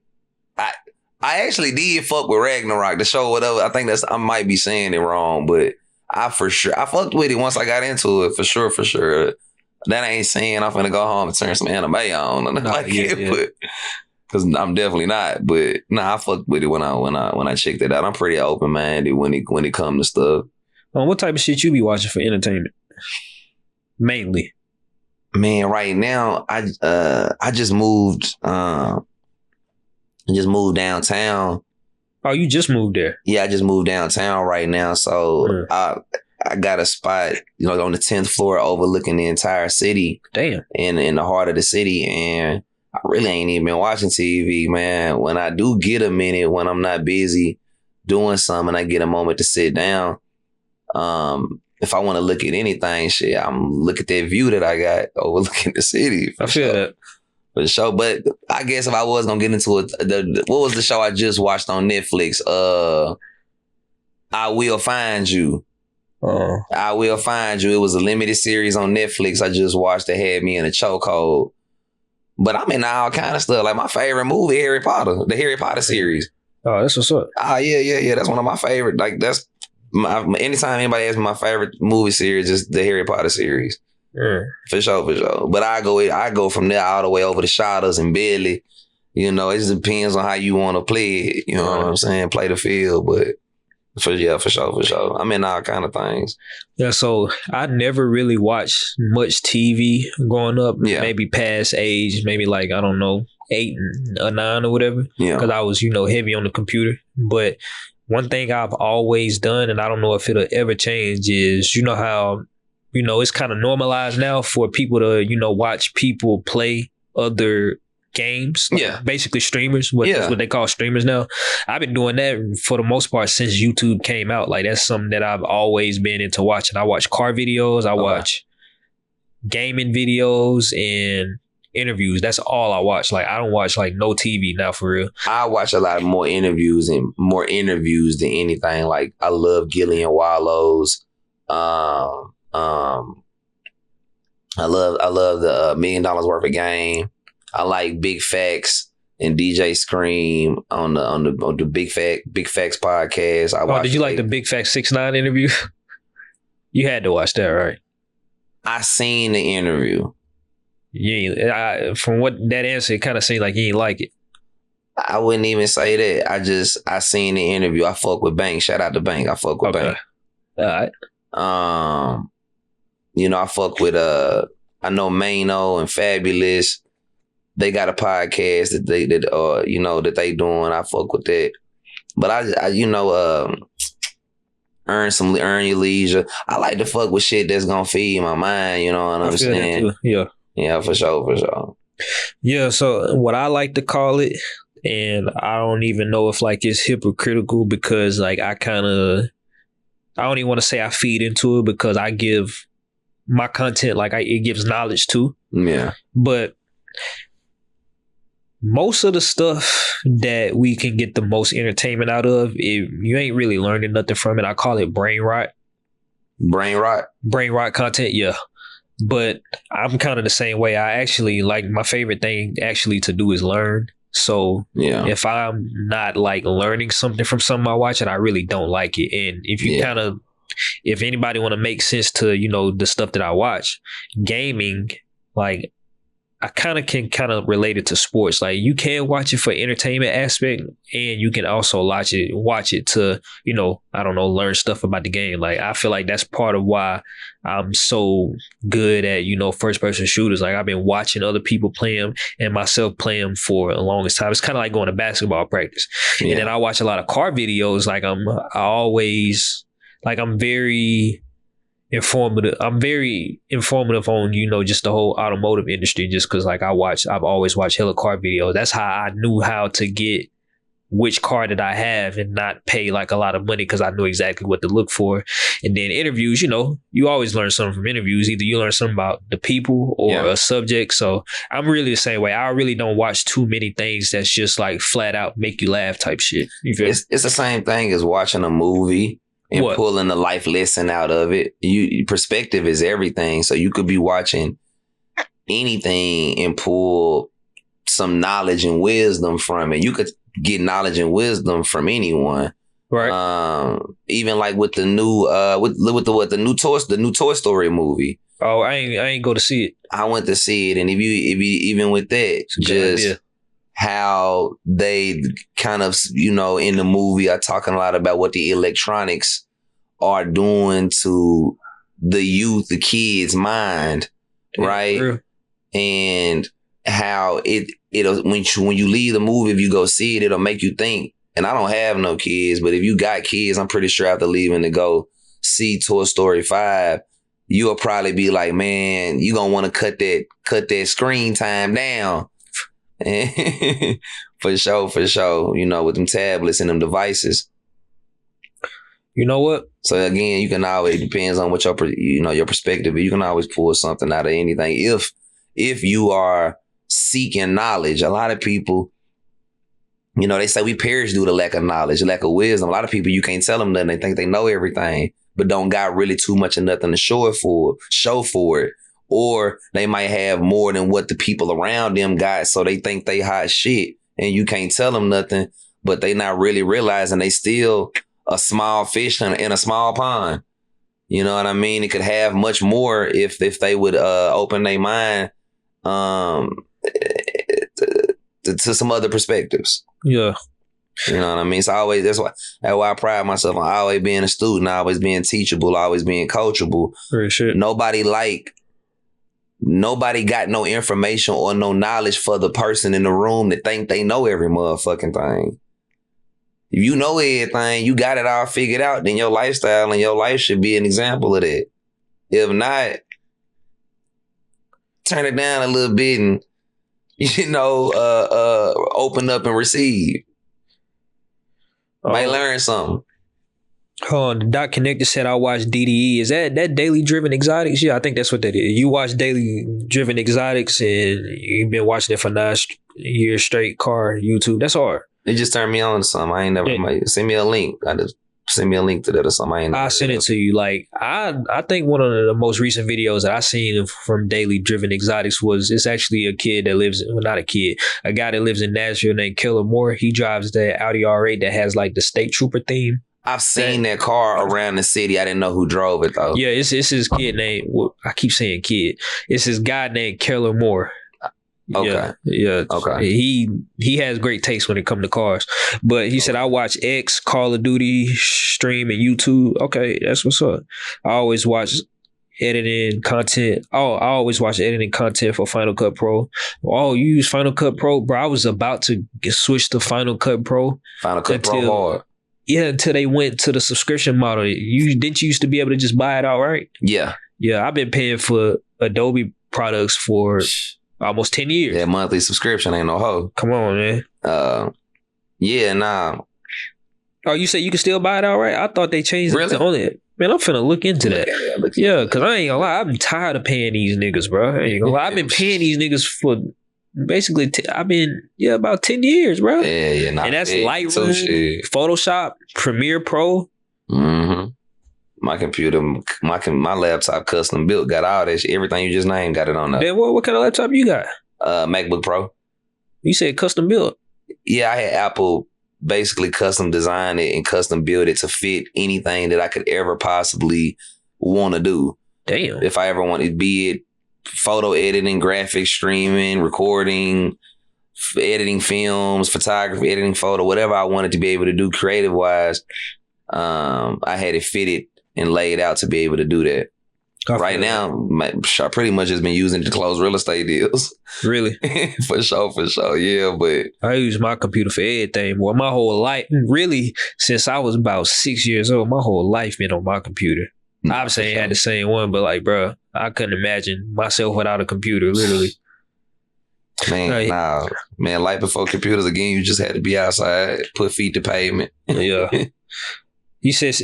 I actually did fuck with Ragnarok, the show, whatever. I think I might be saying it wrong, but I fucked with it once I got into it, for sure. That ain't saying I'm finna go home and turn some anime on or nothing like it, but because I'm definitely not. But I fucked with it when I checked it out. I'm pretty open minded when it comes to stuff. What type of shit you be watching for entertainment? Mainly. Man, right now I just moved. I just moved downtown. Oh, you just moved there? Yeah, I just moved downtown right now. So I got a spot, on the 10th floor overlooking the entire city. Damn. In the heart of the city. And I really ain't even been watching TV, man. When I do get a minute, when I'm not busy doing something, I get a moment to sit down. If I want to look at anything, shit, I'm look at that view that I got overlooking the city. I feel that. For sure. But I guess if I was going to get into it, what was the show I just watched on Netflix? I Will Find You. I Will Find You. It was a limited series on Netflix. I just watched it, had me in a chokehold. But I'm in all kind of stuff. Like my favorite movie, Harry Potter, the Harry Potter series. Oh, that's what's up. Oh, yeah. That's one of my favorite. Like that's anytime anybody asks me my favorite movie series, is the Harry Potter series. For sure. But I go from there all the way over to Shotters and Billy. It just depends on how you want to play it. You know what I'm saying? Play the field, but for sure. I'm in all kind of things. Yeah, so I never really watched much TV growing up. Yeah. Maybe past age, maybe like, I don't know, 8 or 9 or whatever. Yeah. Because I was, heavy on the computer. But one thing I've always done, and I don't know if it'll ever change, is how it's kind of normalized now for people to, watch people play other games. Yeah. Basically streamers. That's what they call streamers now. I've been doing that for the most part since YouTube came out. Like that's something that I've always been into watching. I watch car videos. I watch gaming videos and interviews. That's all I watch. Like I don't watch like no TV now for real. I watch a lot more interviews than anything. Like I love Gillian Wallow's. I love the $1 Million Worth of Game. I like Big Facts and DJ Scream on the Big Facts podcast. Did you like the Big Facts 6ix9ine interview? You had to watch that, right? I seen the interview. Yeah, from what that answer, it kind of seemed like you didn't like it. I wouldn't even say that. I seen the interview. I fuck with Bank. Shout out to Bank. I fuck with Bank. All right. I fuck with I know Mano and Fabulous. They got a podcast that they doing. I fuck with that. But I earn your leisure. I like to fuck with shit that's gonna feed my mind. You know what I'm saying? Yeah, for sure. Yeah. So what I like to call it, and I don't even know if like it's hypocritical because like I don't even want to say I feed into it because I give my content like it gives knowledge too. Yeah. But most of the stuff that we can get the most entertainment out of, you ain't really learning nothing from it. I call it brain rot. Brain rot content, yeah. But I'm kind of the same way. I actually like my favorite thing actually to do is learn. So if I'm not like learning something from something I watch and I really don't like it. And if you if anybody want to make sense to, the stuff that I watch, gaming, like I can relate it to sports. Like you can watch it for entertainment aspect and you can also watch it to, I don't know, learn stuff about the game. Like I feel like that's part of why I'm so good at, first person shooters. Like I've been watching other people play them and myself play them for the longest time. It's kind of like going to basketball practice. Yeah. And then I watch a lot of car videos. Like I'm very informative. I'm very informative on, just the whole automotive industry just because like I've always watched hella car videos. That's how I knew how to get which car did I have and not pay like a lot of money because I knew exactly what to look for. And then interviews, you know, you always learn something from interviews. Either you learn something about the people or a subject. So I'm really the same way. I really don't watch too many things that's just like flat out make you laugh type shit. You feel? It's the same thing as watching a movie and pulling the life lesson out of it. Perspective is everything. So you could be watching anything and pull some knowledge and wisdom from it. You could get knowledge and wisdom from anyone. Right. Even like with the new the new Toy Story movie. Oh, I ain't go to see it. I went to see it, and if you even with that, just how they kind of, you know, in the movie are talking a lot about what the electronics are doing to the youth, the kids' mind, right? True. And how it'll when you leave the movie, if you go see it, it'll make you think. And I don't have no kids, but if you got kids, I'm pretty sure after leaving to go see Toy Story 5, you'll probably be like, man, you gonna want to cut that screen time down. For sure. You know, with them tablets and them devices. You know what? So again, you can always, depends on what your perspective is. You can always pull something out of anything if you are seeking knowledge. A lot of people, you know, they say we perish due to lack of knowledge, lack of wisdom. A lot of people, you can't tell them nothing. They think they know everything, but don't got really too much of nothing to show for it. Or they might have more than what the people around them got, so they think they hot shit, and you can't tell them nothing, but they not really realizing they still a small fish in a small pond. You know what I mean? It could have much more if they would open their mind to some other perspectives. Yeah. You know what I mean? So that's why I pride myself on always being a student, always being teachable, always being coachable. For sure. Nobody got no information or no knowledge for the person in the room that think they know every motherfucking thing. If you know everything, you got it all figured out, then your lifestyle and your life should be an example of that. If not, turn it down a little bit and, you know, open up and receive. Might learn something. The Doc Connector said I watched DDE. Is that Daily Driven Exotics? Yeah, I think that's what that is. You watch Daily Driven Exotics and you've been watching it for 9 years straight. Car, YouTube. That's hard. It just turned me on to something. I ain't never send me a link. Send me a link to that or something. I'll send it to you. Like I think one of the most recent videos that I seen from Daily Driven Exotics was, it's actually a kid that lives, well, not a kid, a guy that lives in Nashville named Kendrick Lamar. He drives the Audi R8 that has like the state trooper theme. I've seen that car around the city. I didn't know who drove it though. Yeah, it's his kid named, well, I keep saying kid. It's his guy named Kendrick Lamar. Okay. Yeah. Okay. He has great taste when it comes to cars. But he said, I watch X, Call of Duty, stream, and YouTube. Okay, that's what's up. I always watch editing content. Oh, I always watch editing content for Final Cut Pro. Oh, you use Final Cut Pro? Bro, I was about to switch to Final Cut Pro. Final Cut Pro hard. Yeah, until they went to the subscription model. Didn't you used to be able to just buy it outright? Yeah. Yeah, I've been paying for Adobe products for almost 10 years. That monthly subscription ain't no hoe. Come on, man. Yeah, nah. Oh, you say you can still buy it outright? I thought they changed it to only. Man, I'm finna look into that. Yeah, because I ain't gonna lie. I'm tired of paying these niggas, bro. I ain't gonna lie. I've been paying these niggas for basically, about 10 years, bro. Yeah. And that's Lightroom, Photoshop, Premiere Pro. Mm-hmm. My computer, my laptop custom built, got all that shit. Everything you just named got it on there. Then what kind of laptop you got? MacBook Pro. You said custom built? Yeah, I had Apple basically custom design it and custom build it to fit anything that I could ever possibly want to do. Damn. If I ever wanted, be it photo editing, graphics streaming, recording, editing films, photography, editing photo, whatever I wanted to be able to do creative wise, I had it fitted and laid out to be able to do that. Right now, I pretty much just been using it to close real estate deals. Really? For sure. Yeah, but I use my computer for everything. Well, my whole life, really, since I was about 6 years old, my whole life been on my computer. Obviously, I ain't had the same one, but like, bro, I couldn't imagine myself without a computer, literally. Man, Right. nah, man. Life before computers again. You just had to be outside, put feet to pavement. Yeah. You said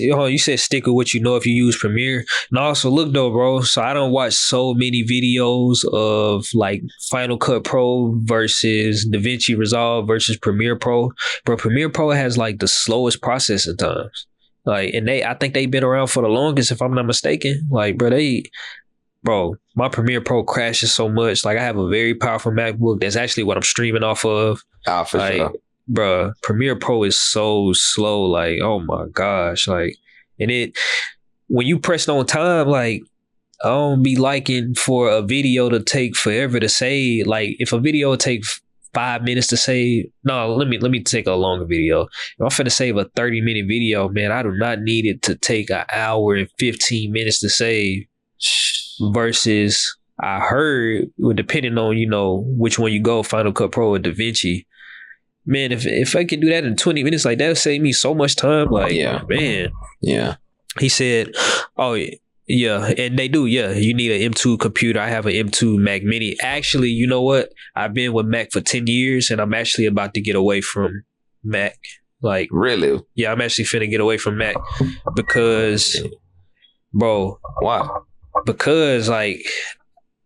stick with what you know if you use Premiere. And also look though, bro. So I don't watch so many videos of like Final Cut Pro versus DaVinci Resolve versus Premiere Pro. Bro, Premiere Pro has like the slowest processing times. Like, and I think they've been around for the longest, if I'm not mistaken. Like, bro, my Premiere Pro crashes so much. Like, I have a very powerful MacBook. That's actually what I'm streaming off of. Oh, for like, sure. Bro, Premiere Pro is so slow. Like, oh my gosh. Like, and when you press it on time, like, I don't be liking for a video to take forever to save. Like, if a video takes 5 minutes to save, no, let me take a longer video. If I'm finna save a 30-minute video, man, I do not need it to take an hour and 15 minutes to save. Versus, I heard, depending on, you know, which one you go, Final Cut Pro or DaVinci, man, if I could do that in 20 minutes, like, that would save me so much time. Like, man. Yeah. He said, oh, yeah, and they do, yeah. You need an M2 computer. I have an M2 Mac Mini. Actually, you know what? I've been with Mac for 10 years, and I'm actually about to get away from Mac. Like, really? Yeah, I'm actually finna get away from Mac because, bro. Why? Because, like,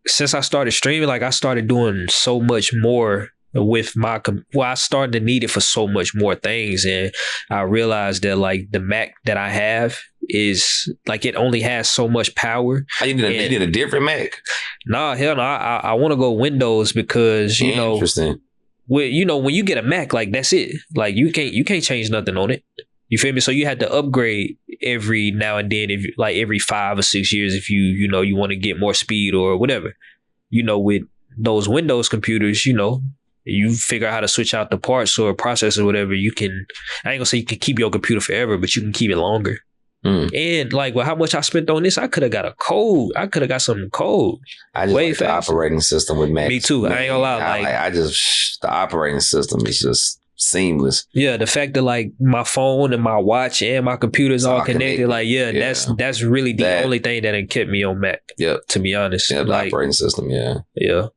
since I started streaming, like, I started doing so much more with I started to need it for so much more things, and I realized that, like, the Mac that I have is, like, it only has so much power. You need a different Mac? Nah, hell no. I want to go Windows because, you know, interesting. When you get a Mac, like, that's it. Like, you can't change nothing on it. You feel me? So you had to upgrade every now and then, if like every 5 or 6 years, if you want to get more speed or whatever. You know, with those Windows computers, you know, you figure out how to switch out the parts or processor or whatever. You can, I ain't gonna say you can keep your computer forever, but you can keep it longer. And like, well, how much I spent on this, I could have got a code. I could have got some code. I just like the operating system with Mac. Me too. Man, I ain't gonna lie. The operating system is just seamless. Yeah, the fact that, like, my phone and my watch and my computer is all connected. Like, that's really the only thing that had kept me on Mac. Yep. To be honest. Yeah, the like, operating system. Yeah. Yeah.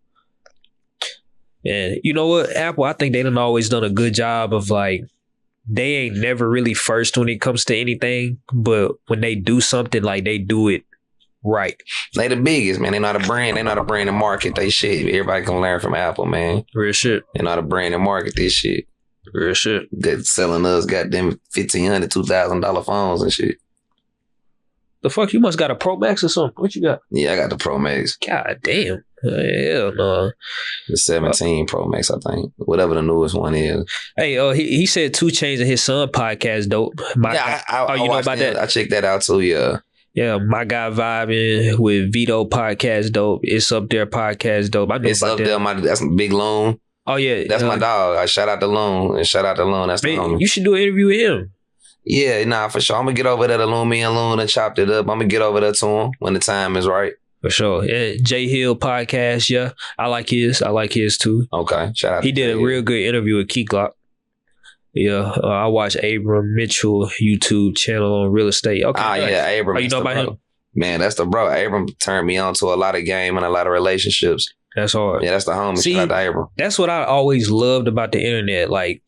And you know what, Apple, I think they done always done a good job of, like, they ain't never really first when it comes to anything, but when they do something, like, they do it right. They the biggest, man. They know how to brand. They know how to brand and market they shit. Everybody can learn from Apple, man. Real shit. They know how to brand and market this shit. Real shit. They're selling us goddamn $1,500, $2,000 phones and shit. The fuck, you must got a Pro Max or something. What you got? Yeah, I got the Pro Max. God damn. Hell no. The 17 Pro Max, I think. Whatever the newest one is. Hey, he said 2 Chainz and his son podcast dope. You know about that? I checked that out too, yeah. Yeah, My Guy Vibing with Vito podcast dope. It's Up There podcast dope. I know it's about up that. there. That's Big Loan. Oh yeah, that's my dog. I shout out to Loan and shout out to Loan. That's the homie. You should do an interview with him. Yeah, nah, for sure. I'm gonna get over there to Loon. Me and Loon and chopped it up. I'm gonna get over there to him when the time is right. For sure. Yeah, Jay Hill podcast. Yeah, I like his too. Okay, shout out. He did a real good interview with Key Glock. Yeah, I watch Abram Mitchell YouTube channel on real estate. Okay, nice. Yeah, Abram. You know about him? Man, that's the bro. Abram turned me on to a lot of game and a lot of relationships. That's hard. Yeah, that's the homie. See, shout out to Abram. That's what I always loved about the internet. Like,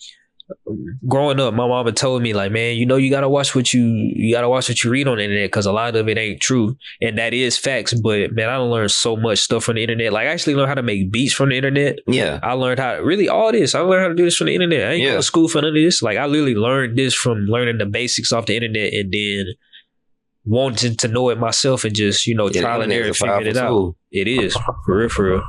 growing up, my mama told me, like, man, you know, you gotta watch what you read on the internet because a lot of it ain't true, and that is facts. But man, I learned so much stuff from the internet. Like, I actually learned how to make beats from the internet. Yeah, I learned how to all this. I learned how to do this from the internet. I ain't going to school for none of this. Like, I literally learned this from learning the basics off the internet and then wanting to know it myself and just, you know, trial and error and figuring it out. It is for real, for real.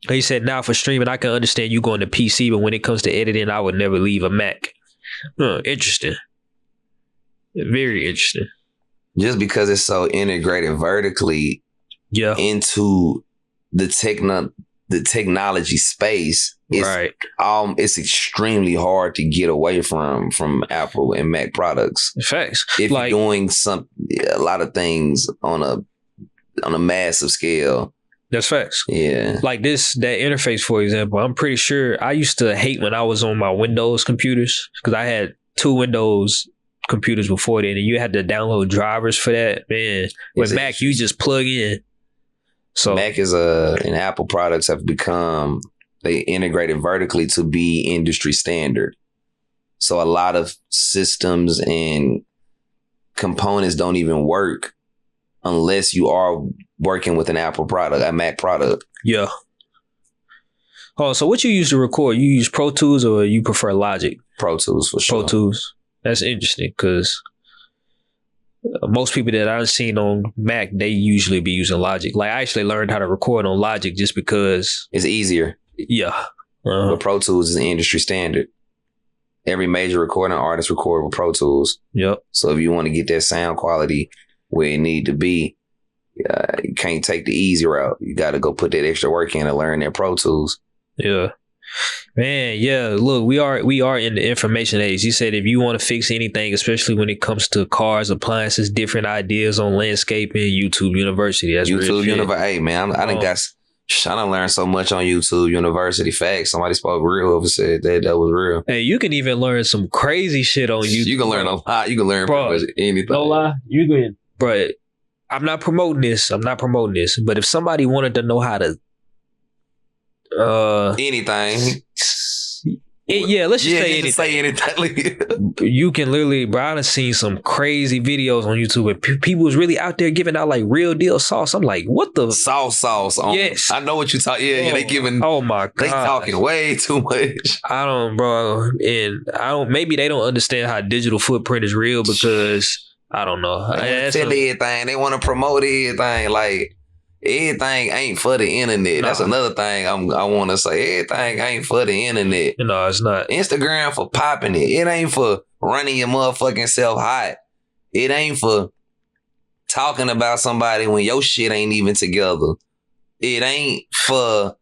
He said, now for streaming, I can understand you going to PC, but when it comes to editing, I would never leave a Mac. Interesting. Very interesting. Just because it's so integrated vertically into the technology space, it's extremely hard to get away from Apple and Mac products. Facts. If you're doing a lot of things on a massive scale. That's facts. Yeah. Like that interface, for example, I'm pretty sure I used to hate when I was on my Windows computers because I had 2 Windows computers before then, and you had to download drivers for that. Man, with Mac, you just plug in. So Mac and Apple products have become They integrated vertically to be industry standard. So a lot of systems and components don't even work unless you are working with an Apple product, a Mac product. Yeah. Oh, so what you use to record? You use Pro Tools or you prefer Logic? Pro Tools for sure. Pro Tools. That's interesting because most people that I've seen on Mac, they usually be using Logic. Like I actually learned how to record on Logic just because it's easier. Yeah. But Pro Tools is an industry standard. Every major recording artist record with Pro Tools. Yep. So if you want to get that sound quality where it need to be, you can't take the easy route. You got to go put that extra work in and learn their Pro Tools. Yeah. Man, yeah. Look, we are in the information age. You said if you want to fix anything, especially when it comes to cars, appliances, different ideas on landscaping, YouTube University. That's YouTube University. Hey, man, I done learned so much on YouTube University. Facts. Somebody spoke real over said that was real. Hey, you can even learn some crazy shit on YouTube. You can learn a lot. You can learn pretty much anything. No lie. You can. But I'm not promoting this. But if somebody wanted to know how to anything. Let's just say anything. You can literally, bro, I've seen some crazy videos on YouTube and people was really out there giving out like real deal sauce. I'm like, what the sauce? Yes. I know what you talk. Yeah, they giving. Oh my god, they talking way too much. Maybe they don't understand how digital footprint is real because I don't know. They tell everything. They want to promote everything. Like everything ain't for the internet. That's another thing I want to say. Everything ain't for the internet. No, it's not. Instagram for popping it. It ain't for running your motherfucking self hot. It ain't for talking about somebody when your shit ain't even together. It ain't for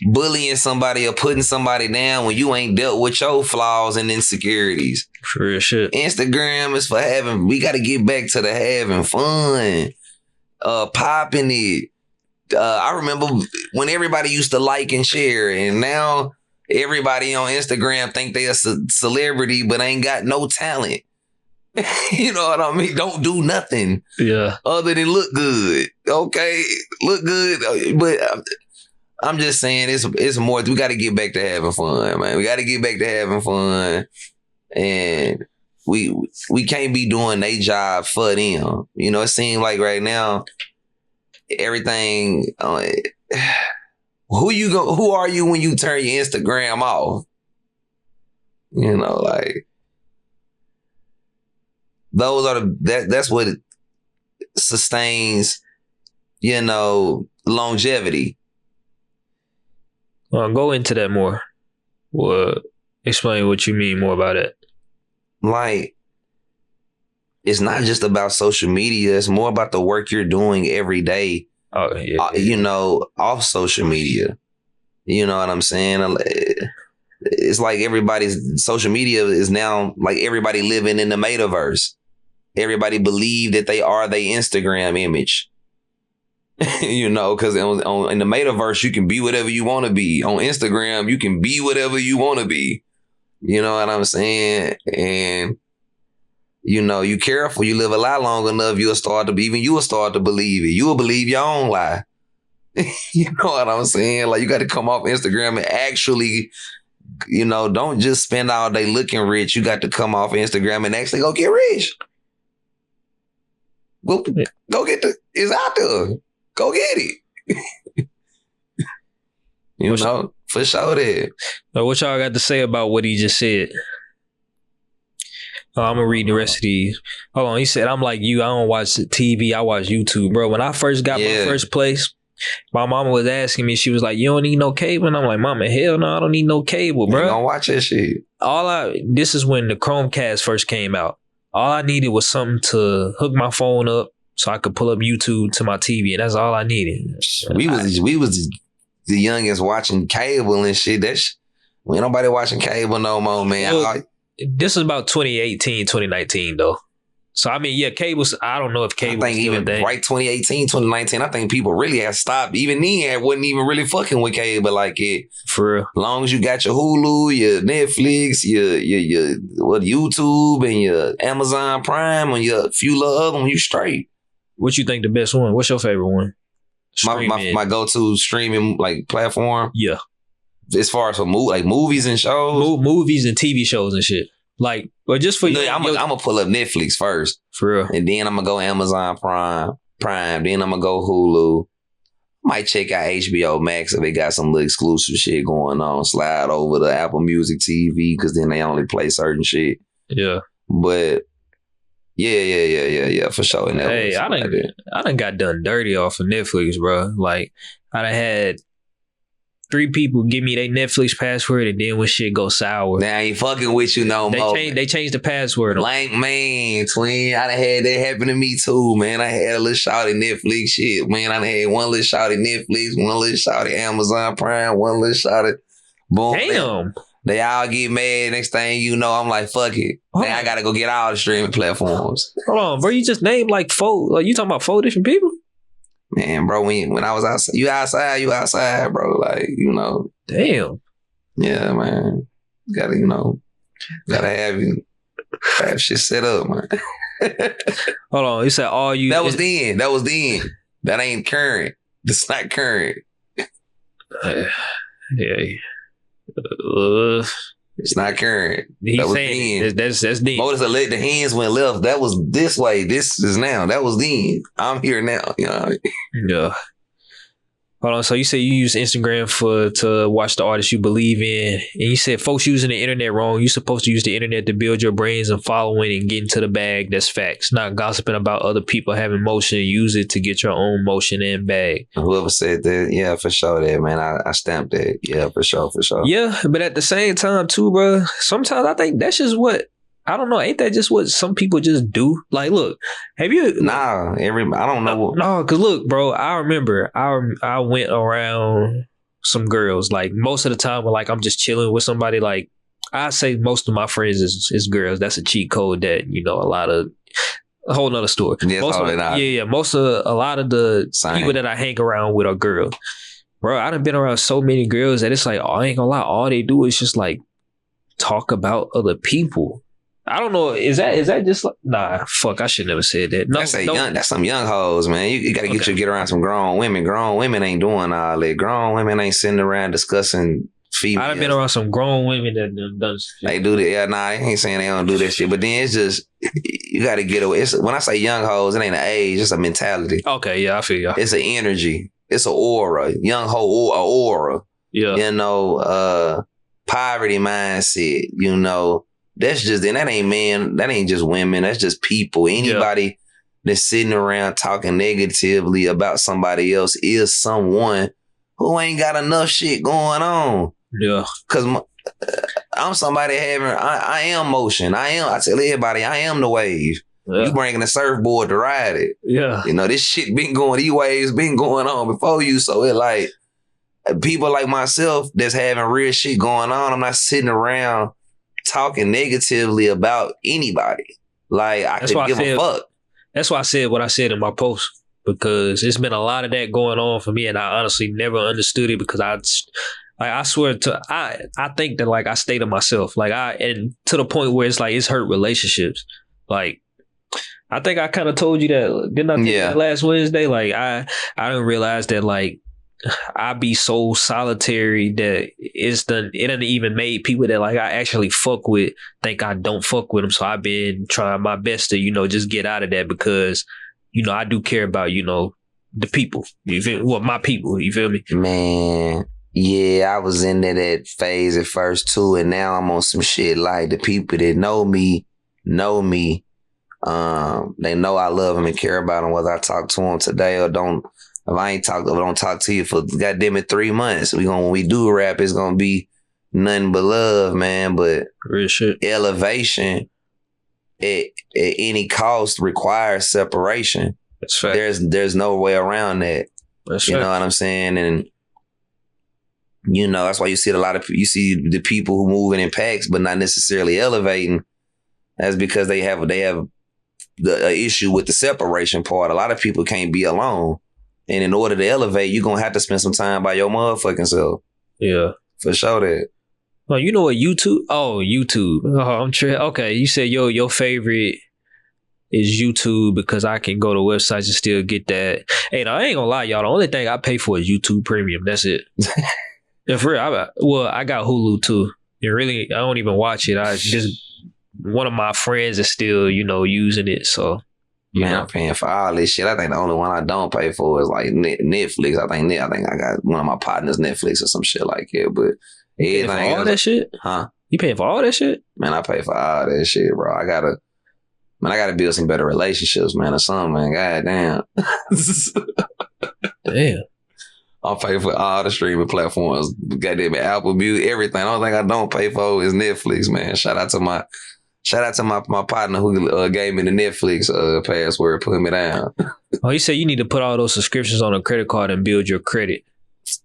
bullying somebody or putting somebody down when you ain't dealt with your flaws and insecurities. Sure shit. Instagram is for we got to get back to the having fun. Popping it. I remember when everybody used to like and share, and now everybody on Instagram think they a celebrity but ain't got no talent. You know what I mean? Don't do nothing. Yeah. Other than look good. Okay, look good, but I'm just saying it's more. We got to get back to having fun, man. We got to get back to having fun, and we can't be doing their job for them. You know, it seems like right now, everything. Who are you when you turn your Instagram off? You know, like those are that's what sustains, you know, longevity. Go into that more. Explain what you mean more about it. Like, it's not just about social media. It's more about the work you're doing every day. Oh, yeah. You know, off social media. You know what I'm saying? It's like everybody's social media is now like everybody living in the metaverse. Everybody believe that they are their Instagram image. You know, because in the metaverse, you can be whatever you want to be. On Instagram, you can be whatever you want to be. You know what I'm saying? And, you know, you careful, you live a lot long enough, you'll start to believe it. You'll believe your own lie. You know what I'm saying? Like, you got to come off Instagram and actually, you know, don't just spend all day looking rich. You got to come off Instagram and actually go get rich. Go get it's out there. Go get it. You know, for sure that. So what y'all got to say about what he just said? I'm going to read the rest of these. Hold on. He said, I'm like you. I don't watch TV. I watch YouTube, bro. When I first got my first place, my mama was asking me, she was like, you don't need no cable? And I'm like, mama, hell no, I don't need no cable, bro. Don't watch that shit. This is when the Chromecast first came out. All I needed was something to hook my phone up so I could pull up YouTube to my TV, and that's all I needed. We was the youngest watching cable and shit. We ain't nobody watching cable no more, man. Well, this is about 2018, 2019, though. So, I mean, yeah, cables, I don't know if cable I think even right 2018, 2019, I think people really have stopped. Even then, wasn't even really fucking with cable like it. For real. As long as you got your Hulu, your Netflix, your YouTube, and your Amazon Prime, and your few little other ones, you straight. What you think the best one? What's your favorite one? my go-to streaming like platform. Yeah. As far as for movies and shows, movies and TV shows and shit. Like, but just for you, I'm gonna pull up Netflix first, for real, and then I'm gonna go Amazon Prime. Then I'm gonna go Hulu. Might check out HBO Max if they got some little exclusive shit going on. Slide over to Apple Music TV because then they only play certain shit. Yeah, but yeah, for sure. Hey, I done got done dirty off of Netflix, bro. Like, I done had 3 people give me their Netflix password, and then when shit go sour, they ain't fucking with you no more. They changed the password. Like, man, twin, I done had that happen to me too, man. I had a little shawty Netflix shit, man. I done had one little shawty Netflix, one little shawty Amazon Prime, one little shawty. Boom. Damn. Man. They all get mad. Next thing you know, I'm like, fuck it. Now I gotta go get all the streaming platforms. Hold on, bro. You just named like 4. Like, you talking about 4 different people? Man, bro, when I was outside, you outside, bro. Like, you know. Damn. Yeah, man. Gotta have shit set up, man. Hold on. You said all you. That was then. That ain't current. That's not current. Yeah. It's not current. He's that was saying then. That's deep. Notice the hands went left. That was this way. This is now. That was then. I'm here now. You know. Yeah. Hold on. So you say you use Instagram to watch the artists you believe in, and you said folks using the internet wrong. You're supposed to use the internet to build your brains and following and get into the bag. That's facts. Not gossiping about other people having motion. Use it to get your own motion and bag. Whoever said that, yeah, for sure. That man, I stamped that. Yeah, for sure. Yeah, but at the same time too, bro. Sometimes I think that's just what. I don't know. Ain't that just what some people just do? Like, look, have you? Nah, I don't know. No, cause look, bro. I remember I went around some girls. Like most of the time, when like I'm just chilling with somebody. Like I say, most of my friends is girls. That's a cheat code that a lot of a whole nother story. Yeah, most of a lot of the people that I hang around with are girls. Bro, I done been around so many girls that it's like, I ain't gonna lie, all they do is just like talk about other people. I don't know. Is that just like, nah? Fuck! I should never said that. No, that's some young hoes, man. You got to get around some grown women. Grown women ain't doing all that. Grown women ain't sitting around discussing females. I've been around some grown women that done shit. They do that. Yeah, nah, I ain't saying they don't do that shit. But then it's just you got to get away. When I say young hoes, it ain't an age. It's a mentality. Okay, yeah, I feel you. It's an energy. It's an aura. Young hoe, an aura. Yeah. Poverty mindset. That's just, and that ain't just women. That's just people. Anybody that's sitting around talking negatively about somebody else is someone who ain't got enough shit going on. Yeah. Because I'm somebody I am motion. I tell everybody, I am the wave. Yeah. You bringing a surfboard to ride it. Yeah. This shit these waves been going on before you. So it like, people like myself that's having real shit going on, I'm not sitting around talking negatively about anybody. Like, I could give a fuck. That's why I said what I said in my post, because it's been a lot of that going on for me, and I honestly never understood it, because I swear I think that like I stay to myself, like and to the point where it's like it's hurt relationships. Like, I think I kind of told you that, didn't I? That last Wednesday, like I didn't realize that like I be so solitary that it doesn't even make people that like I actually fuck with think I don't fuck with them. So I've been trying my best to, just get out of that, because, I do care about, the people. You feel me? Well, my people, you feel me? Man, yeah, I was in that phase at first too, and now I'm on some shit like the people that know me. They know I love them and care about them, whether I talk to them today or don't. If I don't talk to you for goddamn it 3 months, when we do rap, it's gonna be nothing but love, man. But real shit. Elevation at any cost requires separation. That's fact. There's no way around that. That's you know what I'm saying? And that's why you see you see the people who moving in packs but not necessarily elevating. That's because they have the issue with the separation part. A lot of people can't be alone. And in order to elevate, you're going to have to spend some time by your motherfucking self. Yeah. For sure that. Oh, you know what YouTube? Oh, YouTube. Oh, I'm sure. Okay, you said your favorite is YouTube because I can go to websites and still get that. Hey, no, I ain't gonna lie, y'all. The only thing I pay for is YouTube Premium. That's it. And for real, I got Hulu too. And really, I don't even watch it. I just one of my friends is still, using it. So, man, I'm paying for all this shit. I think the only one I don't pay for is like Netflix. I think I got one of my partners Netflix or some shit like that. But you paying for all that shit? Huh? You paying for all that shit? Man, I pay for all that shit, bro. I gotta build some better relationships, man, or something, man. God Damn. I'll pay for all the streaming platforms. Goddamn it, Apple Music, everything. The only thing I don't pay for is Netflix, man. Shout out to my partner who gave me the Netflix password, put me down. Oh, you said you need to put all those subscriptions on a credit card and build your credit.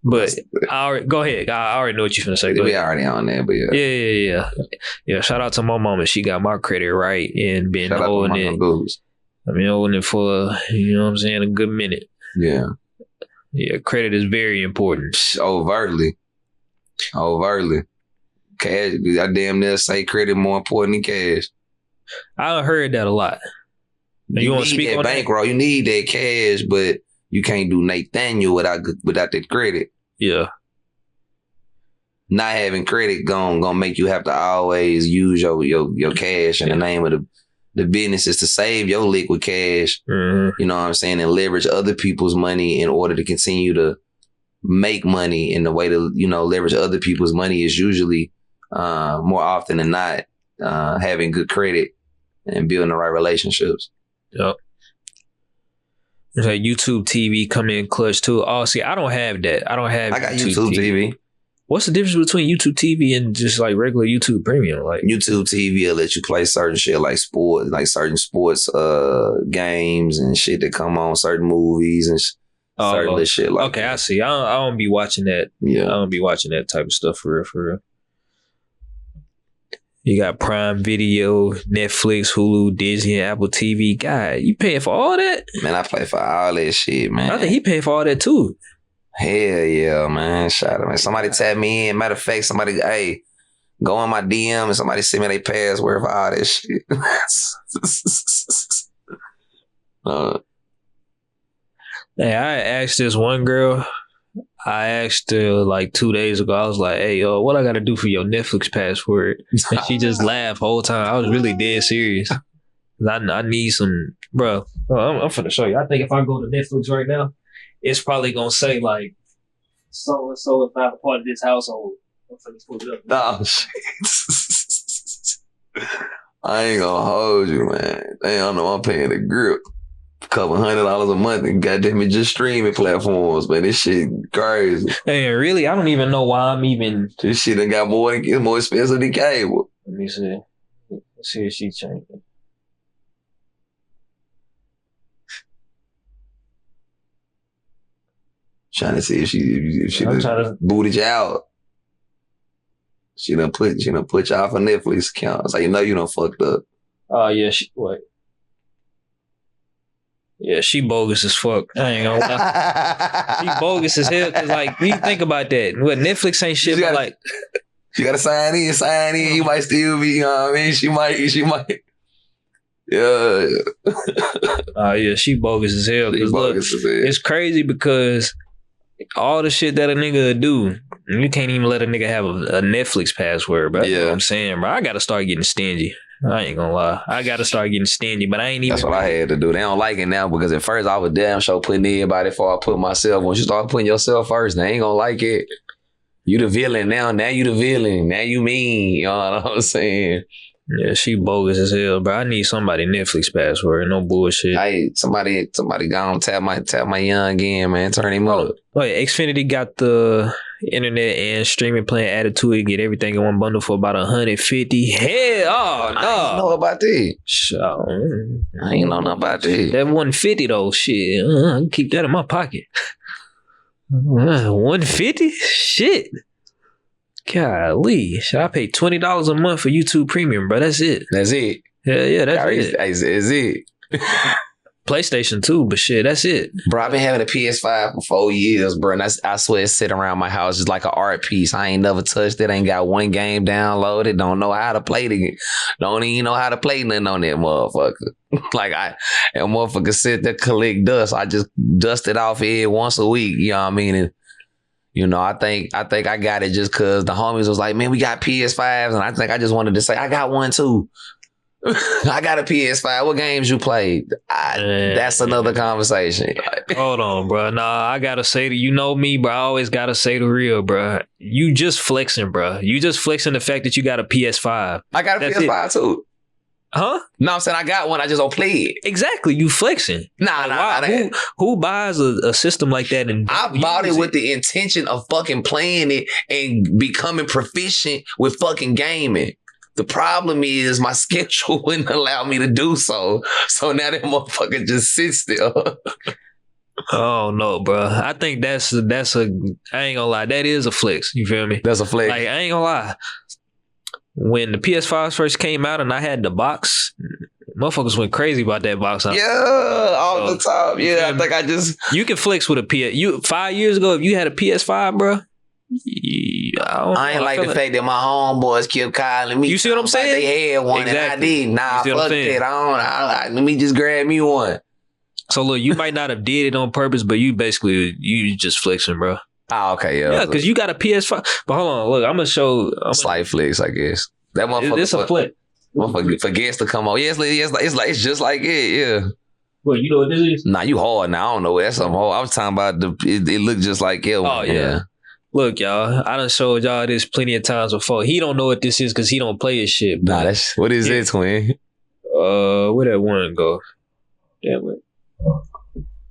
But go ahead. I already know what you're finna say. We already on there, but yeah. Yeah, shout out to my mama. She got my credit right and been holding it. I've been holding it for, a good minute. Yeah. Yeah, credit is very important. Overtly. Cash, I damn near say credit more important than cash. I heard that a lot. You want to speak on bankroll? You need that cash, but you can't do Nathaniel without that credit. Yeah. Not having credit gonna make you have to always use your cash in the name of the business is to save your liquid cash. Mm-hmm. You know what I'm saying? And leverage other people's money in order to continue to make money. And the way to, leverage other people's money is usually more often than not having good credit and building the right relationships. Yep. There's like YouTube TV come in clutch too. Oh, see, I don't have that. I got YouTube TV. What's the difference between YouTube TV and just like regular YouTube Premium? Like YouTube TV will let you play certain shit like certain sports games and shit that come on, certain movies and certain shit like okay, that. I see. I don't be watching that. Yeah. I don't be watching that type of stuff for real. You got Prime Video, Netflix, Hulu, Disney, and Apple TV. God, you paying for all that? Man, I pay for all that shit, man. I think he paying for all that too. Hell yeah, man. Shout out, man. Somebody tap me in. Matter of fact, go in my DM and somebody send me their password for all that shit. Hey, I asked this one girl. I asked her like 2 days ago. I was like, "Hey, what I got to do for your Netflix password?" And she just laughed the whole time. I was really dead serious. I need some, bro. I'm finna show you. I think if I go to Netflix right now, it's probably gonna say like, so and so is not a part of this household. I'm finna pull it up. Oh shit! I ain't gonna hold you, man. Damn, I know I'm paying the grip. Couple $100 a month and goddamn it, just streaming platforms, man. This shit crazy. Hey, really? I don't even know why I'm even. This shit done got more expensive than cable. Let me see. Let's see if she changed it. Trying to see if she done booted you out. She done put you off a Netflix account. So you done fucked up. Oh yeah, what? Yeah, she bogus as fuck. I ain't gonna lie. She bogus as hell. Cause like, when you think about that, what Netflix ain't shit, but like, you gotta sign in. You might still be, you know what I mean? She might. Yeah. Yeah, she bogus as hell. Cause look, it's crazy because all the shit that a nigga do, you can't even let a nigga have a Netflix password, bro. Yeah. You know what I'm saying, bro. I gotta start getting stingy. I ain't gonna lie. I gotta start getting stingy, but I ain't even. That's what I had to do. They don't like it now because at first I was damn sure putting everybody before I put myself. Once you start putting yourself first, they ain't gonna like it. You the villain now. Now you the villain. Now you mean. You know what I'm saying? Yeah, she bogus as hell, bro. I need somebody Netflix password. No bullshit. Hey, somebody gone tap my young again, man. Turn him up. Wait, Xfinity got the internet and streaming plan added to it. Get everything in one bundle for about $150. Hell, no. I ain't know about that. I ain't know nothing about that. That $150 though, shit. I can keep that in my pocket. $150? Shit. Golly. Should I pay $20 a month for YouTube Premium, bro? That's it. That's it. Yeah, that's it. That's it. PlayStation 2, but shit, that's it. Bro, I've been having a PS5 for 4 years, bro. And I swear it's sitting around my house just like an art piece. I ain't never touched it. Ain't got one game downloaded. Don't know how to play it. Don't even know how to play nothing on that motherfucker. That motherfucker sit there collect dust. I just dust it off here once a week. You know what I mean? And, you know, I think I got it just because the homies was like, man, we got PS5s. And I think I just wanted to say, I got one too. I got a PS5. What games you played? That's another conversation. Hold on, bro. Nah, I gotta say you know me, bro. I always gotta say the real, bro. You just flexing, bro. You just flexing the fact that you got a PS5. I got a PS5 too. Huh? No, I'm saying I got one. I just don't play it. Exactly. You flexing. Nah. Who buys a system like that? And I bought it with the intention of fucking playing it and becoming proficient with fucking gaming. The problem is my schedule wouldn't allow me to do so. So now that motherfucker just sits there. Oh no, bro. I think that's a I ain't gonna lie, that is a flex. You feel me? That's a flex. Like I ain't gonna lie. When the PS5 first came out and I had the box, motherfuckers went crazy about that box. Yeah, all the time. Yeah, I think you can flex with a PS. 5 years ago, if you had a PS5, bro. I ain't like the fact that my homeboys kept calling me. You see what I'm saying? They had one and I didn't. Nah, fuck that. Let me just grab me one. So look, you might not have did it on purpose, but you just flexing, bro. Oh, okay, yeah. Yeah, because you got a PS5. But hold on, look, I'm gonna show. Slight flex, I guess. That motherfucker. It's a flex. Motherfucker forgets to come on. Yeah, it's just like it. Yeah. Well, you know what this is? Nah, you hard now. I don't know. That's something hard. I was talking about it looked just like it. Oh yeah. Look, y'all, I done showed y'all this plenty of times before. He don't know what this is because he don't play his shit. Nah, what is it, twin? Where that one go? Damn it.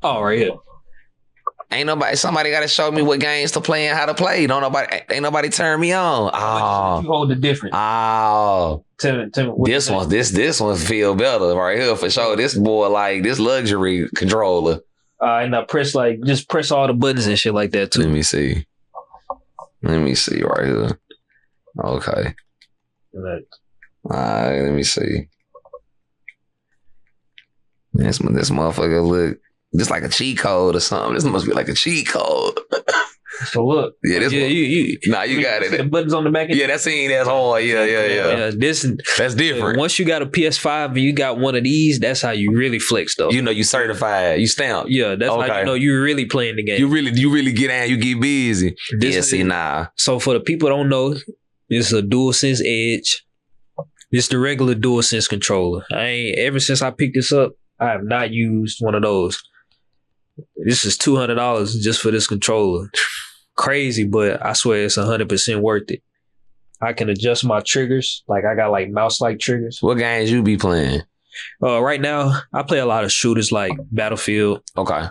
Oh, right here. Somebody got to show me what games to play and how to play. Ain't nobody turn me on. Oh. You hold the difference. Oh. Tell me. This one feel better right here for sure. This boy like this luxury controller. And I press just press all the buttons and shit like that too. Let me see right here. Okay. Right. Let me see. This motherfucker look just like a cheat code or something. This must be like a cheat code. So look. Yeah, this one. You got it. The buttons on the back. Yeah, that's hard. Yeah. That's different. Once you got a PS5 and you got one of these, that's how you really flex though. You know you certified. You stamped. Yeah, that's how you know you're really playing the game. You really get out. You get busy. So for the people that don't know, it's a DualSense Edge. It's the regular DualSense controller. Ever since I picked this up, I have not used one of those. This is $200 just for this controller. Crazy, but I swear it's 100% worth it. I can adjust my triggers. Like I got like mouse-like triggers. What games you be playing? Right now, I play a lot of shooters like Battlefield. Okay.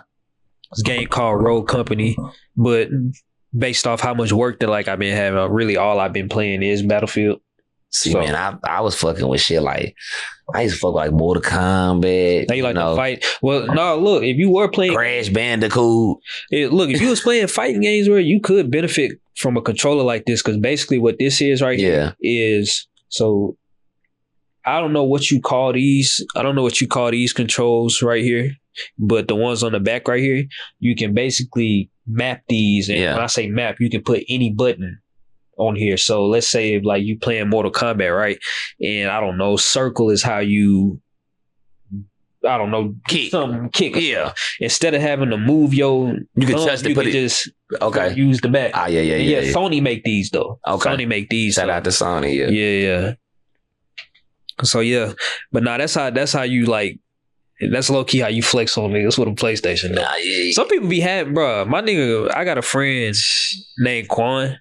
This game called Rogue Company, but based off how much work that I've been having, really all I've been playing is Battlefield. See, man, I was fucking with shit like I used to fuck like Mortal Kombat. Now you like to fight? Well, no, look, if you were playing Crash Bandicoot, look, if you was playing fighting games where you could benefit from a controller like this, because basically what this is here is so. I don't know what you call these. I don't know what you call these controls right here, but the ones on the back right here, you can basically map these. And when I say map, you can put any button on here. So let's say if you playing Mortal Kombat, right? And I don't know, circle is how you kick. Yeah. Instead of having to move you can touch the just use the back. Yeah. Sony make these though. Okay. Sony make these. Shout out to Sony. Yeah. So yeah. But now that's how you that's low key how you flex on niggas with a PlayStation. Some people be having, bro. My nigga, I got a friend named Quan.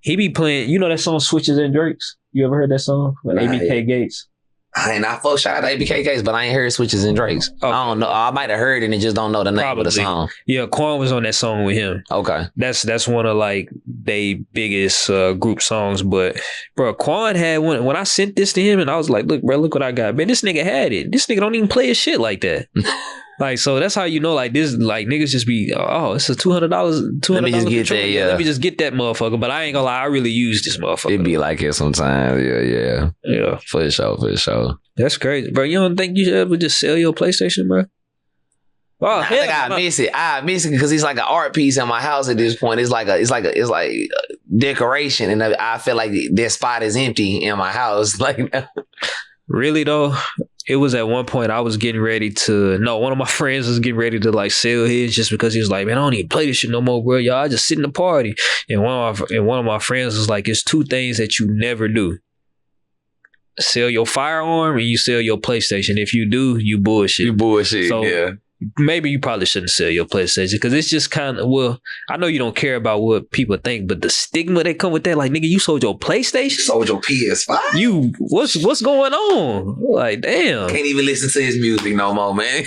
He be playing, you know that song Switches and Drakes? You ever heard that song? ABK Gates. I ain't not fuck shout out to ABK Gates, but I ain't heard Switches and Drakes. Okay. I don't know. I might have heard it and just don't know the name of the song. Yeah, Quan was on that song with him. Okay. That's one of they biggest group songs. But bro, Quan had one. When I sent this to him and I was like, look, bro, look what I got. Man, this nigga had it. This nigga don't even play his shit like that. So that's how you know, this, niggas just be, it's a $200. Let me just get that, Let me just get that motherfucker. But I ain't gonna lie, I really use this motherfucker. It be like it sometimes. Yeah. For sure. That's crazy, bro. You don't think you should ever just sell your PlayStation, bro? Oh, I think I miss it. I miss it because it's like an art piece in my house at this point. It's like decoration, and I feel like that spot is empty in my house. Like, really though, it was at one point I was getting ready to. No, one of my friends was getting ready to like sell his just because he was like, man, I don't even play this shit no more, bro. Y'all just sit in the party. And one of my friends was like, it's two things that you never do. Sell your firearm and you sell your PlayStation. If you do, you bullshit. You bullshit. So, yeah. Maybe you probably shouldn't sell your PlayStation because it's just kind of, well, I know you don't care about what people think, but the stigma that come with that, like, nigga, you sold your PlayStation? Sold your PS5? What's going on? Like, damn. Can't even listen to his music no more, man.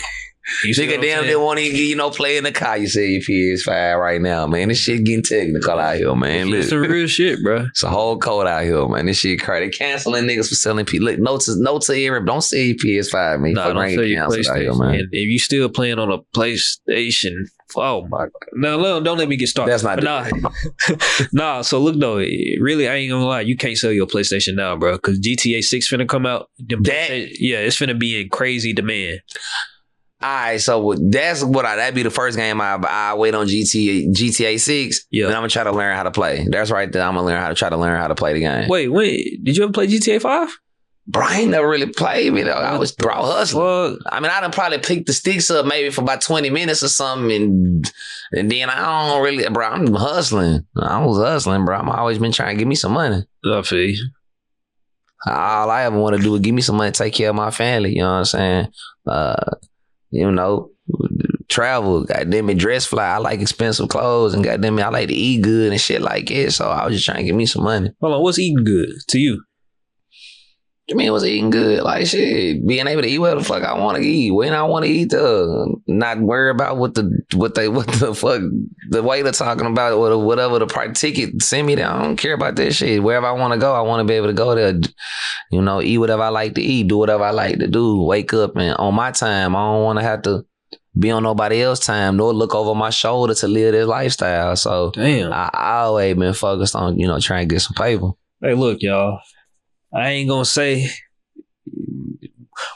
Nigga damn they won't even play in the car. You say your PS5 right now, man. This shit getting technical out here, man. It's some real shit, bro. It's a whole code out here, man. This shit crazy. They canceling niggas for selling people. Look, note to every. Don't sell your PS5, man. Nah, don't sell your PlayStation, out here, man. And if you still playing on a PlayStation, oh my god. No, don't let me get started. That's not. Nah. So look though, really, I ain't gonna lie. You can't sell your PlayStation now, bro, because GTA 6 finna come out. It's finna be in crazy demand. All right, so that'd be the first game I wait on GTA 6. Yeah, and I'm gonna try to learn how to play. That's right there. I'm gonna try to learn how to play the game. Wait, did you ever play GTA 5? Bro, I ain't never really played it. I was hustling. I mean, I done probably picked the sticks up maybe for about 20 minutes or something, and then I don't really, bro. I'm hustling. I was hustling, bro. I'm always been trying to give me some money. I feel you. All I ever want to do is give me some money, take care of my family. You know what I'm saying? Travel, goddamn it, dress fly. I like expensive clothes, and goddamn it, I like to eat good and shit like it. So I was just trying to get me some money. Hold on, what's eating good to you? I mean, what's eating good? Like shit, being able to eat what the fuck I want to eat, when I want to eat, not worry about what the fuck the waiter talking about, or whatever the price ticket send me there. I don't care about that shit. Wherever I want to go, I want to be able to go there. Eat whatever I like to eat, do whatever I like to do, wake up and on my time. I don't want to have to be on nobody else's time, nor look over my shoulder to live this lifestyle. So damn, I always been focused on, trying to get some paper. Hey, look, y'all. I ain't gonna say,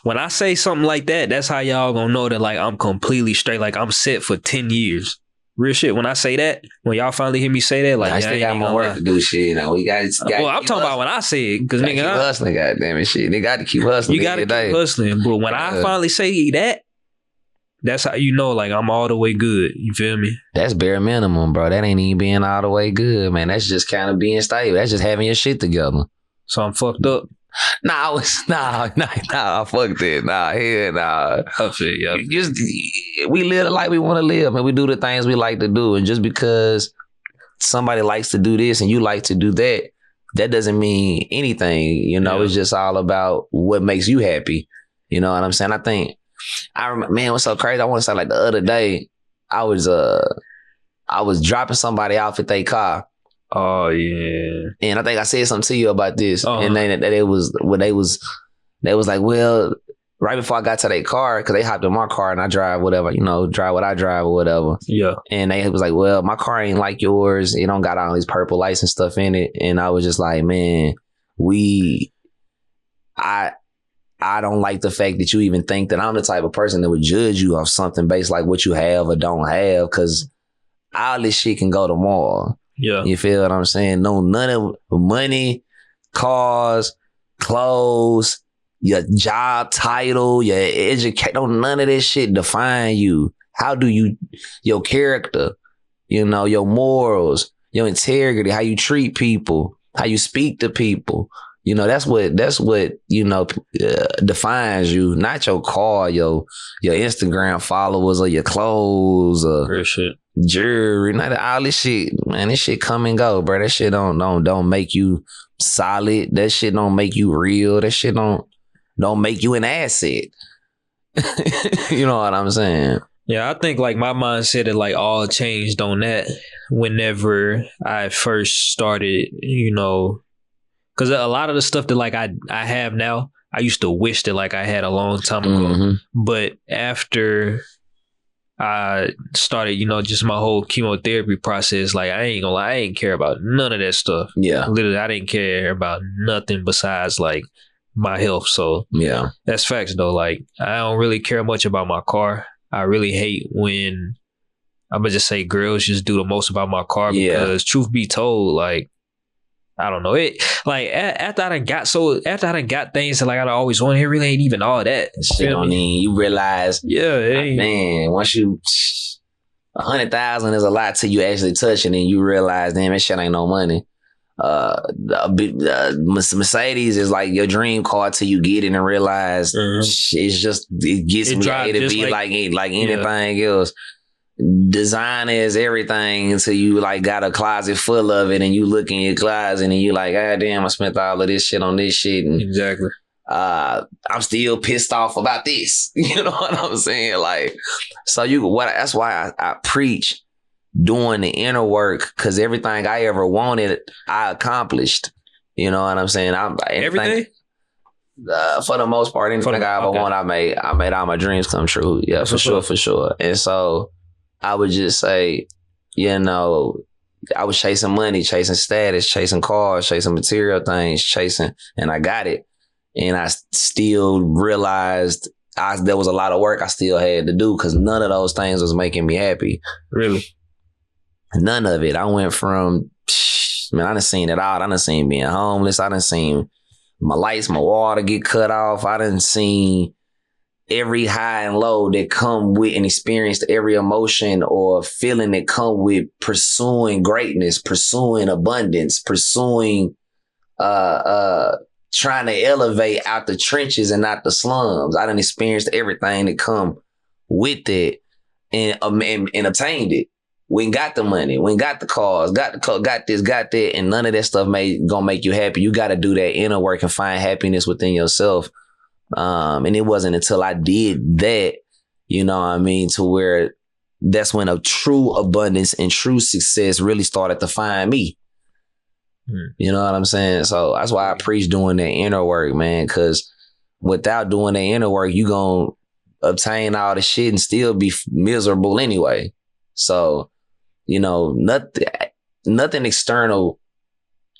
when I say something like that, that's how y'all gonna know that like I'm completely straight, like I'm set for 10 years. Real shit. When I say that, when y'all finally hear me say that, like I still got more work to do. Shit, we got. Well, I'm talking about when I say it, because nigga, keep hustling, goddamn it, shit. They got to keep hustling. You got to keep hustling, but when I finally say that, that's how you know, like I'm all the way good. You feel me? That's bare minimum, bro. That ain't even being all the way good, man. That's just kind of being stable. That's just having your shit together. So I'm fucked up. Nah, fuck that. Nah, hell nah. I feel you. We live the life we want to live, and we do the things we like to do. And just because somebody likes to do this and you like to do that, that doesn't mean anything. It's just all about what makes you happy. You know what I'm saying? I remember, man, what's so crazy? I want to say like the other day, I was dropping somebody off at their car. Oh yeah, and I think I said something to you about this, and then they was like, well, right before I got to their car, because they hopped in my car and I drive whatever, drive what I drive or whatever. Yeah, and they was like, well, my car ain't like yours. It don't got all these purple lights and stuff in it, and I was just like, man, I don't like the fact that you even think that I'm the type of person that would judge you off something based like what you have or don't have, because all this shit can go tomorrow. Yeah. You feel what I'm saying? No, none of money, cars, clothes, your job title, your education, none of this shit define you. How do your character, your morals, your integrity, how you treat people, how you speak to people. That's what defines you, not your car, your Instagram followers or your clothes or real shit. Jewelry, not all this shit, man. This shit come and go, bro. That shit don't make you solid. That shit don't make you real. That shit don't make you an asset. You know what I'm saying? Yeah, I think like my mindset had like all changed on that whenever I first started, because a lot of the stuff that like I have now, I used to wish that like I had a long time ago. Mm-hmm. But after I started, just my whole chemotherapy process, like I ain't gonna lie, I ain't care about none of that stuff. Yeah. Literally, I didn't care about nothing besides like my health. So yeah, that's facts though. Like I don't really care much about my car. I really hate when I'm gonna just say girls just do the most about my car because truth be told, like, I don't know it. Like after I done got things that like I always wanted, it really ain't even all that. Shit, I mean, you realize, man, once you 100,000 is a lot till you actually touch it, and you realize, damn, that shit ain't no money. Mercedes is like your dream car till you get it and realize it gets from A to B like anything else. Design is everything until you like got a closet full of it and you look in your closet and you like, ah, damn, I spent all of this shit on this shit. And, exactly. I'm still pissed off about this. You know what I'm saying? Like, so that's why I preach doing the inner work, because everything I ever wanted, I accomplished. You know what I'm saying? Everything? For the most part, anything I ever want, I made all my dreams come true. Yeah, for sure. And so I would just say, you know, I was chasing money, chasing status, chasing cars, chasing material things, and I got it. And I still realized there was a lot of work I still had to do because none of those things was making me happy. Really? None of it. I went from, man, I done seen it all. I done seen being homeless. I done seen my lights, my water get cut off. I done seen every high and low that come with and experienced every emotion or feeling that come with pursuing greatness, pursuing abundance, pursuing trying to elevate out the trenches and out the slums. I done experienced everything that come with it and obtained it. We ain't got the money, we ain't got the cars, got this, got that, and none of that stuff gonna make you happy. You got to do that inner work and find happiness within yourself. And it wasn't until I did that, you know what I mean, to where that's when a true abundance and true success really started to find me. You know what I'm saying? So that's why I preach doing that inner work, man, because without doing that inner work, you gonna obtain all the shit and still be miserable anyway. So, you know, nothing external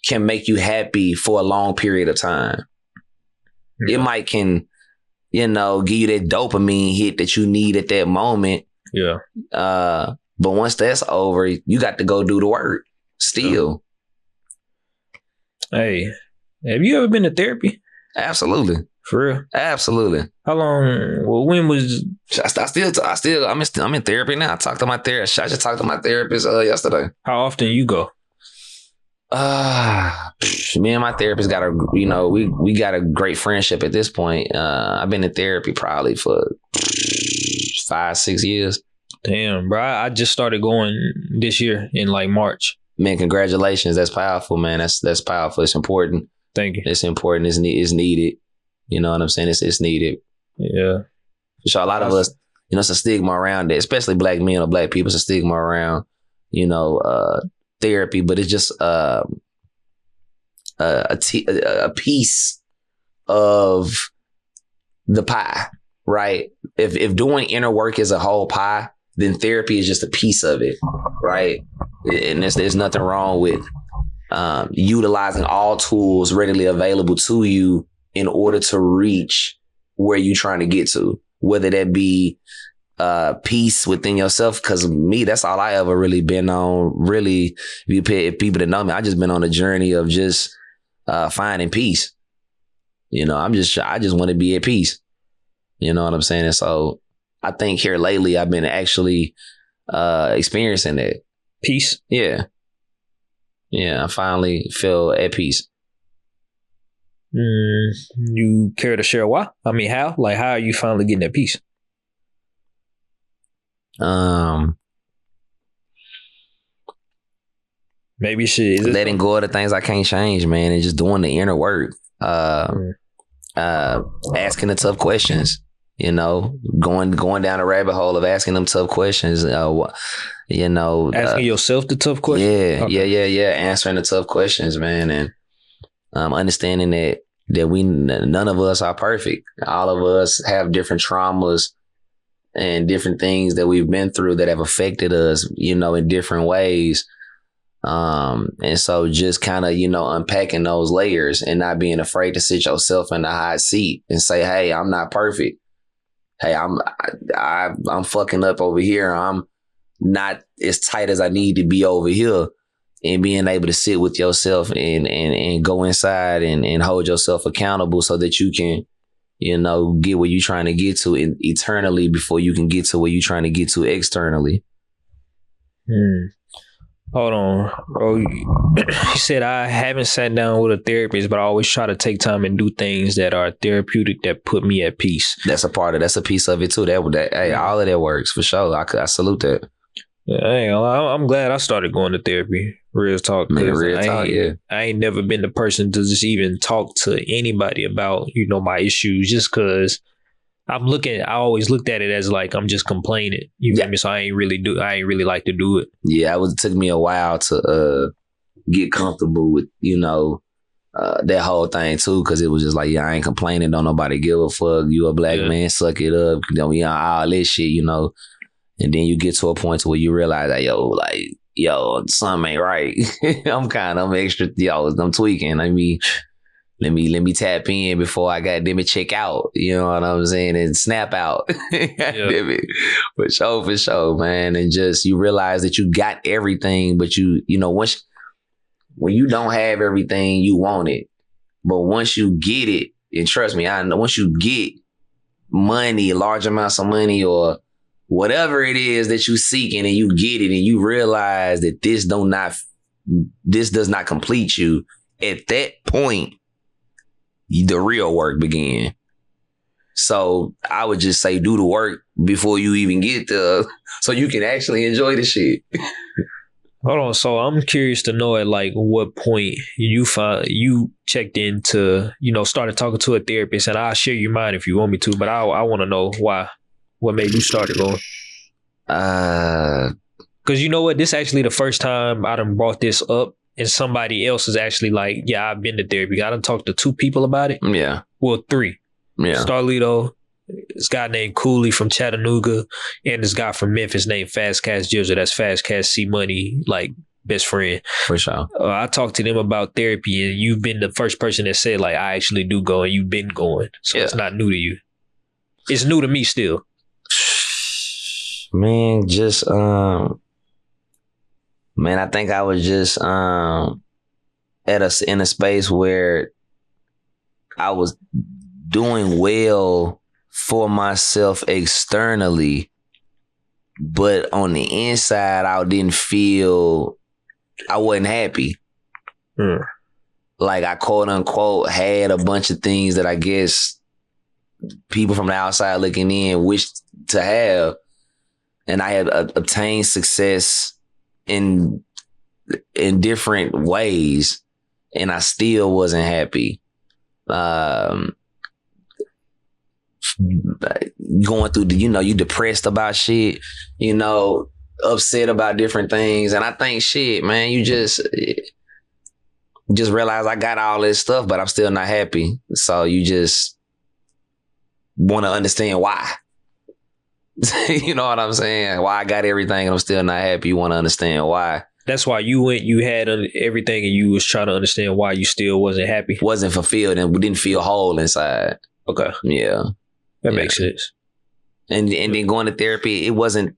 can make you happy for a long period of time. It can, you know, give you that dopamine hit that you need at that moment. Yeah. But once that's over, you got to go do the work still. Hey, have you ever been to therapy? Absolutely. For real? Absolutely. How long? Well, when was? I'm in therapy now. I just talked to my therapist yesterday. How often you go? Me and my therapist got we got a great friendship at this point. I've been in therapy probably for 5-6 years. Damn, bro. I just started going this year in like March. Man, congratulations. That's powerful, man. That's powerful. It's important. Thank you. It's important. It's needed. You know what I'm saying? It's needed. Yeah. So a lot of us, you know, it's a stigma around it, especially black men or black people. It's a stigma around, you know, therapy, but it's just a piece of the pie, right? If doing inner work is a whole pie, then therapy is just a piece of it, right? And there's nothing wrong with utilizing all tools readily available to you in order to reach where you're trying to get to, whether that be peace within yourself. Because me, that's all I ever really been on. Really, if people that know me, I just been on a journey of just finding peace. You know, I just want to be at peace. You know what I'm saying? And so I think here lately, I've been actually experiencing that. Peace? Yeah. Yeah, I finally feel at peace. You care to share why? I mean, how? Like, how are you finally getting at peace? Maybe letting go of the things I can't change, man, and just doing the inner work. Asking the tough questions. You know, going down a rabbit hole of asking them tough questions. You know, asking yourself the tough questions. Yeah. Answering the tough questions, man, and understanding that none of us are perfect. All of us have different traumas and different things that we've been through that have affected us, you know, in different ways. And so just kind of, you know, unpacking those layers and not being afraid to sit yourself in the hot seat and say, hey, I'm not perfect. hey, I'm fucking up over here. I'm not as tight as I need to be over here. And being able to sit with yourself and go inside and hold yourself accountable so that you can, get where you're trying to get to eternally before you can get to where you're trying to get to externally. Hold on, bro. You said I haven't sat down with a therapist, but I always try to take time and do things that are therapeutic that put me at peace. That's a piece of it too. Hey, all of that works for sure. I salute that. Yeah, I'm glad I started going to therapy. Real talk. Man, real talk, yeah. I ain't never been the person to just even talk to anybody about, my issues just because I always looked at it as like I'm just complaining. You feel me? So I ain't really like to do it. Yeah, it took me a while to get comfortable with, that whole thing too, because it was just like, I ain't complaining, don't nobody give a fuck. You a black man, suck it up, all this shit, And then you get to a point to where you realize that, something ain't right. I'm extra, I'm tweaking. I mean, let me tap in before I check out. You know what I'm saying? And snap out. For sure, man. And just you realize that you got everything, but when you don't have everything, you want it. But once you get it, and trust me, I know once you get money, large amounts of money or whatever it is that you seeking and you get it and you realize that this does not complete you, at that point, the real work begin. So I would just say do the work before you even get there so you can actually enjoy the shit. Hold on. So I'm curious to know at what point you checked into, started talking to a therapist, and I'll share your mind if you want me to, but I want to know why. What made you start going? Because you know what? This is actually the first time I done brought this up and somebody else is actually like, yeah, I've been to therapy. I done talked to 2 people about it. Yeah. Well, 3. Yeah. Starlito, this guy named Kool from Chattanooga, and this guy from Memphis named Fast Cash Jizzle. That's Fast Cash C Money, best friend. For sure. I talked to them about therapy, and you've been the first person that said, I actually do go, and you've been going. So It's not new to you. It's new to me still. Man, just I think I was just in a space where I was doing well for myself externally, but on the inside I wasn't happy. I quote unquote had a bunch of things that I guess people from the outside looking in wished to have. And I had obtained success in different ways, and I still wasn't happy. Going through you depressed about shit, upset about different things. And I think shit, man, you just realize I got all this stuff, but I'm still not happy. So you just want to understand why. You know what I'm saying? Why I got everything and I'm still not happy. You want to understand why. That's why you had everything and you was trying to understand why you still wasn't happy. Wasn't fulfilled and didn't feel whole inside. Okay. Yeah. That makes sense. And then going to therapy, it wasn't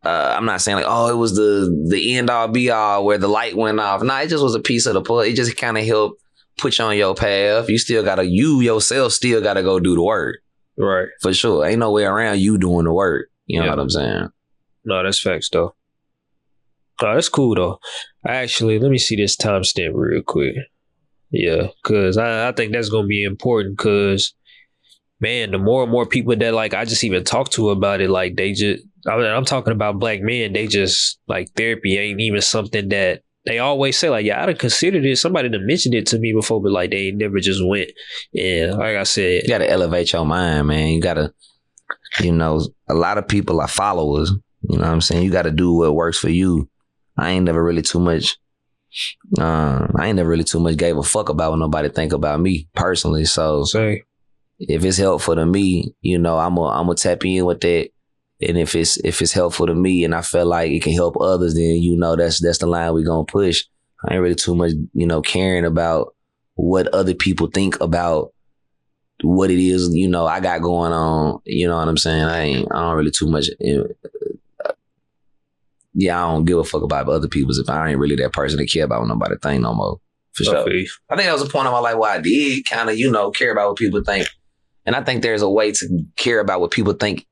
I'm not saying it was the end all be all where the light went off. No, it just was a piece of the puzzle. It just kind of helped put you on your path. You yourself still gotta go do the work. Right. For sure. Ain't no way around you doing the work. You know what I'm saying? No, that's facts, though. No, that's cool, though. Let me see this timestamp real quick. Yeah, because I think that's going to be important because, man, the more and more people that, I just even talk to about it, I'm talking about black men, they just, therapy ain't even something that they always say, I done considered it. Somebody done mentioned it to me before, but they never just went. And like I said, you got to elevate your mind, man. You got to, a lot of people are followers. You know what I'm saying? You got to do what works for you. I ain't never really too much gave a fuck about what nobody think about me personally. So if it's helpful to me, I'm gonna tap in with that. And if it's helpful to me and I feel like it can help others, then that's the line we're gonna push. I ain't really too much, caring about what other people think about, what it is, you know, I got going on. You know what I'm saying? I don't really too much. Yeah, I don't give a fuck about other people's. If I ain't really that person to care about what nobody think no more. For sure. I think that was a point in my life where I did kind of, you know, care about what people think. And I think there's a way to care about what people think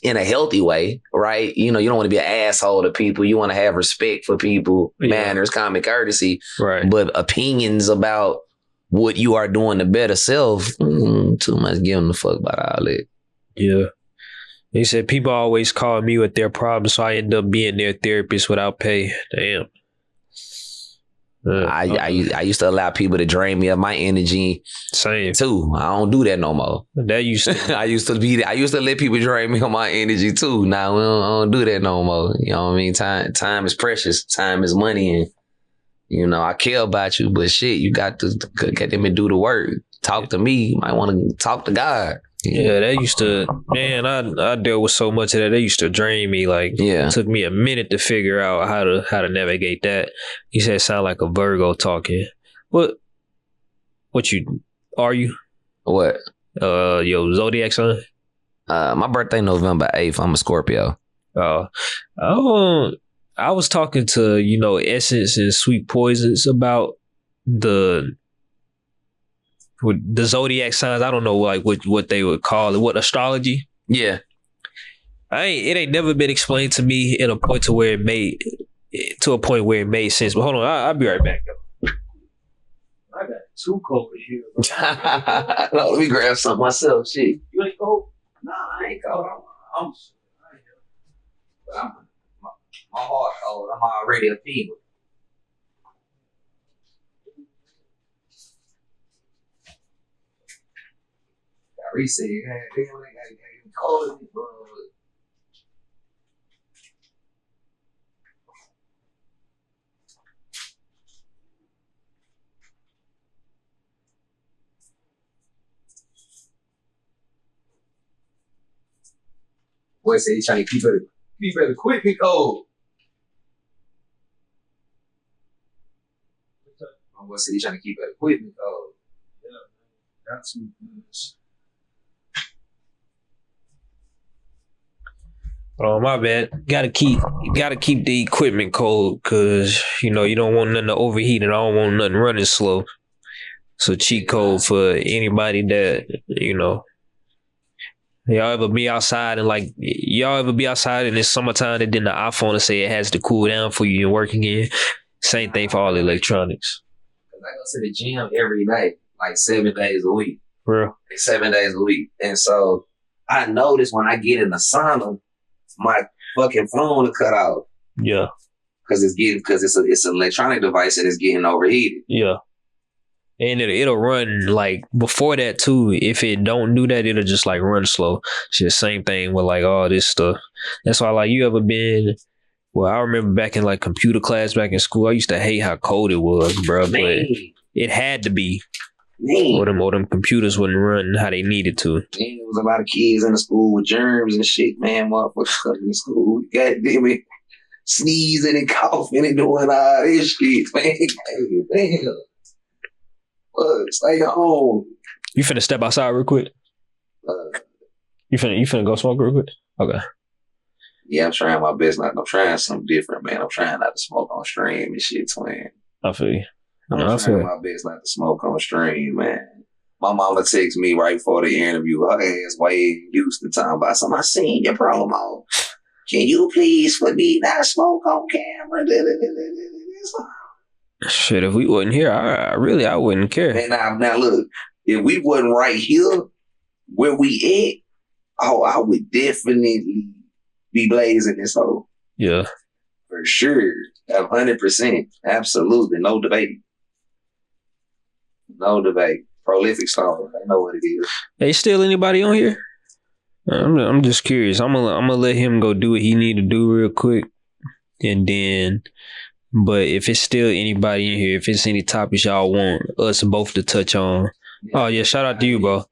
in a healthy way, right? You know, you don't want to be an asshole to people. You want to have respect for people, manners, common courtesy. Right. But opinions about what you are doing to better self, too much giving a fuck about all that. Yeah. He said people always call me with their problems, so I end up being their therapist without pay. Damn. I used to allow people to drain me of my energy. Same too. I don't do that no more. That used to. I used to let people drain me of my energy too. Now I don't do that no more. You know what I mean? Time is precious. Time is money, and you know I care about you. But shit, you got to get them and do the work. Talk to me. You might want to talk to God. Yeah, that used to, man, I dealt with so much of that. They used to drain me. Like, it took me a minute to figure out how to navigate that. He said, sound like a Virgo talking. What are you? What? Your zodiac sign? My birthday November 8th. I'm a Scorpio. I was talking to, you know, Essence and Sweet Poisons about the zodiac signs. I don't know like what they would call it. What, astrology? Yeah. It ain't never been explained to me in a point where it made sense. But hold on, I'll be right back. I got too cold here. No, let me grab something myself. Shit. You ain't cold? Nah, I ain't cold. I'm my heart cold. I'm already a fever. Reset. Damn, I got cold in it, bro. Boy said he trying to keep it equipment cold. My boy said he trying to keep it equipment cold. Yeah, got some goods. Oh, my bad. Gotta keep the equipment cold because, you know, you don't want nothing to overheat and I don't want nothing running slow. So cheat code for anybody that, you know, y'all ever be outside and it's summertime and then the iPhone will say it has to cool down for you and work again. Same thing for all electronics. I go to the gym every night, like 7 days a week. Bro. 7 days a week. And so I notice when I get in the sauna, my fucking phone will cut out. Yeah. Because it's an electronic device and it's getting overheated. Yeah. And it'll run like before that too. If it don't do that, it'll just like run slow. It's the same thing with like all this stuff. That's why like you ever been, well, I remember back in like computer class back in school, I used to hate how cold it was, bro. But it had to be. Or them computers wouldn't run how they needed to. Man, there was a lot of kids in the school with germs and shit, man. Motherfuckers stuck in the school. God damn it. Sneezing and coughing and doing all this shit, man. Damn. Stay home. You finna step outside real quick? You finna go smoke real quick? Okay. Yeah, I'm trying my best. I'm trying something different, man. I'm trying not to smoke on stream and shit, twin. I feel you. I'm trying my best not to smoke on stream, man. My mama texted me right before the interview. Her ass way used to talking about something. I seen your promo. Can you please put me not smoke on camera? Shit, if we wasn't here, I wouldn't care. And now look, if we wasn't right here where we at, I would definitely be blazing this hole. Yeah. For sure. 100%. Absolutely. No debate. No debate. Prolific song. I know what it is. Hey, still anybody on here? I'm just curious. I'm gonna let him go do what he need to do real quick, and then. But if it's still anybody in here, if it's any topics y'all want us both to touch on, oh yeah, shout out to you, bro.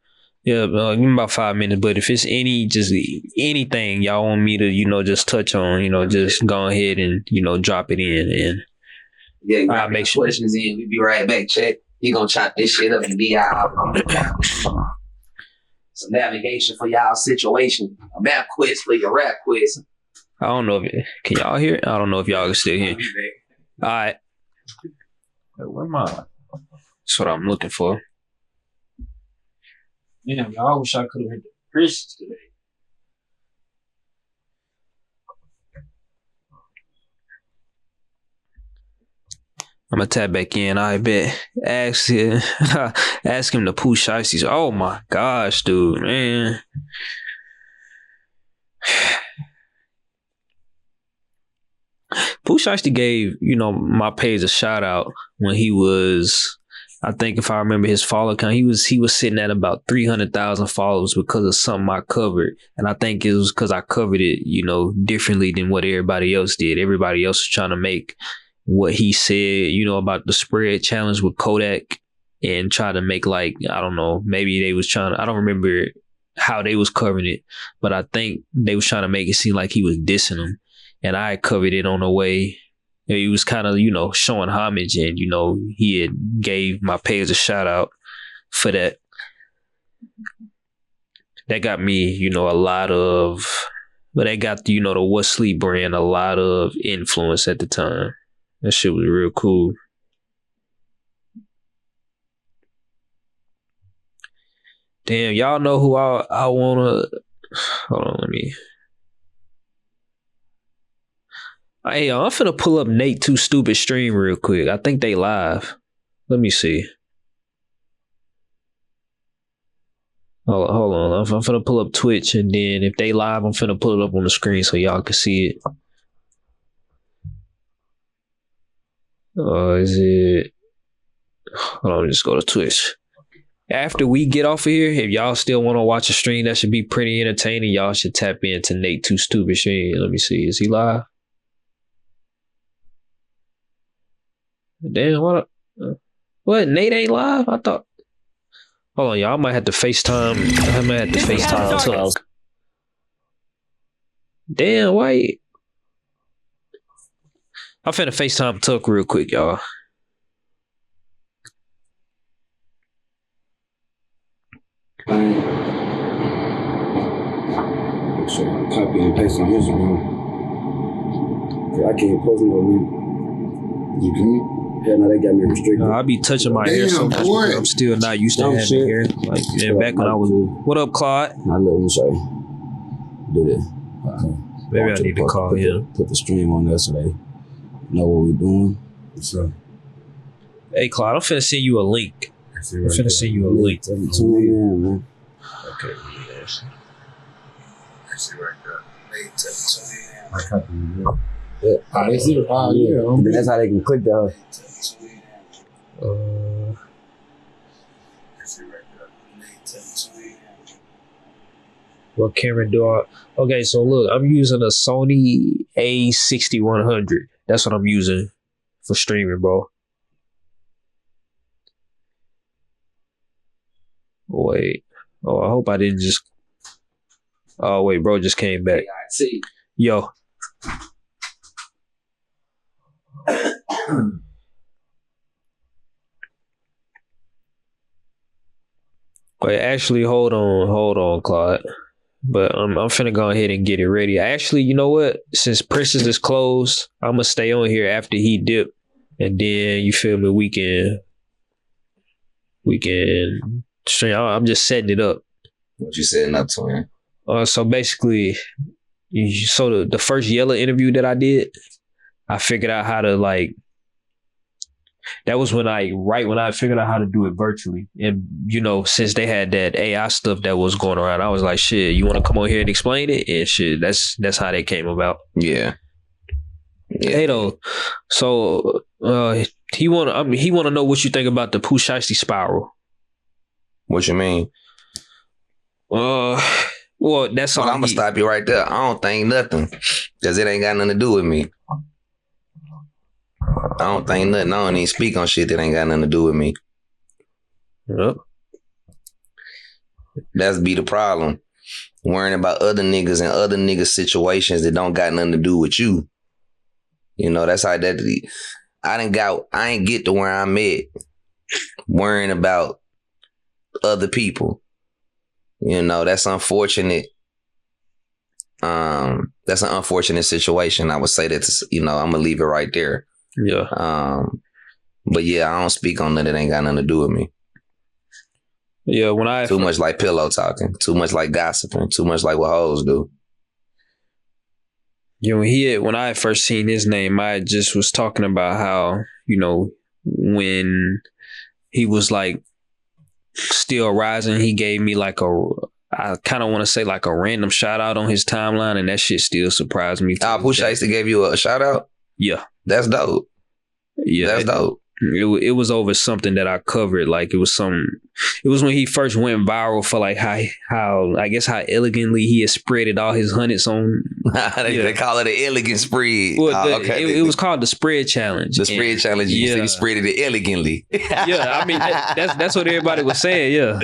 Yeah, give me about 5 minutes. But if it's anything y'all want me to, just touch on, just go ahead and drop it in, and I'll make sure questions in. We be right back. Check. He gonna chop this shit up and be out. Some navigation for y'all situation. A map quiz for your rap quiz. I don't know if can y'all hear it? I don't know if y'all can still hear. All right. Where am I? That's what I'm looking for. Damn, y'all, I wish I could have went to Christians today. I'm gonna tap back in. I bet. Ask him the Pooh Shiesties. Oh my gosh, dude, man. Pooh Shiesty gave, my page a shout out when he was, I think if I remember his follower count, he was sitting at about 300,000 followers because of something I covered. And I think it was because I covered it, differently than what everybody else did. Everybody else was trying to make what he said, about the spread challenge with Kodak and try to make I don't know, maybe they was trying to, I don't remember how they was covering it, but I think they was trying to make it seem like he was dissing him. And I covered it on the way. He was kind of, showing homage and, he had gave my page a shout out for that. That got me, a lot of, but that got, the What Sleep brand a lot of influence at the time. That shit was real cool. Damn, y'all know who I wanna... Hold on, let me... Hey, I'm finna pull up Nate Too Stupid stream real quick. I think they live. Let me see. Hold on. I'm finna pull up Twitch, and then if they live, I'm finna pull it up on the screen so y'all can see it. Is it? Hold on, just go to Twitch. After we get off of here, if y'all still want to watch a stream that should be pretty entertaining, y'all should tap into Nate Too Stupid stream. Let me see. Is he live? Damn, what? Nate ain't live? I thought. Hold on, y'all. I might have to FaceTime. Tuck. Damn, why? I'm finna FaceTime Tuck real quick, y'all. Copy and paste on Instagram. I can't post no link. You can? Yeah, no, they got me restricted. I be touching my hair so much. I'm still not used to having hair. Back when I was. What up, Claude? I let him say. Do this. Maybe I need to call him. Put the stream on there so they know what we're doing. So. Hey, Claude, I'm finna send you a link. I'm finna send you a link. Tune in, man. Okay. Yes. I see right there. I copy you. Yeah. They see the yeah. That's how they can click that. What camera do I? Okay, so look, I'm using a Sony A6100. That's what I'm using for streaming, bro. Wait. Oh, I hope I didn't just. Oh wait, bro, just came back. See. Yo. Wait, actually, hold on, Claude. But I'm finna go ahead and get it ready. Actually, you know what? Since Princess is closed, I'm gonna stay on here after he dip, and then you feel me. We can stream. I'm just setting it up. What you setting up to him? So basically, the first Yella interview that I did, I figured out how to that was when I figured out how to do it virtually. And, since they had that AI stuff that was going around, I was like, shit, you want to come on here and explain it? And shit, that's how they came about. Yeah. Hey, though. So, he want to know what you think about the Pooh Shiesty spiral. What you mean? Well, that's all. I'm gonna stop you right there. I don't think nothing, because it ain't got nothing to do with me. I don't think nothing. I don't even speak on shit that ain't got nothing to do with me. Yep. That's be the problem. Worrying about other niggas and other niggas' situations that don't got nothing to do with you. That's how that. I ain't get to where I'm at worrying about other people. You know, that's unfortunate. That's an unfortunate situation. I would say that, you know, I'm gonna leave it right there. Yeah. But yeah, I don't speak on that. It ain't got nothing to do with me. Yeah, when I too much like pillow talking, too much like gossiping, too much like what hoes do. You know, when I first seen his name, I just was talking about how, you know, when he was like still rising, he gave me like I kind of want to say like a random shout out on his timeline, and that shit still surprised me. Pooh Shiesty gave you a shout out? Yeah. That's dope. Yeah. That's dope. It was over something that I covered. Like it was when he first went viral for like how I guess how elegantly he had spreaded all his hundreds on. They call it an elegant spread. Well, okay. It was called the spread challenge. The spread challenge. You said he spreaded it elegantly. Yeah, I mean that's what everybody was saying. Yeah,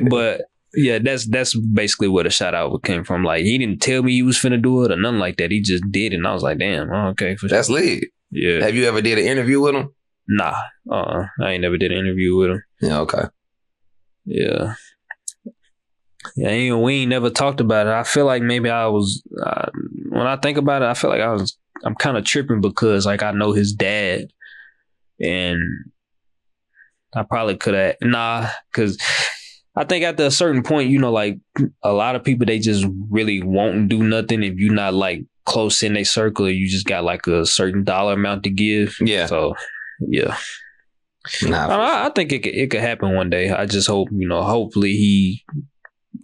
but yeah, that's basically where the shout out came from. Like he didn't tell me he was finna do it or nothing like that. He just did it, and I was like, damn, okay, for sure. That's lit. Yeah. Have you ever did an interview with him? Nah, I ain't never did an interview with him. Yeah, okay. Yeah. Yeah, we ain't never talked about it. I feel like maybe I was, when I think about it, I feel like I'm kind of tripping because like I know his dad and I probably could have, because I think at a certain point, you know, like a lot of people, they just really won't do nothing if you're not like close in their circle or you just got like a certain dollar amount to give. Yeah. So, yeah. Nah, I think it could happen one day. I just hope, you know, hopefully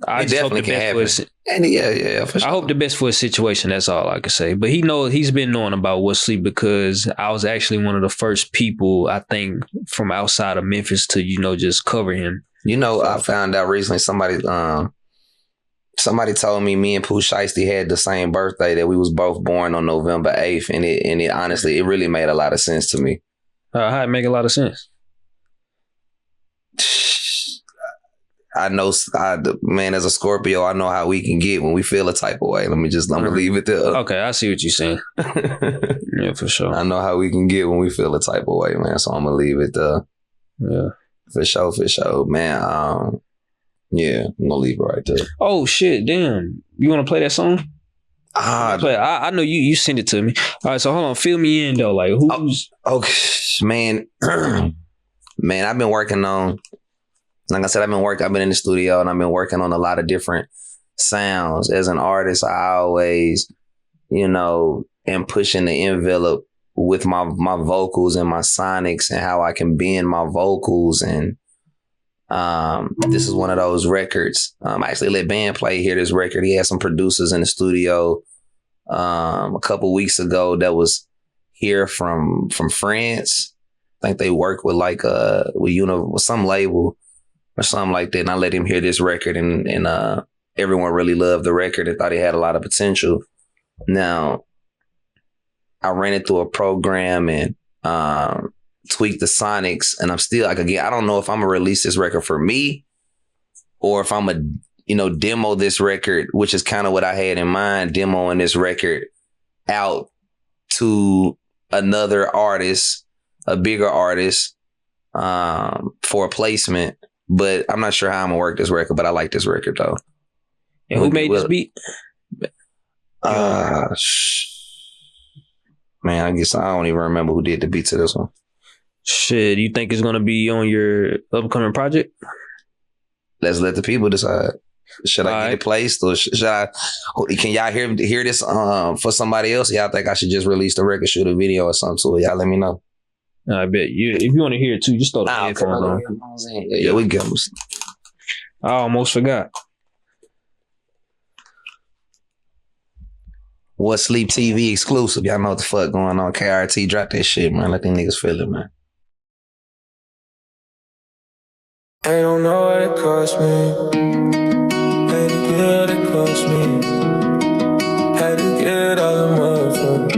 I just hope the best for yeah, for sure. I hope the best for his situation. That's all I can say. But he's been knowing about What's Sleep because I was actually one of the first people, I think, from outside of Memphis to, you know, just cover him. You know, I found out recently somebody told me and Pooh Shiesty had the same birthday, that we was both born on November 8th. And it honestly, it really made a lot of sense to me. How it make a lot of sense? I know, man, as a Scorpio, I know how we can get when we feel a type of way. I'm gonna leave it there. Okay, I see what you're saying. Yeah, for sure. I know how we can get when we feel a type of way, man. So I'm gonna leave it there. Yeah. For sure, man. Yeah, I'm gonna leave it right there. Oh shit, damn. You wanna play that song? I know you sent it to me. All right, so hold on, fill me in though. Like who's man. Man, I've been working on, like I said, I've been in the studio and I've been working on a lot of different sounds. As an artist, I always, you know, am pushing the envelope with my vocals and my sonics and how I can bend my vocals. And this is one of those records. I actually let Bandplay hear this record. He had some producers in the studio a couple weeks ago that was here from France. I think they work with like with some label or something like that. And I let him hear this record and everyone really loved the record and thought it had a lot of potential. Now, I ran it through a program and tweaked the sonics, and I'm still like, again, I don't know if I'm gonna release this record for me or if I'm gonna, you know, demo this record, which is kind of what I had in mind, demoing this record out to another artist, a bigger artist, for a placement. But I'm not sure how I'm gonna work this record, but I like this record though. And who made this beat? Man, I guess I don't even remember who did the beat to this one. Shit, you think it's gonna be on your upcoming project? Let's let the people decide. Should I get it placed, or should I? Can y'all hear this for somebody else? Y'all think I should just release the record, shoot a video or something to it? Y'all let me know. I bet you. If you want to hear it too, just throw the headphones on. Yeah, we go. I almost forgot. What Sleep TV exclusive? Y'all know what the fuck going on. KRT, drop that shit, man. Let them niggas feel it, man. I don't know what it cost me. Had to get what it cost me. Had to get all the money from me.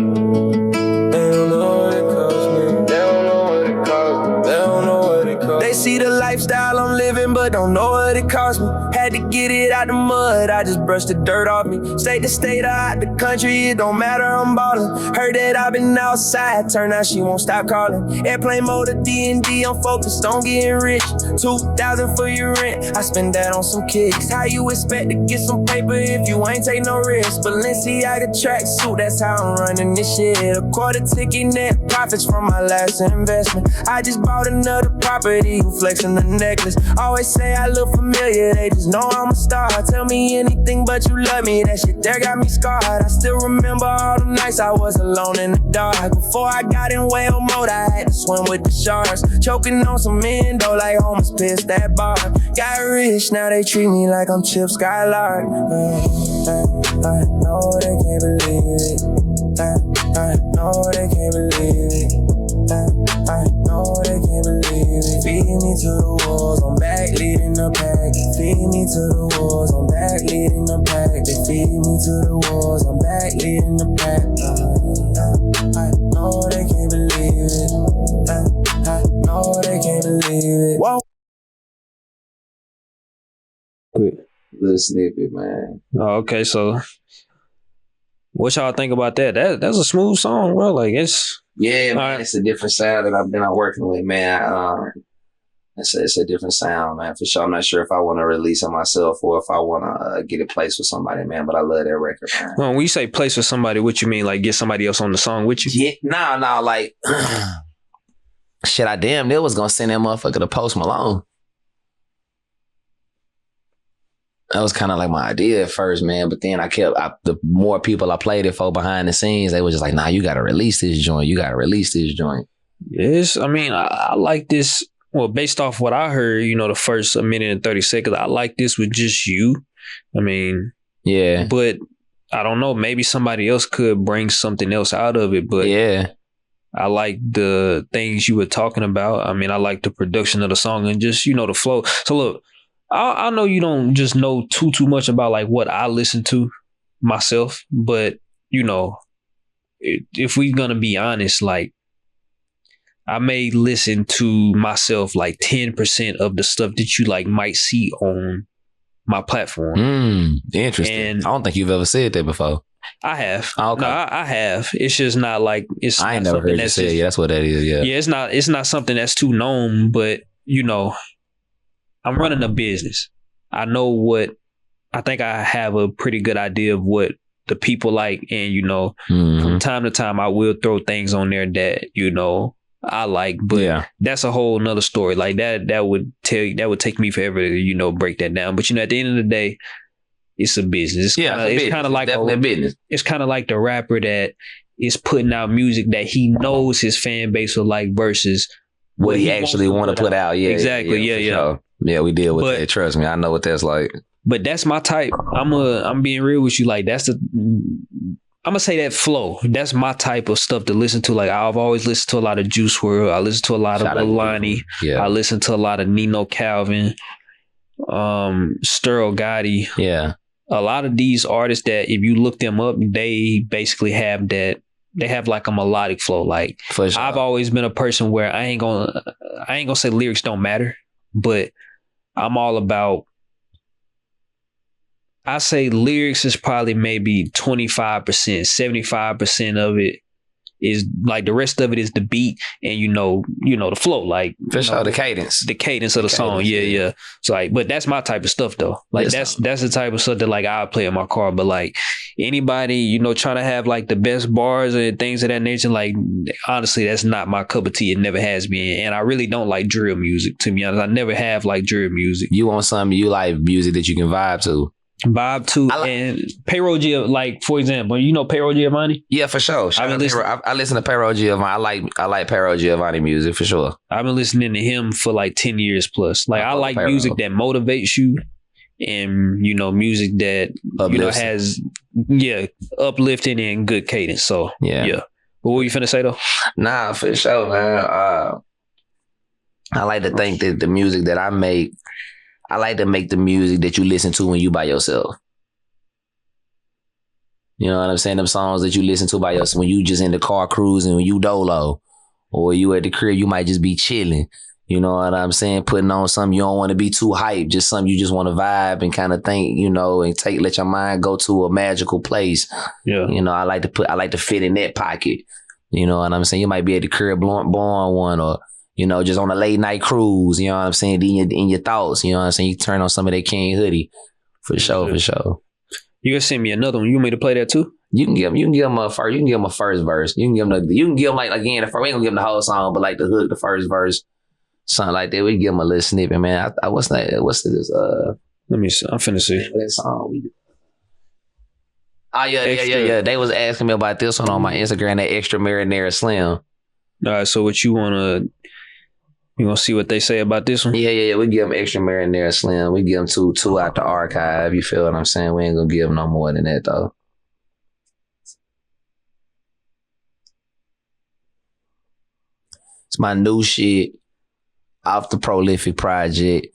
They don't know what it cost me. They don't know what it cost me. They don't know what it cost me. They see the lifestyle I'm living, but don't know what it cost me. Had to get it out the mud, I just brushed the dirt off me. State to state or out the country, it don't matter, I'm ballin'. Heard that I've been outside, turn out she won't stop calling. Airplane mode of D&D, I'm focused on getting rich. 2,000 for your rent, I spend that on some kicks. How you expect to get some paper if you ain't take no risk? Balenciaga tracksuit, that's how I'm running this shit. A quarter ticket net profits from my last investment. I just bought another property, you flexing the necklace. Always say I look familiar, they just know I'm a star. Tell me anything but you love me, that shit there got me scarred. I still remember all the nights I was alone in the dark. Before I got in whale mode, I had to swim with the sharks. Choking on some endo like homeless pissed that bar. Got rich, now they treat me like I'm Chip Skylark. I know they can't believe it. I know they can't believe it. I know they can't believe it. Feed me to the wolves, I'm back leading the pack. Feed me to the wolves, I'm back leading the pack. They feed me to the wolves, I'm back leading the pack. I know they can't believe it. I know they can't believe it. Whoa. Quick. Little snippet, man. Oh, okay, so what y'all think about that? That's a smooth song, bro. Like it's man, it's a different sound that I've been working with, man. It's a different sound, man, for sure. I'm not sure if I want to release it myself or if I want to get it placed with somebody, man, but I love that record, man. Well, when you say place with somebody, what you mean? Like get somebody else on the song with you? Yeah, no, like shit, I damn near was gonna send that motherfucker to Post Malone. That was kind of like my idea at first, man. But then the more people I played it for behind the scenes, they were just like, nah, you got to release this joint. You got to release this joint. Yes. I mean, I like this. Well, based off what I heard, the first 1 minute and 30 seconds, I like this with just you. I mean, yeah. But I don't know. Maybe somebody else could bring something else out of it. But yeah, I like the things you were talking about. I mean, I like the production of the song and just, the flow. So look, I know you don't just know too much about like what I listen to myself, but if we're gonna be honest, like I may listen to myself like 10% of the stuff that you like might see on my platform. Interesting. And I don't think you've ever said that before. I have. Okay. No, I have. It's just not like it's. I ain't never heard you say it. Yeah, that's what that is. Yeah. Yeah, it's not something that's too known, but I'm running a business. I know I think I have a pretty good idea of what the people like. And, from time to time, I will throw things on there that, I like. But that's a whole nother story. Like that would take me forever to, break that down. But, at the end of the day, it's a business. It's kind of like a business. It's kind of like the rapper that is putting out music that he knows his fan base will like versus what he actually want to put out. Yeah, exactly. Yeah. Sure. Yeah, we deal with that. Trust me, I know what that's like. But that's my type. I'm being real with you. Like I'm gonna say that flow. That's my type of stuff to listen to. Like I've always listened to a lot of Juice WRLD. I listen to a lot of Alani. Yeah. I listen to a lot of Nino Calvin, Sterl Gotti. Yeah. A lot of these artists that if you look them up, they basically have that. They have like a melodic flow. Like for sure. I've always been a person where I ain't gonna say lyrics don't matter, but I'm all about, I say lyrics is probably maybe 25%, 75% of it is like the rest of it is the beat and the flow, like for sure, the cadence of the song. Yeah. So like, but that's my type of stuff though. Like that's the type of stuff that like I'll play in my car. But like anybody, trying to have like the best bars and things of that nature, like honestly, that's not my cup of tea. It never has been. And I really don't like drill music, to be honest. I never have like drill music. You want something you like music that you can vibe to. And Payroll Giovanni, like for example, Payroll Giovanni? Yeah, for sure. I listen to Payroll Giovanni. I like Payroll Giovanni music for sure. I've been listening to him for like 10 years plus. Like I like music that motivates you and music that has uplifting and good cadence. So yeah. But what were you finna say though? Nah, for sure, man. I like to think that the music that I make, I like to make the music that you listen to when you by yourself. You know what I'm saying? Them songs that you listen to by yourself when you just in the car cruising, when you dolo, or you at the crib, you might just be chilling. You know what I'm saying? Putting on something you don't want to be too hype, just something you just want to vibe and kind of think, you know, and let your mind go to a magical place. Yeah. You know, I like to fit in that pocket. You know what I'm saying? You might be at the crib born one, or, you know, just on a late night cruise, you know what I'm saying? In your thoughts, you know what I'm saying? You turn on some of that King Hoody. For sure. You gonna send me another one. You want me to play that too? You can give him a first verse. You can give him like, again, we ain't gonna give him the whole song, but like the hook, the first verse. Something like that. We give them a little snippet, man. What's this? Let me see. I'm finna see. That song. Oh, yeah. They was asking me about this one on my Instagram, that extra marinara slim. All right, so what you gonna see what they say about this one? Yeah. We give them extra marinara slim. We give them two out the archive. You feel what I'm saying? We ain't gonna give them no more than that, though. It's my new shit. Off the Prolific Project,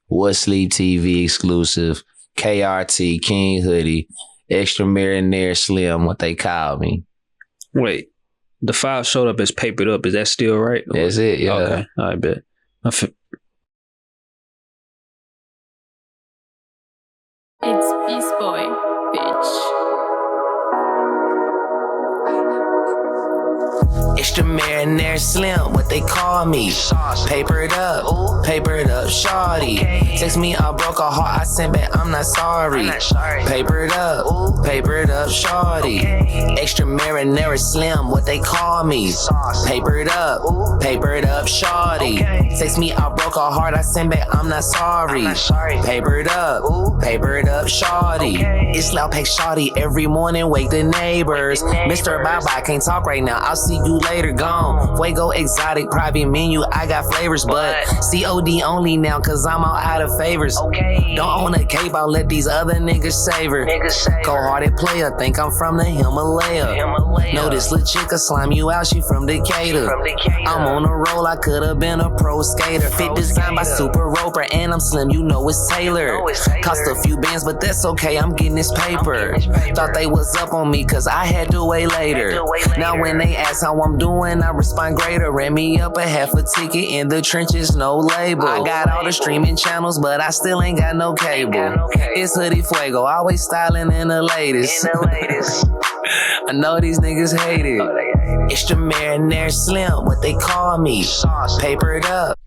What Sleep TV exclusive, KRT, King Hoody, Extra Marinara Slim, what they call me. Wait, the file showed up as papered up. Is that still right? That's it, yeah. Okay, I bet. It's Beast Boy, bitch. Extra marinara slim, what they call me. Papered up, shawty. Text me, I broke a heart, I sent back, I'm not sorry. Papered up, shawty. Extra marinara slim, what they call me. Papered up, shawty. Text me, I broke a heart, I sent back, I'm not sorry. Papered up, shawty. It's loud pack shawty, every morning wake the neighbors. Mr. Bye-bye, can't talk right now, I'll see you later, gone. Fuego exotic, private menu, I got flavors, but COD only now, cause I'm all out of favors. Don't own a cape, I'll let these other niggas savor. Cold-hearted player, think I'm from the Himalaya. Know this little chick will slime you out, she from Decatur. I'm on a roll, I could've been a pro skater. Fit designed by Super Roper, and I'm slim, you know it's tailored. Cost a few bands, but that's okay, I'm getting this paper. Thought they was up on me, cause I had to wait later. Now when they ask how I'm doing, I respond greater. Ran me up a half a ticket in the trenches, no label. I got all the streaming channels, but I still ain't got no cable. It's Hoodie Fuego, always styling in the latest. I know these niggas hate it. Extra marinara slim, what they call me. Papered up.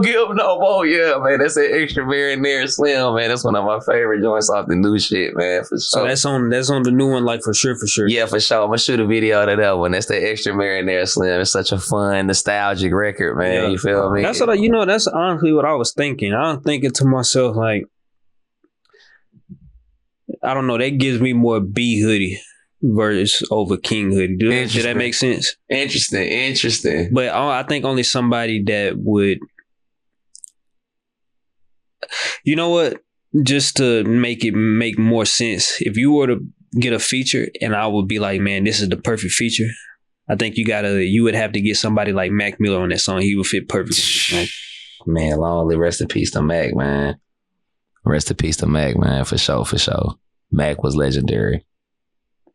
Give no more, yeah, man. That's an extra marinara slim, man. That's one of my favorite joints off the new shit, man. For sure. So that's on the new one, like for sure. Yeah, for sure. I'm gonna shoot a video of that one. That's the extra marinara slim. It's such a fun, nostalgic record, man. Yeah. You feel me? That's that's honestly what I was thinking. I'm thinking to myself, like, I don't know, that gives me more B Hoodie versus over King Hoodie. Did that make sense? Interesting. But I think only somebody that would, you know what? Just to make it make more sense, if you were to get a feature and I would be like, man, this is the perfect feature, I think you would have to get somebody like Mac Miller on that song. He would fit perfectly. Man, long live rest in peace to Mac, man. Rest in peace to Mac, man, for sure. Mac was legendary.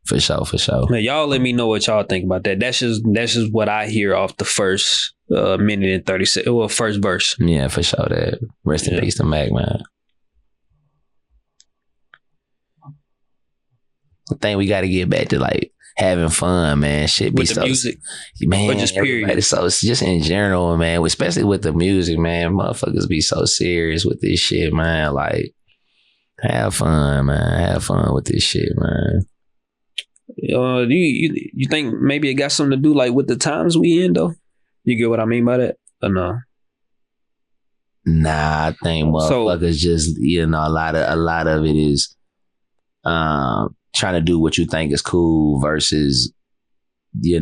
For sure. Man, y'all let me know what y'all think about that. That's just what I hear off the first minute and 30 seconds. Well, first verse. Yeah, for sure. That rest in peace to Mac, man. I think we got to get back to like having fun, man. Shit be with the so music, man. but just period. So it's just in general, man. Especially with the music, man. Motherfuckers be so serious with this shit, man. Like, have fun, man. Have fun with this shit, man. Do you think maybe it got something to do like with the times we in though? You get what I mean by that, or no? Nah, I think motherfuckers just, a lot of it is trying to do what you think is cool versus, yeah,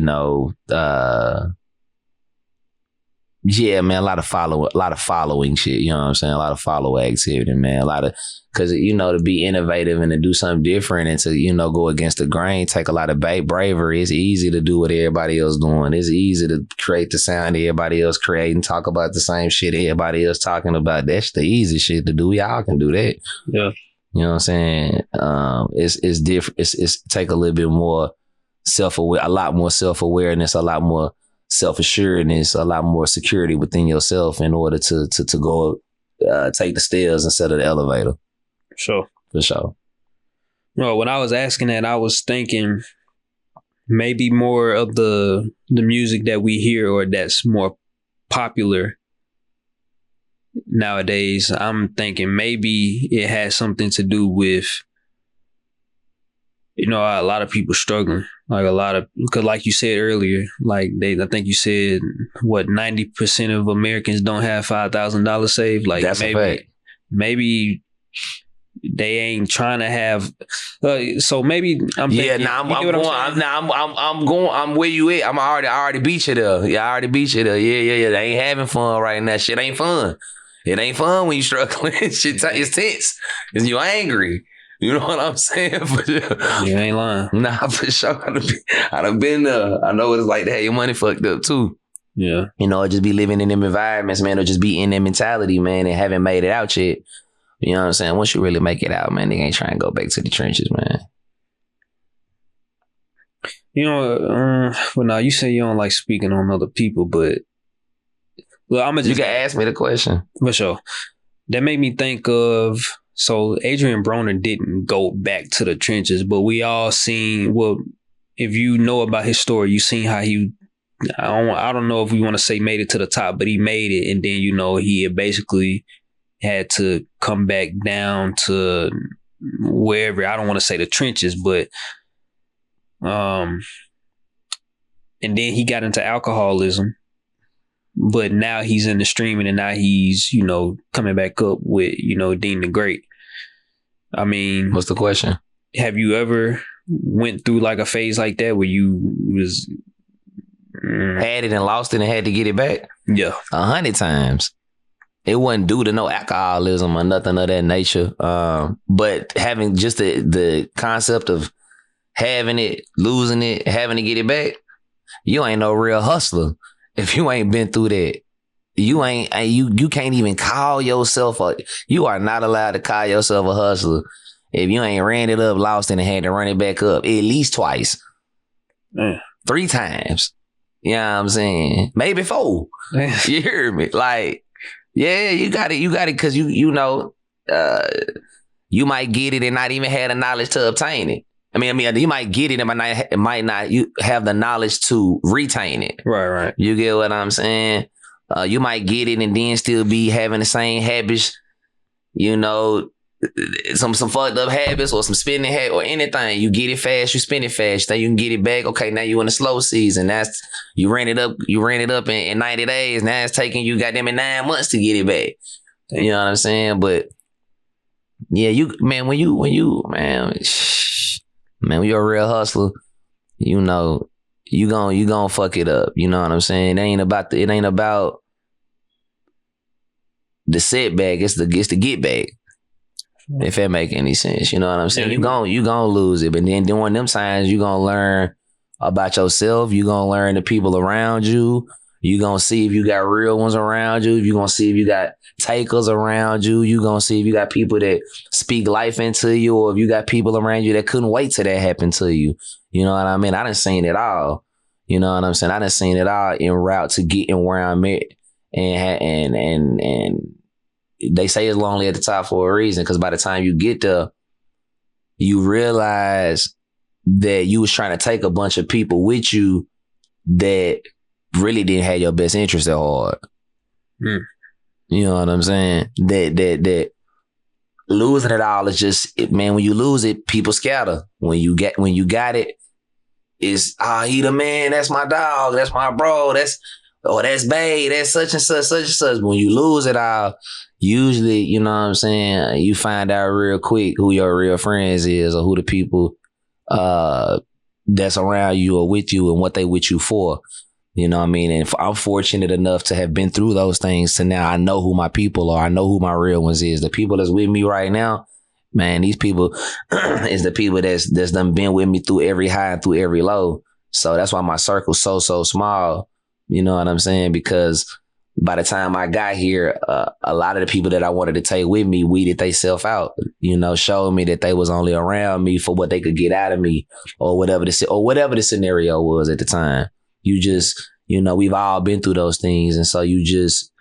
man, a lot of following shit, you know what I'm saying? A lot of follow activity, man. Cause to be innovative and to do something different and to, go against the grain, take a lot of bravery. It's easy to do what everybody else doing. It's easy to create the sound everybody else creating, talk about the same shit everybody else talking about. That's the easy shit to do. Y'all can do that. Yeah. You know what I'm saying? It's different. It's take a little bit more a lot more self-awareness, a lot more self-assuredness, a lot more security within yourself in order to go take the stairs instead of the elevator. Sure. For sure. Well, when I was asking that, I was thinking maybe more of the music that we hear or that's more popular nowadays. I'm thinking maybe it has something to do with, a lot of people struggling. Like because like you said earlier, like I think you said, 90% of Americans don't have $5,000 saved. Like that's a fact. Maybe they ain't trying to have. So maybe I'm thinking. I'm where you at. I already beat you there. Yeah, I already beat you there. Yeah. They ain't having fun right now. Shit ain't fun. It ain't fun when you struggling. Shit, it's tense. Cause you angry. You know what I'm saying? For sure. You ain't lying. Nah, for sure. I done been there. I know what it's like to have your money fucked up too. Yeah. Just be living in them environments, man, or just be in that mentality, man, and haven't made it out yet. You know what I'm saying? Once you really make it out, man, they ain't trying to go back to the trenches, man. Well, now you say you don't like speaking on other people, but you can ask me the question. For sure. That made me think of, so Adrian Broner didn't go back to the trenches, but we all seen, if you know about his story, you seen how he, I don't know if we want to say made it to the top, but he made it. And then, he had basically had to come back down to wherever, I don't want to say the trenches, but, and then he got into alcoholism. But now he's in the streaming, and now he's, coming back up with, Dean the Great. I mean, what's the question? Have you ever went through like a phase like that where you was had it and lost it and had to get it back? Yeah, 100 times. It wasn't due to no alcoholism or nothing of that nature. But having just the concept of having it, losing it, having to get it back, you ain't no real hustler. If you ain't been through that, you can't even call yourself you are not allowed to call yourself a hustler if you ain't ran it up, lost it, and had to run it back up at least twice. 3 times. You know what I'm saying? Maybe 4. You hear me? Like, yeah, you got it because you might get it and not even have the knowledge to obtain it. I mean, you might get it and might not. You have the knowledge to retain it. Right. You get what I'm saying? You might get it and then still be having the same habits. Some fucked up habits or some spending habits or anything. You get it fast, you spend it fast. Then you can get it back. Okay, now you in the slow season. That's you ran it up in 90 days. Now it's taking you goddamn it 9 months to get it back. You know what I'm saying? But yeah, when you're a real hustler, you gonna fuck it up. You know what I'm saying? It ain't about the setback. It's the get back. If that make any sense, you know what I'm saying? You gonna lose it, but then during them times, you gonna learn about yourself. You gonna learn the people around you. You gonna see if you got real ones around you. You gonna see if you got takers around you. You gonna see if you got people that speak life into you, or if you got people around you that couldn't wait till that happened to you. You know what I mean? I done seen it all. You know what I'm saying? I done seen it all en route to getting where I'm at, and they say it's lonely at the top for a reason, because by the time you get there, you realize that you was trying to take a bunch of people with you that really didn't have your best interest at heart. You know what I'm saying? That losing it all is just, man, when you lose it, people scatter. When you got it, it's, he the man, that's my dog, that's my bro, that's bae, that's such and such, such and such. When you lose it all, usually, you know what I'm saying, you find out real quick who your real friends is, or who the people that's around you or with you and what they with you for. You know what I mean? And I'm fortunate enough to have been through those things to now I know who my people are. I know who my real ones is. The people that's with me right now, man, these people is the people that's done been with me through every high and through every low. So that's why my circle's so small. You know what I'm saying? Because by the time I got here, a lot of the people that I wanted to take with me weeded themselves out, showed me that they was only around me for what they could get out of me, or whatever the scenario was at the time. You just You know, we've all been through those things. And so you just,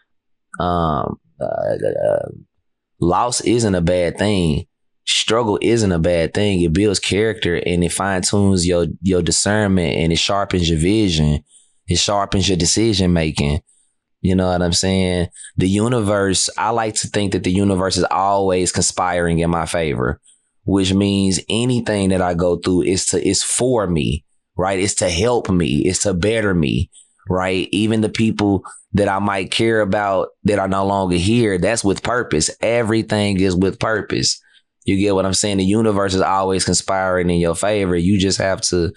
loss isn't a bad thing. Struggle isn't a bad thing. It builds character and it fine tunes your discernment and it sharpens your vision. It sharpens your decision making. You know what I'm saying? The universe, I like to think that the universe is always conspiring in my favor, which means anything that I go through is for me, right? It's to help me. It's to better me, right? Even the people that I might care about that are no longer here, that's with purpose. Everything is with purpose. You get what I'm saying? The universe is always conspiring in your favor. You just have to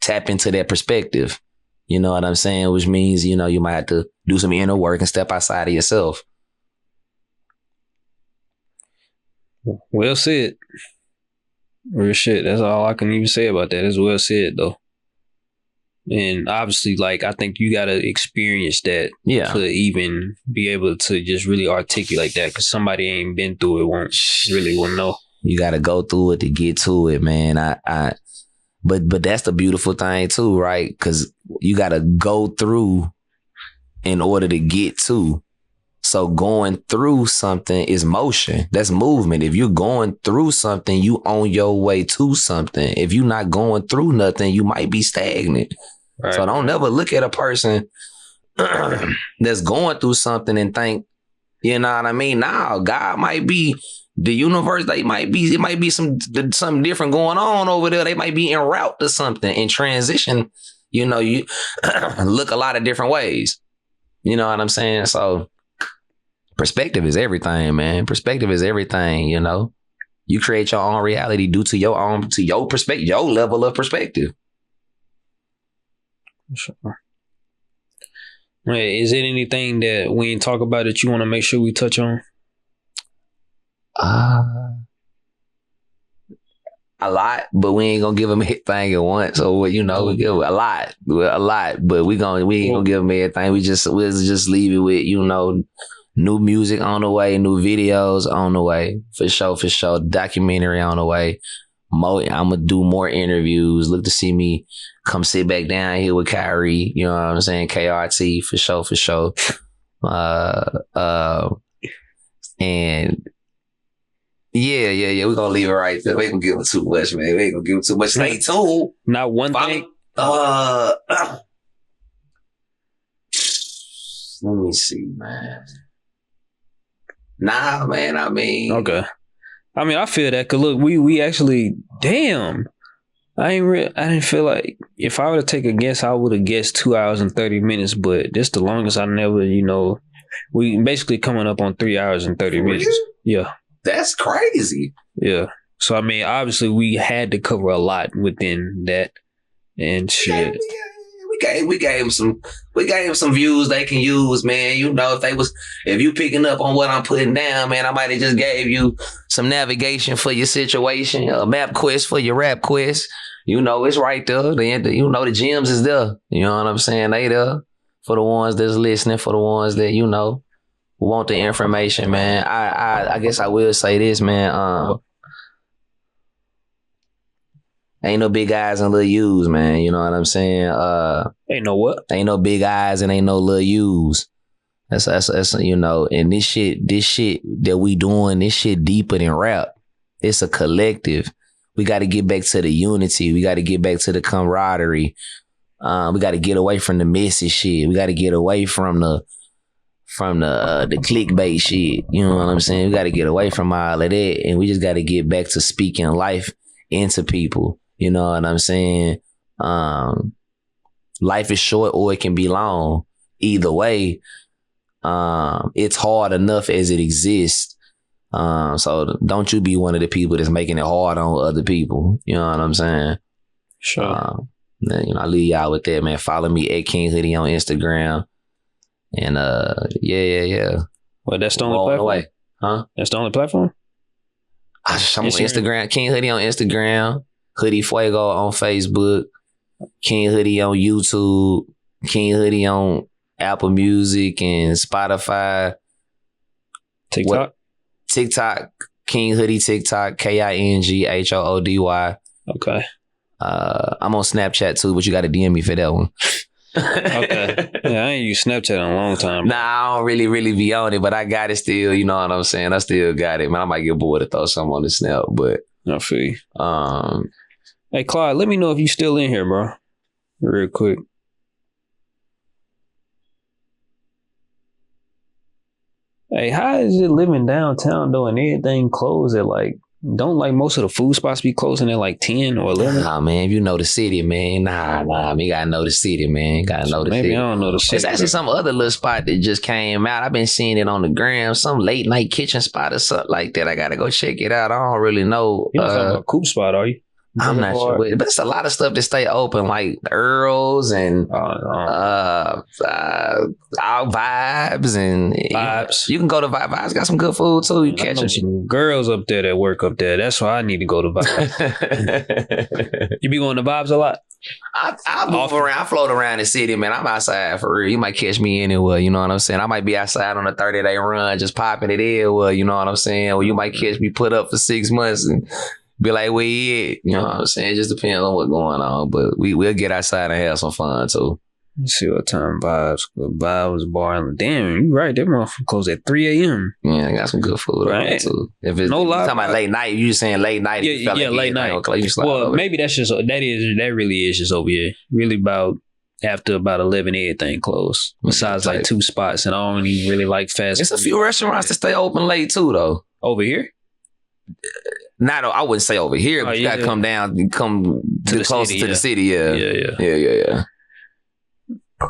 tap into that perspective. You know what I'm saying? Which means, you know, you might have to do some inner work and step outside of yourself. Well said. Real shit. That's all I can even say about that. It's well said, though. And obviously, like, I think you got to experience that to even be able to just really articulate that, because somebody ain't been through it won't know. You got to go through it to get to it, man. But that's the beautiful thing too, right? Because you got to go through in order to get to. So going through something is motion. That's movement. If you're going through something, you on your way to something. If you're not going through nothing, you might be stagnant. Right. So don't never look at a person that's going through something and think, you know what I mean? Now, God might be, the universe, it might be something different going on over there. They might be en route to something in transition. You know, you look a lot of different ways. You know what I'm saying? So perspective is everything, man. Perspective is everything, you know. You create your own reality due to your perspective, your level of perspective. Sure. Hey, is it anything that we ain't talk about that you want to make sure we touch on? A lot, but we ain't gonna give them everything at once. So you know, we give a lot, but we ain't gonna give them everything. We'll just leave it with, you know, new music on the way, new videos on the way, for sure. Documentary on the way. I'm gonna do more interviews. Look to see me come sit back down here with Kyrie. You know what I'm saying? KRT for sure. And yeah. We're gonna leave it right there. We ain't gonna give them too much, man. We ain't gonna give them too much. Stay tuned. Not one thing. Let me see, man. Nah, man. I mean, okay. I mean, I feel that, cause look, we actually, damn. I didn't feel like, if I were to take a guess, I would have guessed 2 hours and 30 minutes, but this the longest I never, you know, we basically coming up on 3 hours and 30 minutes. Yeah. That's crazy. Yeah. So, I mean, obviously we had to cover a lot within that and shit. We gave them some views they can use, man. You know, if you picking up on what I'm putting down, man, I might have just gave you some navigation for your situation, a map quest for your rap quest. You know, it's right there. You know, the gems is there. You know what I'm saying? They there for the ones that's listening, for the ones that, you know, want the information, man. I guess I will say this, man. Ain't no big eyes and little U's, man. You know what I'm saying? Ain't no what? Ain't no big eyes and ain't no little U's. That's you know, and this shit that we doing, this shit deeper than rap. It's a collective. We got to get back to the unity. We got to get back to the camaraderie. We got to get away from the messy shit. We got to get away from the clickbait shit. You know what I'm saying? We got to get away from all of that, and we just got to get back to speaking life into people. You know what I'm saying? Life is short or it can be long. Either way, it's hard enough as it exists. So don't you be one of the people that's making it hard on other people. You know what I'm saying? Sure. You know, I leave y'all with that, man. Follow me at King Hoody on Instagram. And yeah. Well, that's the only platform? Away. Huh? That's the only platform? I'm on Instagram. King Hoody on Instagram. Hoodie Fuego on Facebook. King Hoody on YouTube. King Hoody on Apple Music and Spotify. TikTok. King Hoody TikTok. KingHoody. Okay. I'm on Snapchat too, but you got to DM me for that one. Okay. Yeah, I ain't used Snapchat in a long time. Nah, I don't really be on it, but I got it still. You know what I'm saying? I still got it, man. I might get bored to throw something on the Snap, but I feel you. Hey, Clyde, let me know if you still in here, bro. Real quick. Hey, how is it living downtown though and everything closed at like, don't like most of the food spots be closing at like 10 or 11? Nah, man, if you know the city, man. Nah, man, you gotta know the city, man. Gotta know the Maybe city. I don't know the city. It's actually some other little spot that just came out. I've been seeing it on the gram, some late night kitchen spot or something like that. I gotta go check it out. I don't really know. You're not talking about a Kool spot, are you? I'm not sure, but it's a lot of stuff that stay open, like the Earls and our Vibes and Vibes. You can go to Vibes. Got some good food too. You catch some girls up there that work up there. That's why I need to go to Vibes. You be going to Vibes a lot? I move around. I float around the city, man. I'm outside for real. You might catch me anywhere. You know what I'm saying? I might be outside on a 30-day run, just popping it in. Well, you know what I'm saying? Or you might catch me put up for 6 months and be like, where you at? You know what I'm saying? It just depends on what's going on. But we'll get outside and have some fun too. Let's see what time Vibes bar. Damn, you right. That motherfucker closed at 3 a.m. Yeah, I got some good food right too. If it's talking about late night, you saying late night. Yeah, late night. Well, maybe that really is just over here. Really after about 11, everything closed. Besides like 2 spots, and I don't even really like fast food. It's a few restaurants that stay open late too, though. Over here? I wouldn't say over here, but you gotta come down, come to closer to the city. Yeah.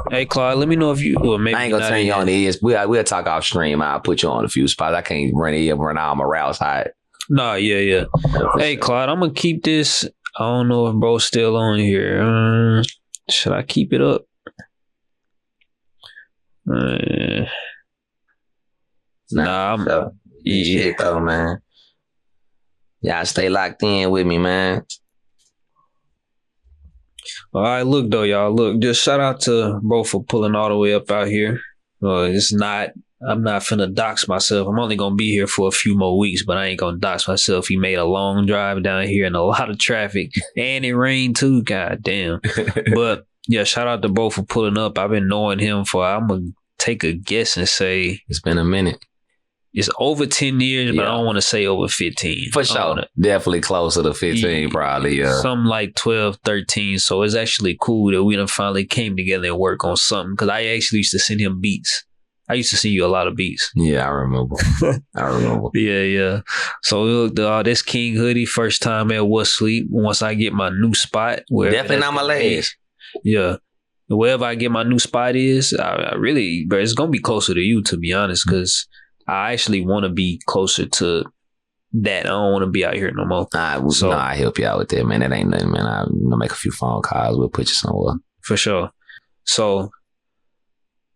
Hey, Claude, let me know if you. Well, maybe I ain't gonna turn you on the ears. We'll talk off stream. I'll put you on a few spots. I can't run all my routes hot. Nah, yeah. Hey, Claude, I'm gonna keep this. I don't know if bro's still on here. Should I keep it up? Nah, shit though, man. Y'all stay locked in with me, man. All right, look though, y'all. Look, just shout out to bro for pulling all the way up out here. I'm not finna dox myself. I'm only gonna be here for a few more weeks, but I ain't gonna dox myself. He made a long drive down here and a lot of traffic, and it rained too. God damn. But yeah, shout out to bro for pulling up. I've been knowing him I'm gonna take a guess and say it's been a minute. It's over 10 years, but I don't want to say over 15. For sure. Definitely closer to 15, probably, yeah. Something like 12, 13. So it's actually cool that we done finally came together and work on something. Because I actually used to send him beats. I used to send you a lot of beats. Yeah, I remember. Yeah. So look, this King Hoody, first time at What Sleep. Once I get my new spot. Definitely not my last. Yeah. Wherever I get my new spot is, I really, but it's going to be closer to you, to be honest, because I actually want to be closer to that. I don't want to be out here no more. I help you out with that, man. That ain't nothing, man. I'll make a few phone calls. We'll put you somewhere. For sure. So,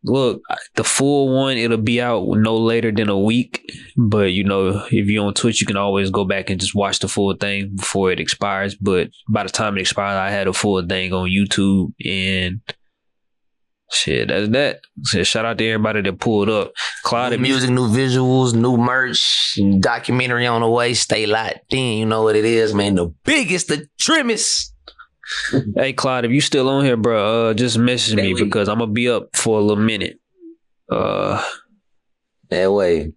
look, the full one, it'll be out no later than a week. But, if you're on Twitch, you can always go back and just watch the full thing before it expires. But by the time it expires, I had a full thing on YouTube and shit, that's that. So shout out to everybody that pulled up. Clyde, new music, new visuals, new merch, documentary on the way. Stay locked in. You know what it is, man. The biggest, the trimmest. Hey, Clyde, if you still on here, bro, just message me because I'm gonna be up for a little minute. That way.